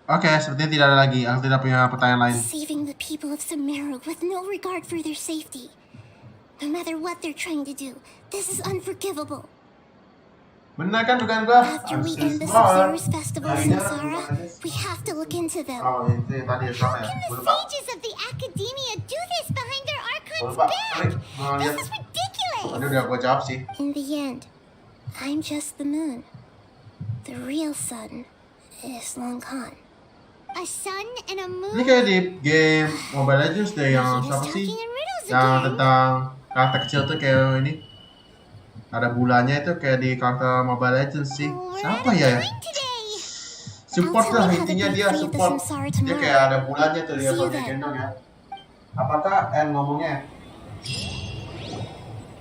Oke, sepertinya tidak ada lagi. Aku tidak punya pertanyaan lain. Saving the people of Sumeru with no regard for their safety. No matter what they're trying to do, this is unforgivable. Benar kan dugaan gua? After we end the SABZERUZ festival in Samsara, we have to look into them. Oh, itu tadi ya, sama ya. Can Gua the lupa. sages of the academia do this behind their Gua archon's lupa. back? Mau lihat. This is ridiculous. Ini udah gua jawab sih. In the end, I'm just the moon. The real sun is long gone. A sun and a moon? Ini kayak di game Mobile Legends deh yang siapa sih? Yang tentang karakter kecil tuh kayak ini. Ada bulannya itu kayak di karakter Mobile Legends sih. Siapa ya? Support lah, intinya dia support. Dia kayak ada bulannya tuh dia pakai gendong ya. Apakah ngomongnya?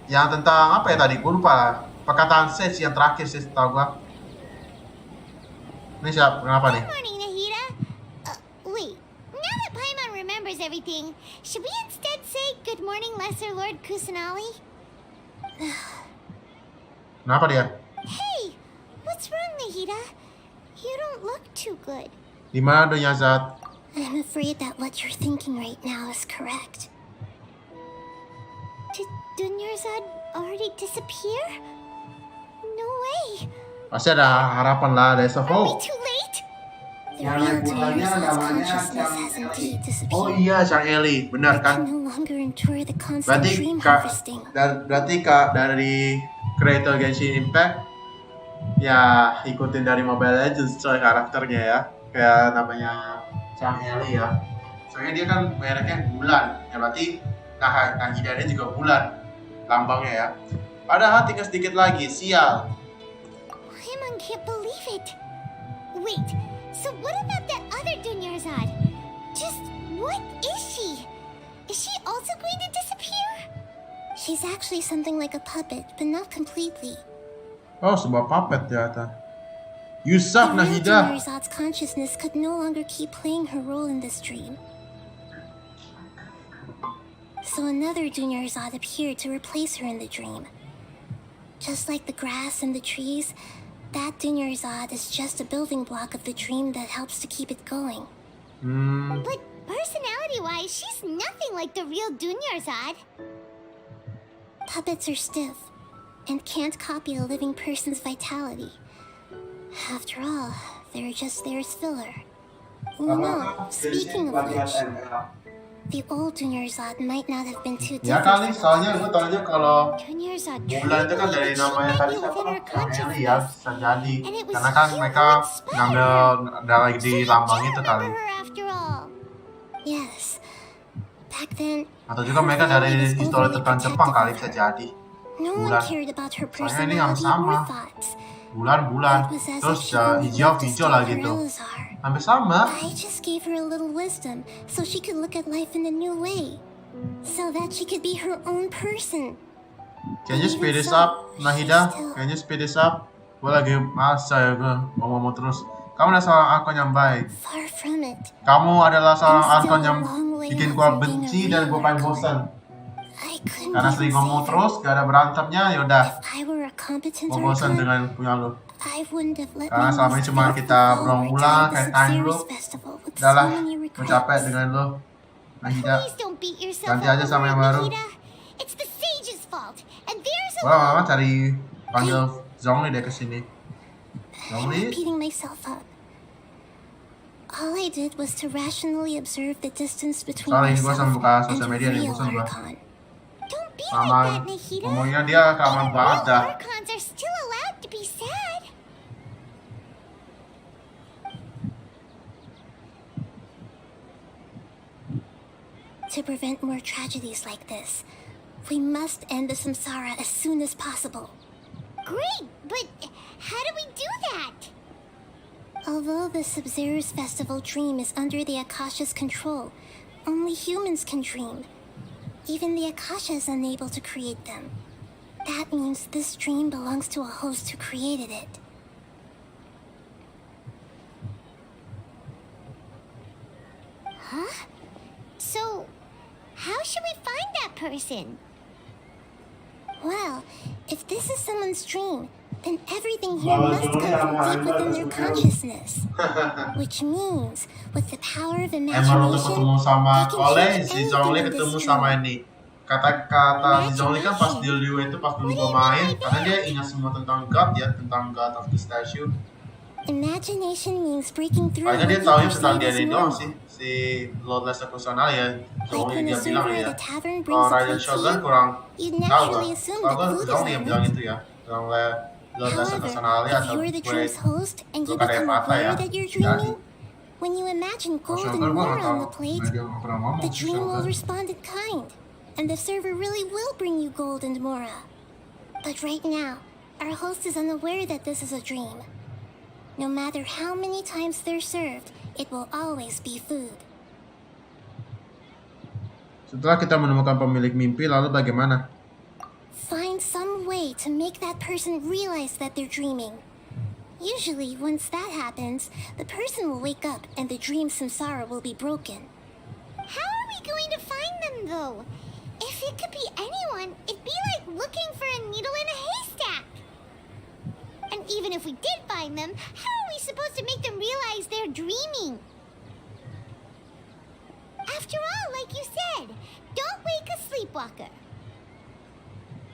Yang tentang apa ya tadi? Gue lupa lah. Perkataan Sage yang terakhir sih tau gua. Ini siapa? Kenapa nih? Good morning, Nahida. Wait, now that Paimon remembers everything, should we instead say good morning, Lesser Lord Kusanali? Kenapa dia? Hey, what's wrong, Nahida? You don't look too good. Di mana Dunya Zat? I'm afraid that what you're thinking right now is correct. Did Dunyarzad already disappear? No way. Pasti ada harapan lah, there's a Are we hope. too late? The real Dunyarzad's consciousness has indeed Oh disappeared. iya, Sang Eli, benar kan? No longer endure the constant Berarti dream kak, harvesting. berarti kak dari creator Genshin Impact ya ikutin dari Mobile Legends coy karakternya ya, kayak namanya Sang Eli ya. Soalnya dia kan mereknya bulan, ya berarti Nahida juga bulan lambangnya ya. Padahal tinggal sedikit lagi, sial. Paimon can't believe it. Wait, so what about that other Dunyarzad? Just what is she? Is she also going to disappear? She's actually something like a puppet, but not completely. Oh, sebuah puppet ternyata. You suck, The real Nahida. Dunyarzad's consciousness could no longer keep playing her role in this dream. So another Dunyarzad appeared to replace her in the dream. Just like the grass and the trees, that Dunyarzad is just a building block of the dream that helps to keep it going. But personality-wise, she's nothing like the real Dunyarzad. Puppets are stiff and can't copy a living person's vitality. After all, they're just there as filler. No, speaking of which, the old Dunyarzad might not have been too Ya different. kali, soalnya gue taunya kalau Dunyarzad bulan itu kan dari namanya tadi siapa? Sang Eli ya, bisa jadi. And it was Karena kan you mereka who inspired ngambil dari di lambang itu kali. her after all. Yes. Back then, Atau juga mereka dari histori tentang Jepang kali, bisa jadi. no one Bulan. cared about her Soalnya ini yang personality or sama. thoughts. Bulan-bulan. It was as Terus if she only hijau lived to gitu. stay Hampir sama. I just gave her a little wisdom so she could look at life in a new way. So that she could be her own person. Can you speed this up, Nahida? Can you speed this up? Gue lagi males ya gue ngomong terus. Kamu adalah seorang arkon yang baik. Far from it. Kamu adalah seorang arkon yang bikin gue benci dan gue paling bosan. Karena sering ngomong terus, gak ada berantemnya, yaudah. I were a competent Gue bosan Archon, dengan punya lo. I wouldn't have let Karena selama ini cuma kita berulang-ulang kayak time lo. Udahlah, gue capek dengan lo, Nahida. Please don't beat yourself Ganti up aja sama over yang it, baru. Nahida. It's the sage's fault, and theirs Gue alone. lama-lama cari panggil Zhongli deh kesini. I'm Zhongli? beating myself up. All I did was to rationally observe the distance between Soalnya ini gue sama myself buka and sosial the media nih, real bosan gue. Archon. Sama ngomongnya dia keaman banget dah. Archons are still allowed to be sad. To prevent more tragedies like this, we must end the samsara as soon as possible. Great, but how do we do that? Although the SABZERUZ festival dream is under the Akasha's control, only humans can dream. Even the Akasha is unable to create them. That means this dream belongs to a host who created it. Huh? So, how should we find that person? Well, if this is someone's dream, then everything here must come from deep within their consciousness. Which means, with the power of Emang untuk ketemu imagination, sama they can oleh change si anything Zhongli in ketemu this sama dream. ini. Kata-kata si Zhongli kan pas di Liu itu pas dulu gua main, karena dia ingat semua tentang God ya, tentang God of the statue. Imagination means breaking through Kayaknya dia what tahu you tentang dia perceive as doang normal. sih, si Lord Lester Kusana ya. Like Zhongli when dia the bilang server ya. at the tavern Kalau brings a Raiden plate to Shogun you, kurang you'd tahu naturally lah. assume Kalau that gua food is Zhongli yang on bilang it. itu ya. Lord Lester However, Kusana if atau you're the gue dream's host and you bukan become Evata ya. aware that you're dreaming, when you imagine gold and Shogun gua more nggak on tahu. the plate, Dia nggak pernah ngomong the sih dream will Shogun. respond in kind, and the server really will bring you gold and mora. But right now, our host is unaware that this is a dream. No matter how many times they're served, it will always be food. Setelah kita menemukan pemilik mimpi, lalu bagaimana? Find some way to make that person realize that they're dreaming. Usually, once that happens, the person will wake up and the dream samsara will be broken. How are we going to find them, though? If it could be anyone, it'd be like looking for a needle in a haystack. And even if we did find them, how are we supposed to make them realize they're dreaming? After all, like you said, don't wake a sleepwalker.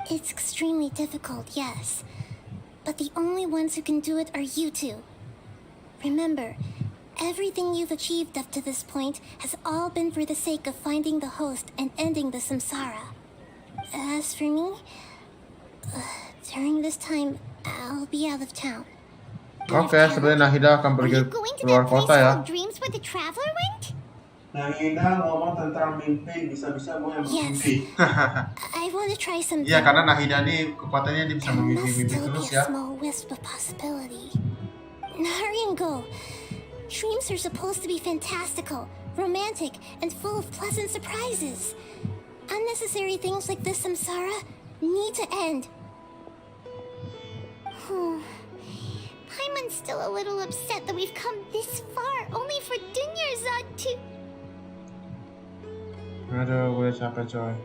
It's extremely difficult, yes. But the only ones who can do it are you two. Remember, everything you've achieved up to this point has all been for the sake of finding the host and ending the samsara. As for me, during this time, I'll be out of town. Oke, sebenarnya Nahida akan pergi keluar kota ya. Dreams where the traveler went? Nahida ngomong tentang mimpi, bisa-bisa gue yang mimpi. I want to try something. Iya, karena Nahida nih kekuatannya dia bisa There must memimpi-mimpi still terus be ya. a small wisp of possibility. Hurry and go. Dreams are supposed to be fantastical, romantic, and full of pleasant surprises. Unnecessary things like this samsara need to end. Paimon's still a little upset that we've come this far only for Dunyarzad to... Aduh, gue capek coy.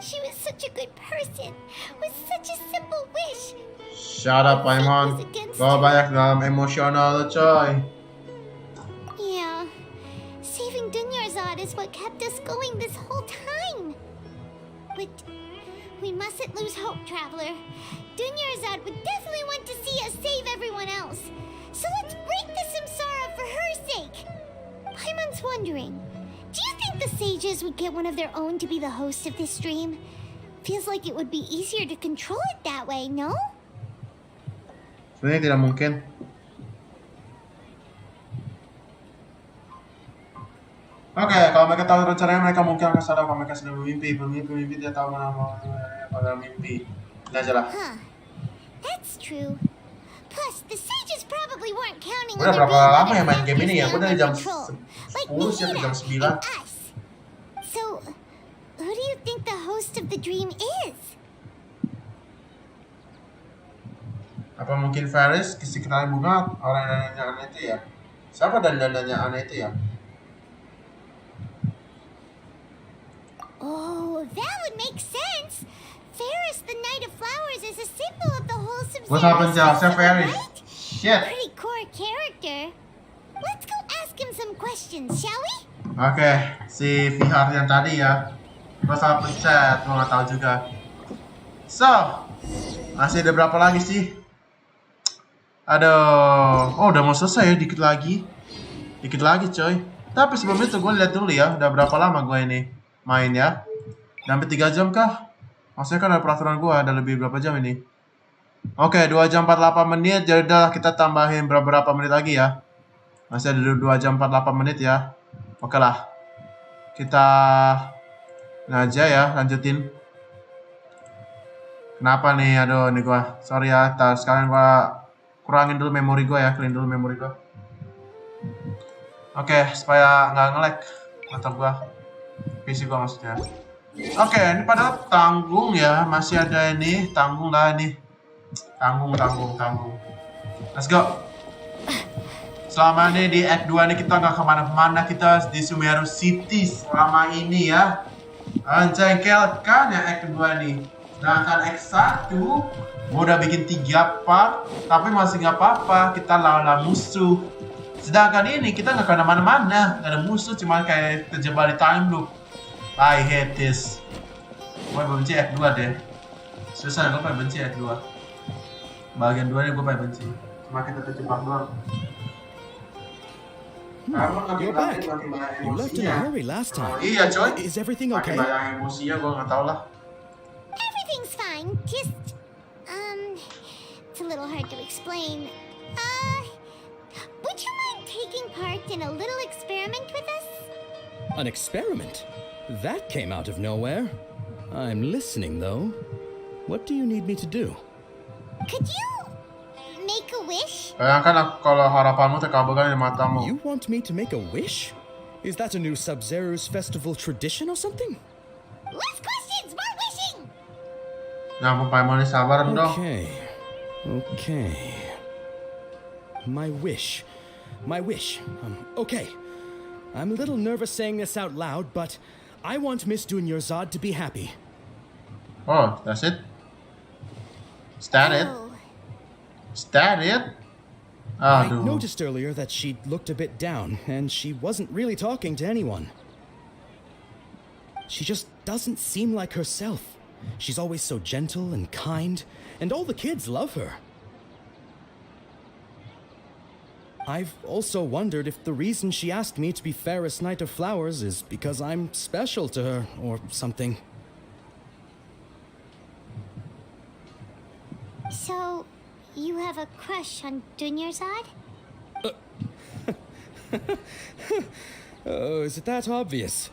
She was such a good person, with such a simple wish. Shut up, Paimon. Gak banyak dalam emosional lo coy. Yeah, saving Dunyarzad is what kept us going this whole time. But we mustn't lose hope, Traveler. Dunyarzad would definitely want to see us save everyone else. So let's break the samsara for her sake. Paimon's wondering, do you think the sages would get one of their own to be the host of this stream? Feels like it would be easier to control it that way, no? Sebenarnya tidak mungkin. Oke, kalau mereka tahu rencananya, mereka mungkin akan sadar kalau mereka sedang bermimpi. Pemimpi dia tahu mana mau pada mimpi. Kita aja lah. Huh. That's true. Plus, the sages probably weren't counting Udah on there berapa being lama ya other main game ini ya? factors Udah dari beyond jam our control, like 10 sih atau jam 9. us. So, who do you think the host of the dream is? Apa mungkin Ferris, si kenalin bunga, orang yang aneh itu ya? Siapa dandanannya aneh itu ya? Oh, that would make sense. Ferris, the Knight of Flowers, is a symbol of the whole Gua salah SABZERUZ penjelasan festival, Ferris. right? Shit. Pretty core character. Let's go ask him some questions, shall we? Oke, si Vihar yang tadi ya. Gua salah pencet, gua nggak tahu juga. So, masih ada berapa lagi sih? Aduh, oh udah mau selesai ya, dikit lagi. Dikit lagi coy. Tapi sebelum itu gue lihat dulu ya, udah berapa lama gue ini main ya. Udah hampir 3 jam kah? Maksudnya kan ada peraturan gue, ada lebih berapa jam ini? Oke, 2 jam 48 menit, jadi udah kita tambahin berapa menit lagi ya. Masih ada 2 jam 48 menit ya. Oke lah. Kita aja ya, lanjutin. Kenapa nih? Aduh, nih gue. Sorry ya, sekalian gue kurangin dulu memori gue ya, clean dulu memori gue. Oke, supaya nggak nge-lag mata gua. PC gua maksudnya. Oke, ini pada tanggung ya. Masih ada ini. Tanggung lah ini. Tanggung. Let's go. Selama ini di Act 2 ini kita nggak kemana-mana. Kita di Sumeru City selama ini ya. Menjengkelkan ya Act 2 ini. Sedangkan Act 1 gua udah bikin 3 part. Tapi masih nggak apa-apa. Kita lawan musuh. Sedangkan ini kita nggak kemana-mana. Nggak ada musuh. Cuma kayak terjebak di time loop. I hate this. Gue benci Act 2 deh. Susah, gue paling benci Act 2. Bagian 2 nya gue paling benci. Cuma kita terjebak doang. You're back. You left in a hurry last time. Iya coy. Is everything okay? Makin banyak emosinya gue nggak tahu lah. Everything's fine. Just, it's a little hard to explain. Would you mind taking part in a little experiment with us? An experiment? That came out of nowhere. I'm listening, though. What do you need me to do? Could you make a wish? Bayangkan kalau harapanmu terkabulkan di matamu. You want me to make a wish? Is that a new SABZERUZ festival tradition or something? Less questions, more wishing! Nah, Paimon sabar dong. Okay. My wish. Okay. I'm a little nervous saying this out loud, but I want Miss Dunyarzad to be happy. Oh, that's it? Is that it? I noticed earlier that she looked a bit down, and she wasn't really talking to anyone. She just doesn't seem like herself. She's always so gentle and kind, and all the kids love her. I've also wondered if the reason she asked me to be Fairest Knight of Flowers is because I'm special to her or something. So, you have a crush on Dunyarzad? Oh, is it that obvious?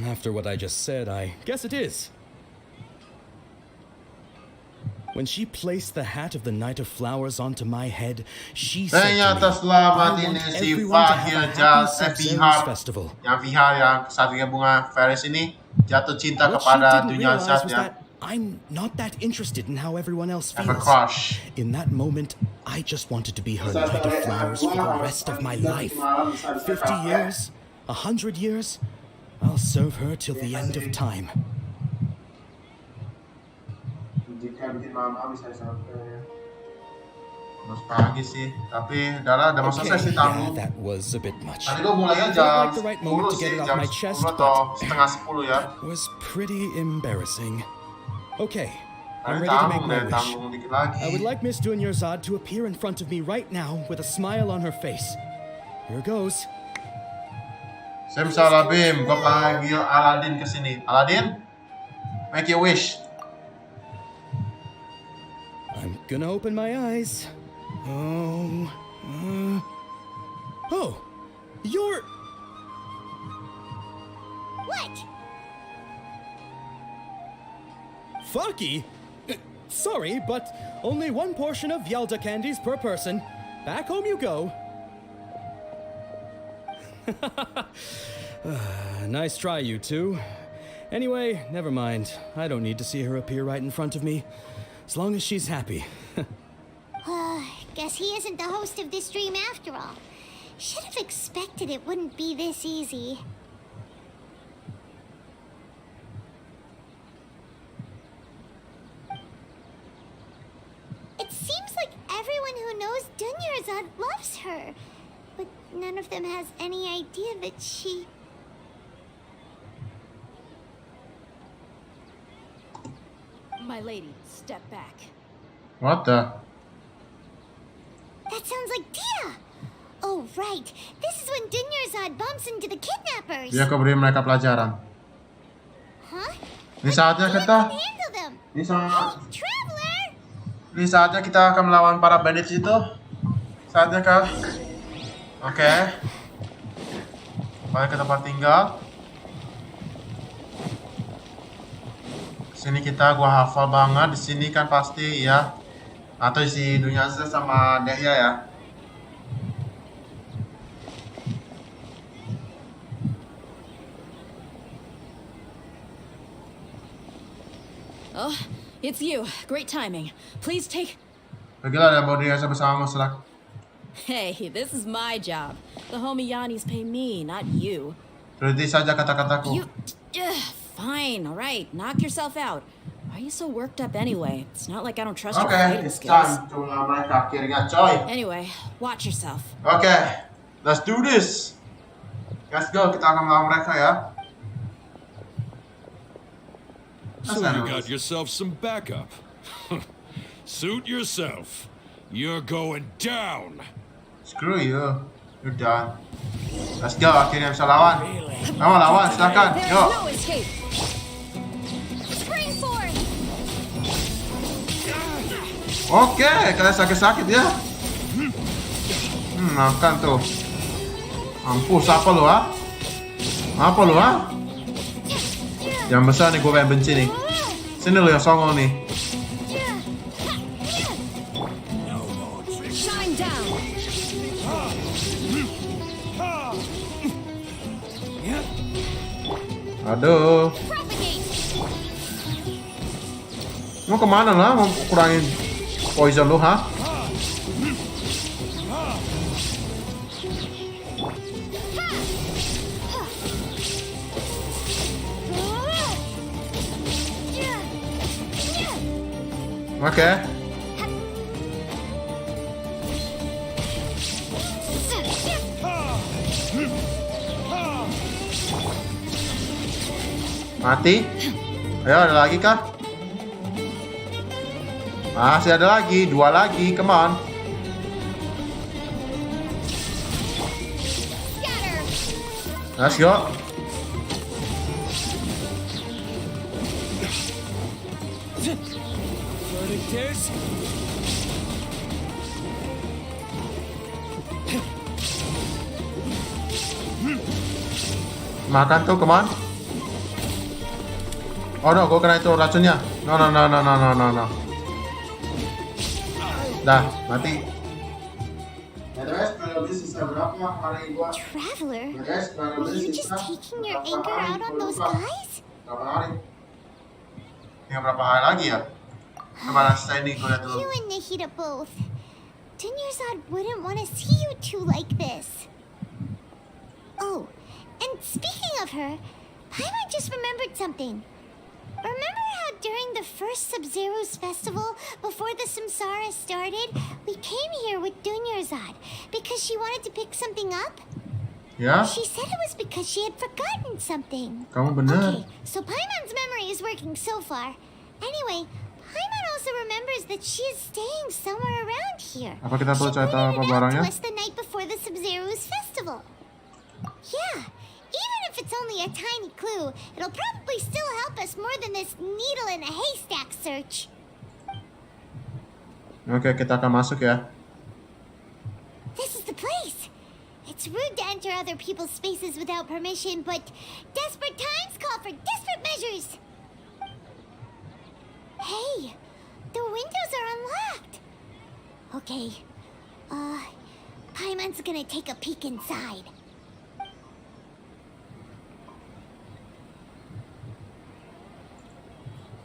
After what I just said, I guess it is. When she placed the hat of the Knight of Flowers onto my head, she said to me, I want everyone to have a happy SABZERUZ festival. Yang Vihar yang Satria Bunga Faris ini jatuh cinta What kepada she didn't Dunyarzad realize was ya. that I'm not that interested in how everyone else Have a feels. crush. In that moment, I just wanted to be her Knight of Flowers for the rest of my life. 50 years, 100 years, I'll serve her till the end of time. Jika bikin malam bisa sampai terus pagi sih, tapi udah mau selesai sih tamu. Yeah, that was a bit much. Tadi gue mulainya jam 10 sih, jam 10 atau setengah 10 ya. Was pretty embarrassing. Okay, I'm Tadi ready to make tanggung my deh, wish. tanggung dikit lagi. I would like Miss Dunyarzad to appear in front of me right now with a smile on her face. Here goes. Simsalabim, gue panggil Aladin kesini. Aladin, make your wish. I'm gonna open my eyes. Oh, you're... What? Fucky? Sorry, but only one portion of Yalda candies per person. Back home you go. Nice try, you two. Anyway, never mind. I don't need to see her appear right in front of me. As long as she's happy. Guess he isn't the host of this stream after all. Should have expected it wouldn't be this easy. It seems like everyone who knows Dunyarzad loves her, but none of them has any idea that she... My lady, step back. What the? That sounds like Tia! Oh, right. This is when Dunyarzad bumps into the kidnappers. Dia beri mereka pelajaran. Huh? Ini saatnya kita. Handle them. Ini saatnya kita akan melawan para bandit itu. Saatnya kah? Oke. Balik ke tempat tinggal. Sini kita, gua hafal banget. Di sini kan pasti ya. Atau si Dunyarzad sama Dehya ya. Oh, it's you. Great timing. Please take... Bagilah dia bawa dia bersama Selak. Hey, this is my job. The homie Yanni's pay me, not you. Turuti saja kata-kataku. Fine, alright. Knock yourself out. Why are you so worked up anyway? It's not like I don't trust your Okay, fighting it's skills. time to mereka akhirnya, coy. Anyway, watch yourself. Okay, let's do this. Let's go, kita akan melawan mereka ya. So you got yourself some backup. Suit yourself. You're going down. Screw you. You're done. Let's go, akhirnya bisa lawan. Lawan, silakan. Yo. No escape. Spring forth. Oke, kalian sakit-sakit ya. Makan tuh. Mampus apa lu, ha? Apa lu, ha? Yang besar nih, gue pengen benci nih. Sini lu yang songong nih. Shine down. Aduh. Mau kemana lah? Mau kurangin poison lu, ha? Oke. Mati. Ayo, ada lagi kah? Masih ada lagi, 2 lagi, come on. Let's go. Makan tuh, come on. Oh no, gue kena itu racunnya. No. Dah, mati. Traveler, were you just taking your anger out on those guys? Tinggal berapa hari lagi ya? Kemana standing gue lihat dulu. You and Nahida both. Dunyarzad wouldn't want to see you two like this. Oh, and speaking of her, Paimon just remembered something. Remember how during the first SABZERUZ festival, before the Samsara started, we came here with Dunyarzad because she wanted to pick something up? Yeah? She said it was because she had forgotten something. Kamu benar. Okay, so Paimon's memory is working so far. Anyway, Paimon also remembers that she is staying somewhere around here. Apa kita perlu cerita apa She barangnya? pointed it out to us the night before the SABZERUZ festival. Yeah. Even if it's only a tiny clue, it'll probably still help us more than this needle in a haystack search. Oke, kita akan masuk ya. This is the place. It's rude to enter other people's spaces without permission, but desperate times call for desperate measures. Hey, the windows are unlocked. Okay, Paimon's gonna take a peek inside.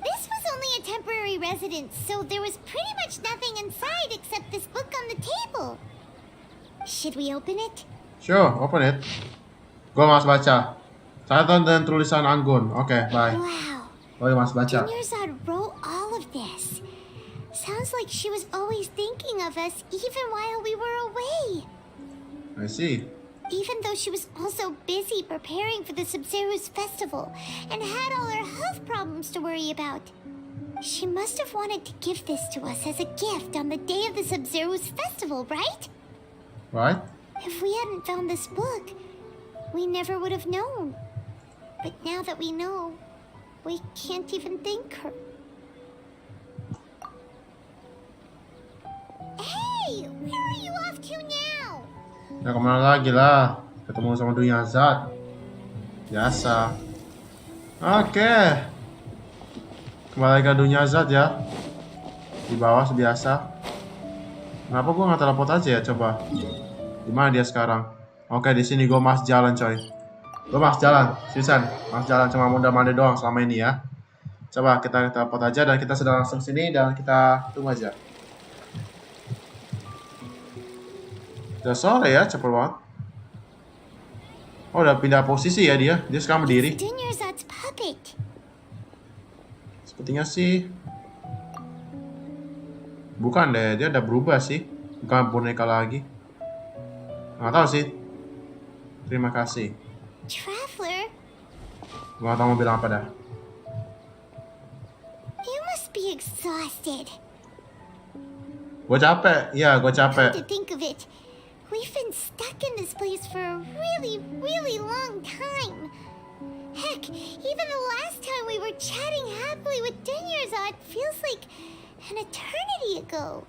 This was only a temporary residence, so there was pretty much nothing inside except this book on the table. Should we open it? Sure, open it. Gue mas baca. Catatan dan tulisan Anggun. Oke, bye. Wow. Gue mas baca. Dunyarzad wrote all of this. Sounds like she was always thinking of us even while we were away. I see. Even though she was also busy preparing for the SABZERUZ festival and had all her health problems to worry about. She must have wanted to give this to us as a gift on the day of the SABZERUZ festival, right? Right? If we hadn't found this book, we never would have known. But now that we know, we can't even thank her. Hey, where are you off to now? Ya kemana lagi lah? Ketemu sama Dunyarzad. Biasa. Oke. Kembali ke Dunyarzad ya. Di bawah sebiasa. Kenapa gue nggak teleport aja ya? Coba. Dimana dia sekarang? Oke, di sini gue mas jalan coy. Gue mas jalan. Susan, mas jalan cuma munda-mande doang selama ini ya. Coba kita teleport aja dan kita sudah langsung sini dan kita tunggu aja. Udah sore ya, cepet banget. Oh, udah pindah posisi ya dia. Dia sekarang berdiri. Dunyarzad's puppet. Sepertinya sih bukan deh, dia udah berubah sih. Bukan boneka lagi. Nggak tahu sih. Terima kasih. Traveler, Gua nggak tahu mau bilang apa dah. you must be exhausted. Gue capek. Iya, gue capek. To think of it, we've been stuck in this place for a really, really long time. Heck, even the last time we were chatting happily with Dunyarzad feels like an eternity ago.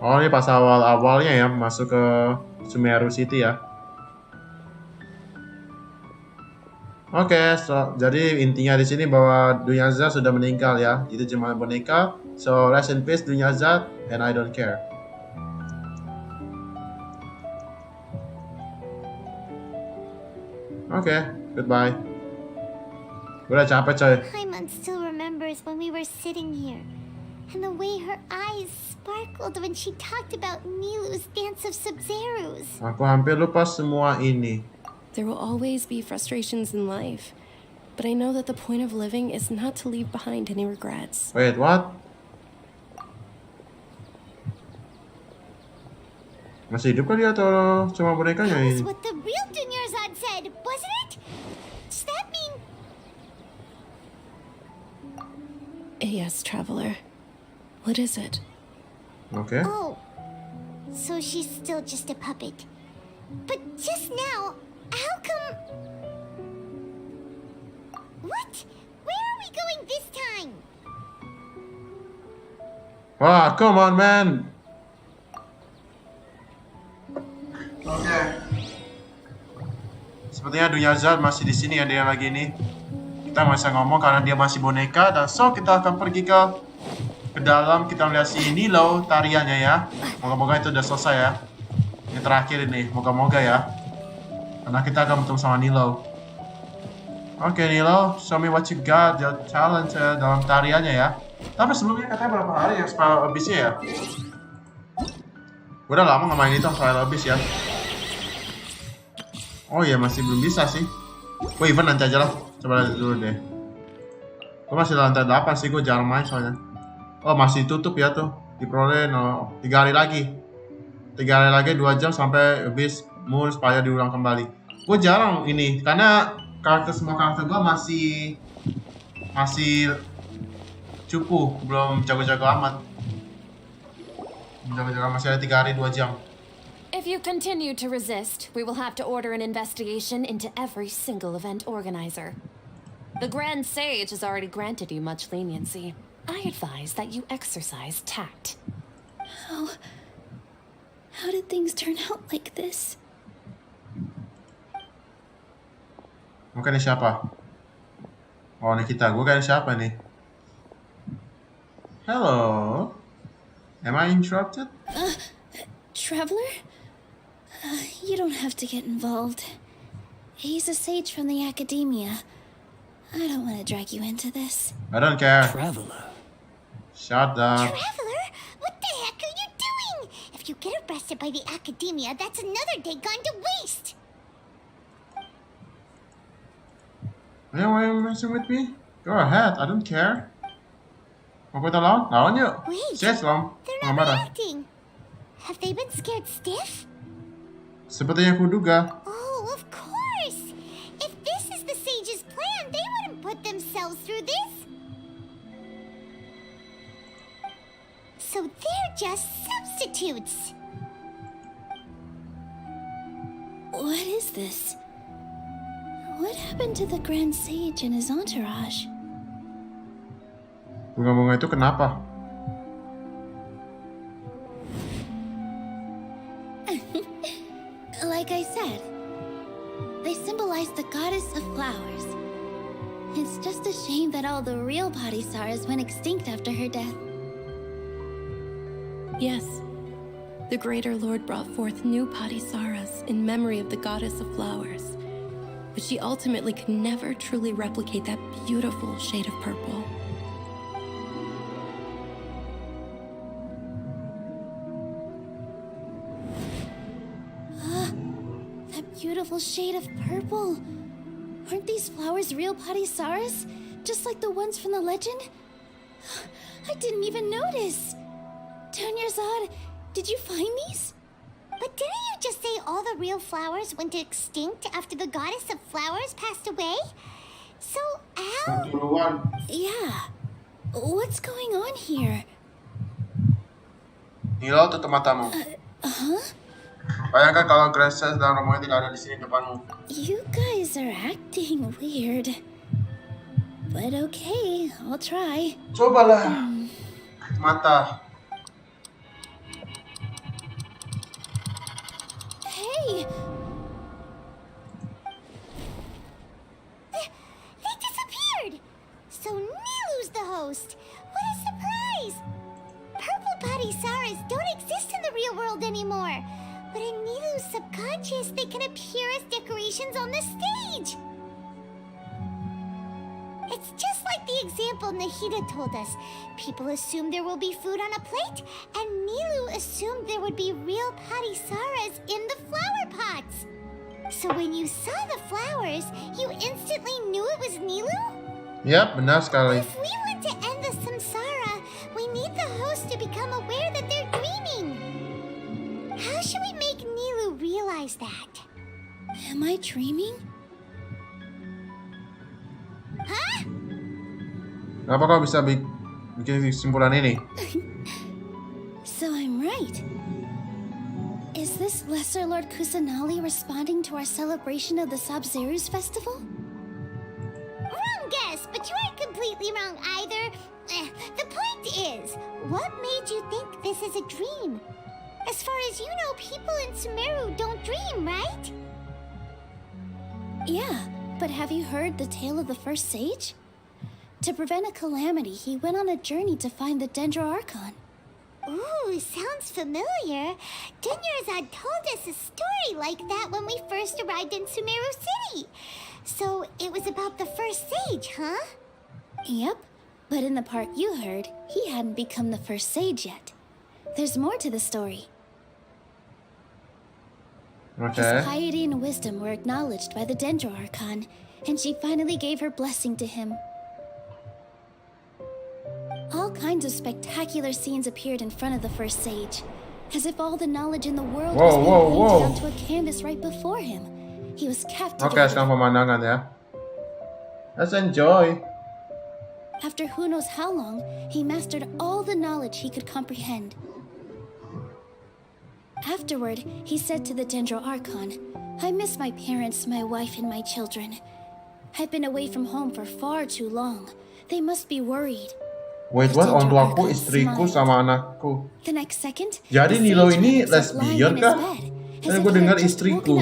Oh, ini pas awal-awalnya ya masuk ke Sumeru City ya. Oke, jadi intinya di sini bahwa Dunyarzad sudah meninggal ya. Itu cuma boneka. So rest in peace Dunyarzad, and I don't care. Oke, goodbye. Udah capek coy. Paimon still remembers when we were sitting here, and the way her eyes sparkled when she talked about Nilu's dance of SABZERUZ. Aku hampir lupa semua ini. There will always be frustrations in life, but I know that the point of living is not to leave behind any regrets. Wait, what? Masih hidup kali atau cuma bonekanya That was ini? what the real Dunyarzad said, wasn't it? Does that mean... Yes, traveler. What is it? Okay. Oh, so she's still just a puppet. But just now, how come... What? Where are we going this time? Wah, come on man. Oke. Sepertinya Dunyarzad masih di sini ya dia lagi ini. Kita nggak bisa ngomong karena dia masih boneka dan so kita akan pergi ke dalam kita melihat si Nilo tariannya ya. Moga-moga itu udah selesai ya. Ini terakhir ini, moga-moga ya. Karena kita akan bertemu sama Nilo. Oke Nilo, show me what you got, your talent dalam tariannya ya. Tapi sebelumnya katanya berapa hari ya Spiral Abyss ya? Udah lama nggak main itu Spiral Abyss ya. Oh iya masih belum bisa sih. Gue event nanti aja lah. Coba lihat dulu deh. Gue masih di lantai 8 sih, gue jarang main soalnya. Oh masih tutup ya tuh. Diperoleh 3 hari lagi. 3 hari lagi 2 jam sampai habis moon supaya diulang kembali. Gue jarang ini karena semua karakter gue masih cupu, belum jago-jago amat. Jago-jago masih ada 3 hari 2 jam. If you continue to resist, we will have to order an investigation into every single event organizer. The Grand Sage has already granted you much leniency. I advise that you exercise tact. How did things turn out like this? Mungkin ini siapa? Oh ini kita, gue kan siapa nih? Hello? Am I interrupted? Traveler? You don't have to get involved. He's a sage from the academia. I don't want to drag you into this. I don't care. Traveler. Shut up. Traveler, what the heck are you doing? If you get arrested by the academia, that's another day gone to waste. Hey, why are you messing with me? Go ahead, I don't care. Mau kita lawan? Lawan yuk. Wait, Yes, Lam. they're Nggak not marah. reacting. Have they been scared stiff? Seperti yang kuduga. Oh, of course. If this is the sage's plan, they wouldn't put themselves through this. So they're just substitutes. What is this? What happened to the Grand Sage and his entourage? Bunga-bunga itu kenapa? Like I said, they symbolize the goddess of flowers. It's just a shame that all the real body stars went extinct after her death. Yes. the Greater Lord brought forth new Patisaras in memory of the goddess of flowers, but she ultimately could never truly replicate that beautiful shade of purple. That beautiful shade of purple. Aren't these flowers real Patisaras? Just like the ones from the legend? I didn't even notice. Dunyarzad, did you find these? But didn't you just say all the real flowers went extinct after the goddess of flowers passed away? So how? Yeah. What's going on here? Nilo, tutup matamu. Bayangkan kalau Graces dan Romonya tidak ada di sini depanmu. You guys are acting weird. But okay, I'll try. Cobalah. Mata. Hey! They disappeared! So Nilu's the host! What a surprise! Purple Patisaras don't exist in the real world anymore. But in Nilu's subconscious, they can appear as decorations on the stage! It's just like the example Nahida told us. People assumed there will be food on a plate, and Nilu assumed there would be real Patisaras in the flower pots. So when you saw the flowers, you instantly knew it was Nilu? Yap, benar sekali. If we want to end the samsara, we need the host to become aware that they're dreaming. How should we make Nilu realize that? Am I dreaming? Huh? Kenapa kau bisa bikin kesimpulan ini? So I'm right. Is this Lesser Lord Kusanali responding to our celebration of the SABZERUZ festival? Wrong guess, but you aren't completely wrong either. The point is, what made you think this is a dream? As far as you know, people in Sumeru don't dream, right? Yeah, but have you heard the tale of the first sage? To prevent a calamity, he went on a journey to find the Dendroarchon. Ooh, sounds familiar. Dunyarzad told us a story like that when we first arrived in Sumeru City. So it was about the first sage, huh? Yep, but in the part you heard, he hadn't become the first sage yet. There's more to the story. Okay. His piety and wisdom were acknowledged by the Dendroarchon, and she finally gave her blessing to him. All kinds of spectacular scenes appeared in front of the first sage, as if all the knowledge in the world was being painted onto a canvas right before him. He was captivated. Oke, sekarang pemandangan ya. Let's enjoy. After who knows how long, he mastered all the knowledge he could comprehend. Afterward, he said to the Dendroarchon, I miss my parents, my wife, and my children. I've been away from home for far too long. They must be worried. Wait, what? Orang tuaku, istriku, sama anakku. The next second, Jadi Nilo ini lesbian kah? Tadi gue dengar istriku.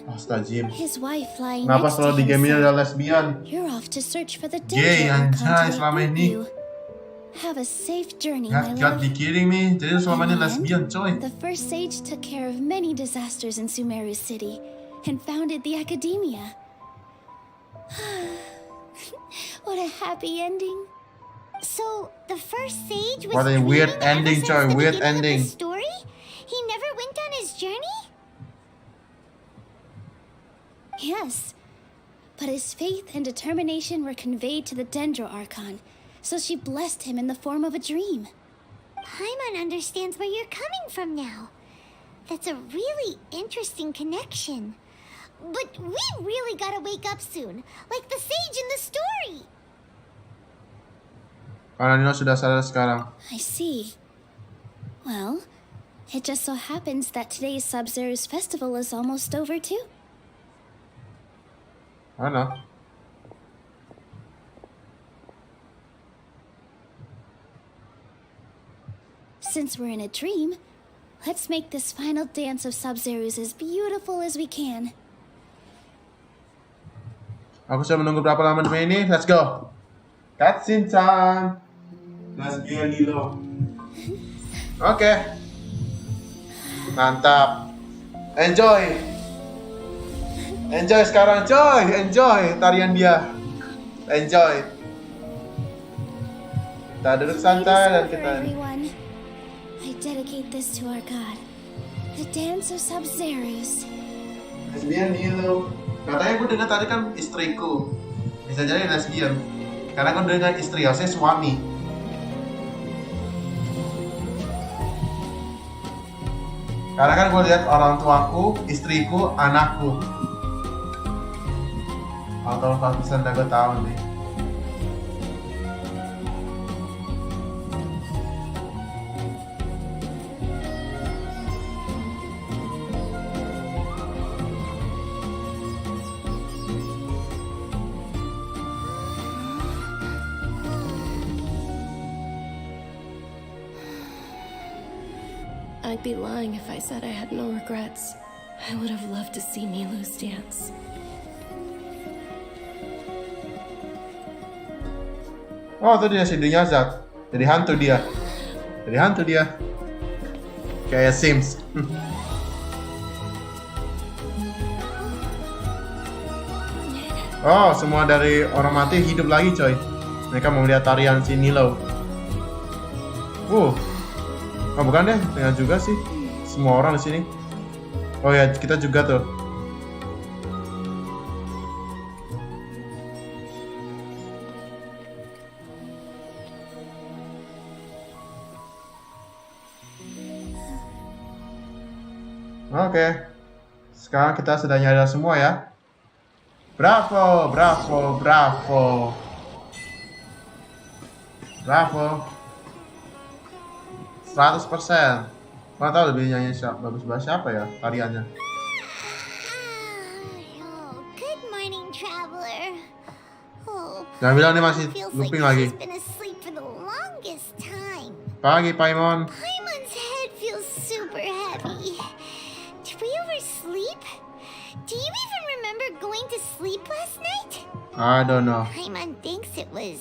Astagfirullah. His wife lying Kenapa next to selalu di him game ini said, ada lesbian? You're off to search for the Gay, Dendroarchon anjay, to selama regroup ini. you. Have a safe journey, my God love. dikirim nih, jadi selama ini In the lesbian, end, coy. The first sage took care of many disasters in Sumeru City and founded the academia. What a happy ending. So, the first sage was What a weird dreaming ever ending, since Joy, the weird beginning ending. of the story? He never went on his journey? Yes, but his faith and determination were conveyed to the Dendroarchon, so she blessed him in the form of a dream. Paimon understands where you're coming from now. That's a really interesting connection. But we really gotta wake up soon, like the sage in the story. Karena Nilo sudah sadar sekarang. I see. Well, it just so happens that today's SABZERUZ festival is almost over too. Mana? Since we're in a dream, let's make this final dance of SABZERUZ as beautiful as we can. Aku sudah menunggu berapa lama demi ini. Let's go. Cutscene time. Lesbian Nilo. Oke. Mantap. Enjoy. Enjoy sekarang, coy. Enjoy tarian dia. Enjoy. Kita duduk santai dan kita. Everyone, I dedicate this to our god, the dance of SABZERUZ. Lesbian Nilo. Katanya gue dengar tadi kan istriku. Bisa jadi lesbian. Karena kan dengar istri, harusnya suami. Karena kan gue lihat orang tuaku, istriku, anakku. Atau 4% dah gue tahu nih. I'd be lying if I said I had no regrets. I would have loved to see Nilou's dance. Oh, itu dia si Dunyazat. Jadi hantu dia. Jadi hantu dia. Kayak Sims. Oh, semua dari orang mati hidup lagi, coy. Mereka mau lihat tarian si Nilou. Oh, bukan deh, dengan juga sih. Semua orang di sini. Oh ya, kita juga tuh. Oke. Sekarang kita sudah nyadar semua ya. Bravo, bravo, bravo. Bravo. 100%. Mana tahu lebih nyanyi bagus siapa ya tariannya. Oh, good morning, traveler. Oh, Jangan bilang ini masih feels looping like lagi. he's been asleep for the longest time. Pagi, Paimon. Paimon's head feels super heavy. Did we oversleep? Do you even remember going to sleep last night? I don't know. Paimon thinks it was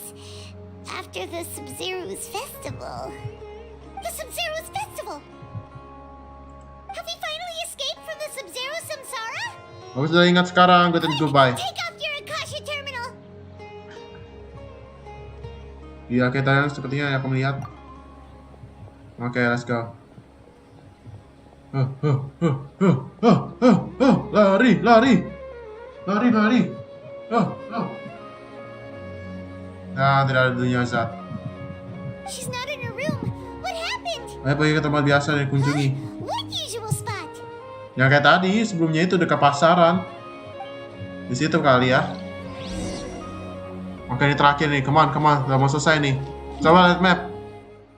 after the SABZERUZ festival. The SABZERUZ festival! Have we finally escaped from the SABZERUZ samsara? Aku sudah ingat sekarang, good and goodbye. Take off your Akasha terminal! Iya, oke, tarian sepertinya aku melihat. Oke, let's go. Lari, lari. Lari, lari. Nah, tidak ada Dunyazat. She's not in her room. What happened? Ayo pergi ke tempat biasa dan kunjungi. What usual spot? Yang kayak tadi, sebelumnya itu dekat pasaran. Di situ kali ya. Oke, ini terakhir nih. Come on, come on. Udah mau selesai nih. Coba lihat map.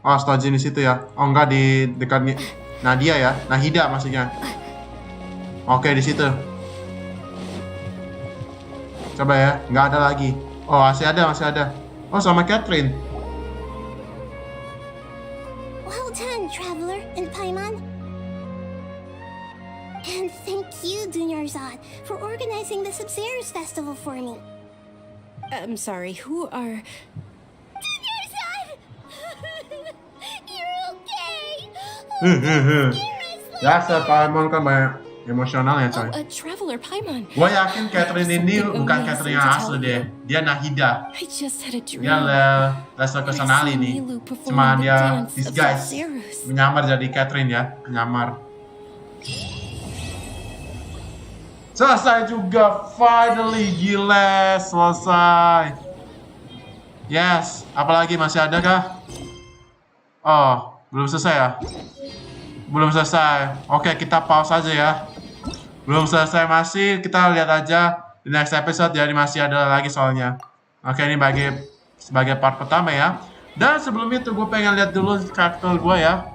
Oh, stajin di situ ya. Oh, enggak, di dekat Nadia ya. Nahida maksudnya. Oke, di situ. Coba ya. Nggak ada lagi. Oh, masih ada, masih ada. Oh, sama Catherine. Well done, traveler and Paimon. And thank you, Dunyarzad, for organizing the SABZERUZ festival for me. I'm sorry, who are... Dunyarzad! You're okay! Biasa, Paimon kan banyak emosional ya, coy. A traveler, Paimon. Gue yakin Catherine ini bukan Catherine yang asli deh. Dia Nahida. I just had a dream. Dia Lesser Personali nih. Cuma dia disguise. Menyamar jadi Catherine ya. Menyamar. Selesai juga. Finally, gila. Selesai. Yes. Apalagi masih ada kah? Oh, belum selesai ya? Belum selesai. Oke, kita pause aja ya. Belum selesai masih, kita lihat aja di next episode, jadi masih ada lagi soalnya. Oke, ini sebagai part pertama ya. Dan sebelum itu gue pengen lihat dulu karakter gue ya.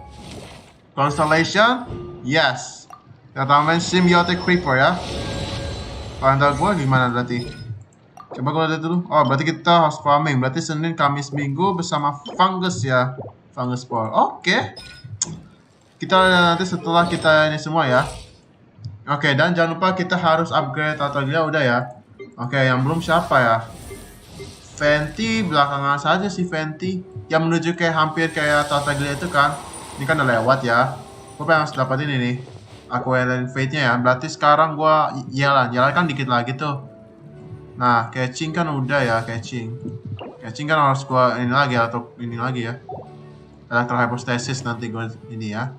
Constellation, yes. Kita tambahin Symbiotic Creeper ya. Karakter gue gimana berarti? Coba gue lihat dulu. Oh, berarti kita host farming. Berarti Senin, Kamis, Minggu bersama Fungus ya. Fungus Spore. Oke. Kita lihat nanti setelah kita ini semua ya. Oke, dan jangan lupa kita harus upgrade Tartaglia udah ya. Oke, yang belum siapa ya? Venti, belakangan saja sih Venti. Yang menuju kayak hampir kayak Tartaglia itu kan. Ini kan udah lewat ya. Gue pengen harus dapat ini nih. Aquarian Fate-nya ya. Berarti sekarang gua Yelan kan dikit lagi tuh. Nah, catching kan udah ya, catching kan harus gua ini lagi atau ini lagi ya. Electro Hypostasis nanti gua ini ya.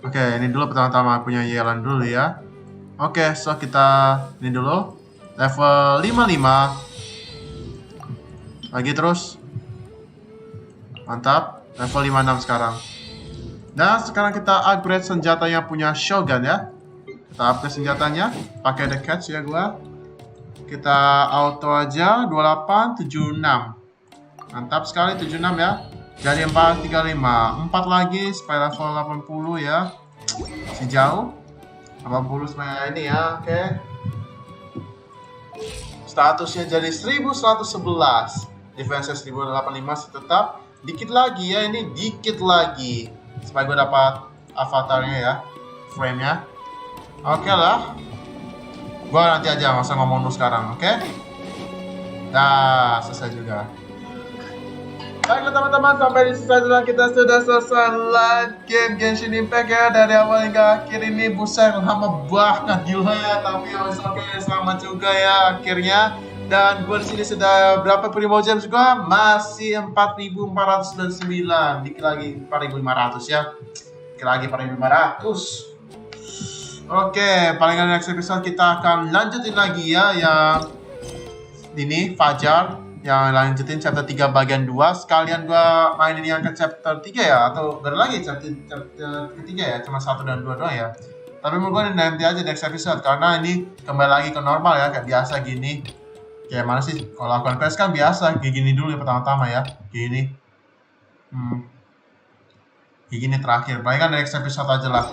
Oke, ini dulu pertama-tama punya Yelan dulu ya. Oke, so kita ini dulu level 55. Lagi terus. Mantap, level 56 sekarang. Dan sekarang kita upgrade senjatanya punya Shogun ya. Kita upgrade senjatanya, pakai the catch ya gua. Kita auto aja 28 76. Mantap sekali 76 ya. Jadi 435, 4 lagi supaya level 80 ya. Masih jauh. 80 supaya ini ya, oke. Statusnya jadi 1111. Defense 1085 tetap. Dikit lagi ya, ini dikit lagi. Supaya gue dapat avatarnya ya, frame-nya. Oke lah. Gue nanti aja, nggak usah ngomong dulu sekarang, oke? Nah, selesai juga. Baiklah teman-teman, sampai di sisa jalan kita sudah selesai live game Genshin Impact ya. Dari awal hingga akhir ini, buset lama banget gila ya. Tapi oke, selamat juga ya akhirnya. Dan gue di sini sudah berapa primo gems gue? Masih 4.499. Dikit lagi 4.500 ya. Dikit lagi 4.500. Oke, palingan next episode kita akan lanjutin lagi ya yang ini Fajar, yang lanjutin chapter 3 bagian 2. Sekalian gua mainin yang ke chapter 3 ya, atau gak ada lagi chapter ketiga ya, cuma 1 dan 2 doang ya. Tapi menurut gua nanti aja next episode, karena ini kembali lagi ke normal ya, kayak biasa gini. Kayak mana sih, kalau lakukan quest kan biasa, kayak gini dulu ya pertama-tama ya, kayak gini. Kayak gini terakhir, palingan next episode aja lah.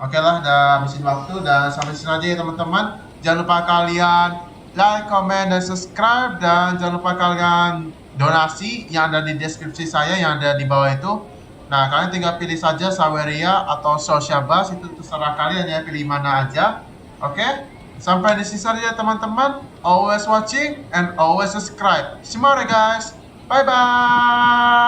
Oke lah, udah habisin waktu dan sampai sini aja ya teman-teman. Jangan lupa kalian like, comment, dan subscribe. Dan jangan lupa kalian donasi yang ada di deskripsi saya, yang ada di bawah itu. Nah, kalian tinggal pilih saja Saweria atau Sociabuzz, itu terserah kalian ya, pilih mana aja. Oke, sampai di sisa ya teman-teman. Always watching and always subscribe. Semuanya guys, bye-bye.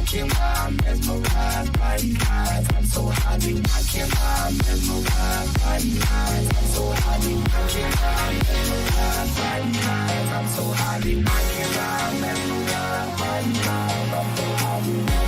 can't lie, I'm mesmerized by these eyes. I'm so high, I can't lie, I'm mesmerized by these eyes. I'm so high, I can't lie, I'm mesmerized by these eyes. I'm so high, I can't lie, I'm mesmerized by these eyes. I'm so high.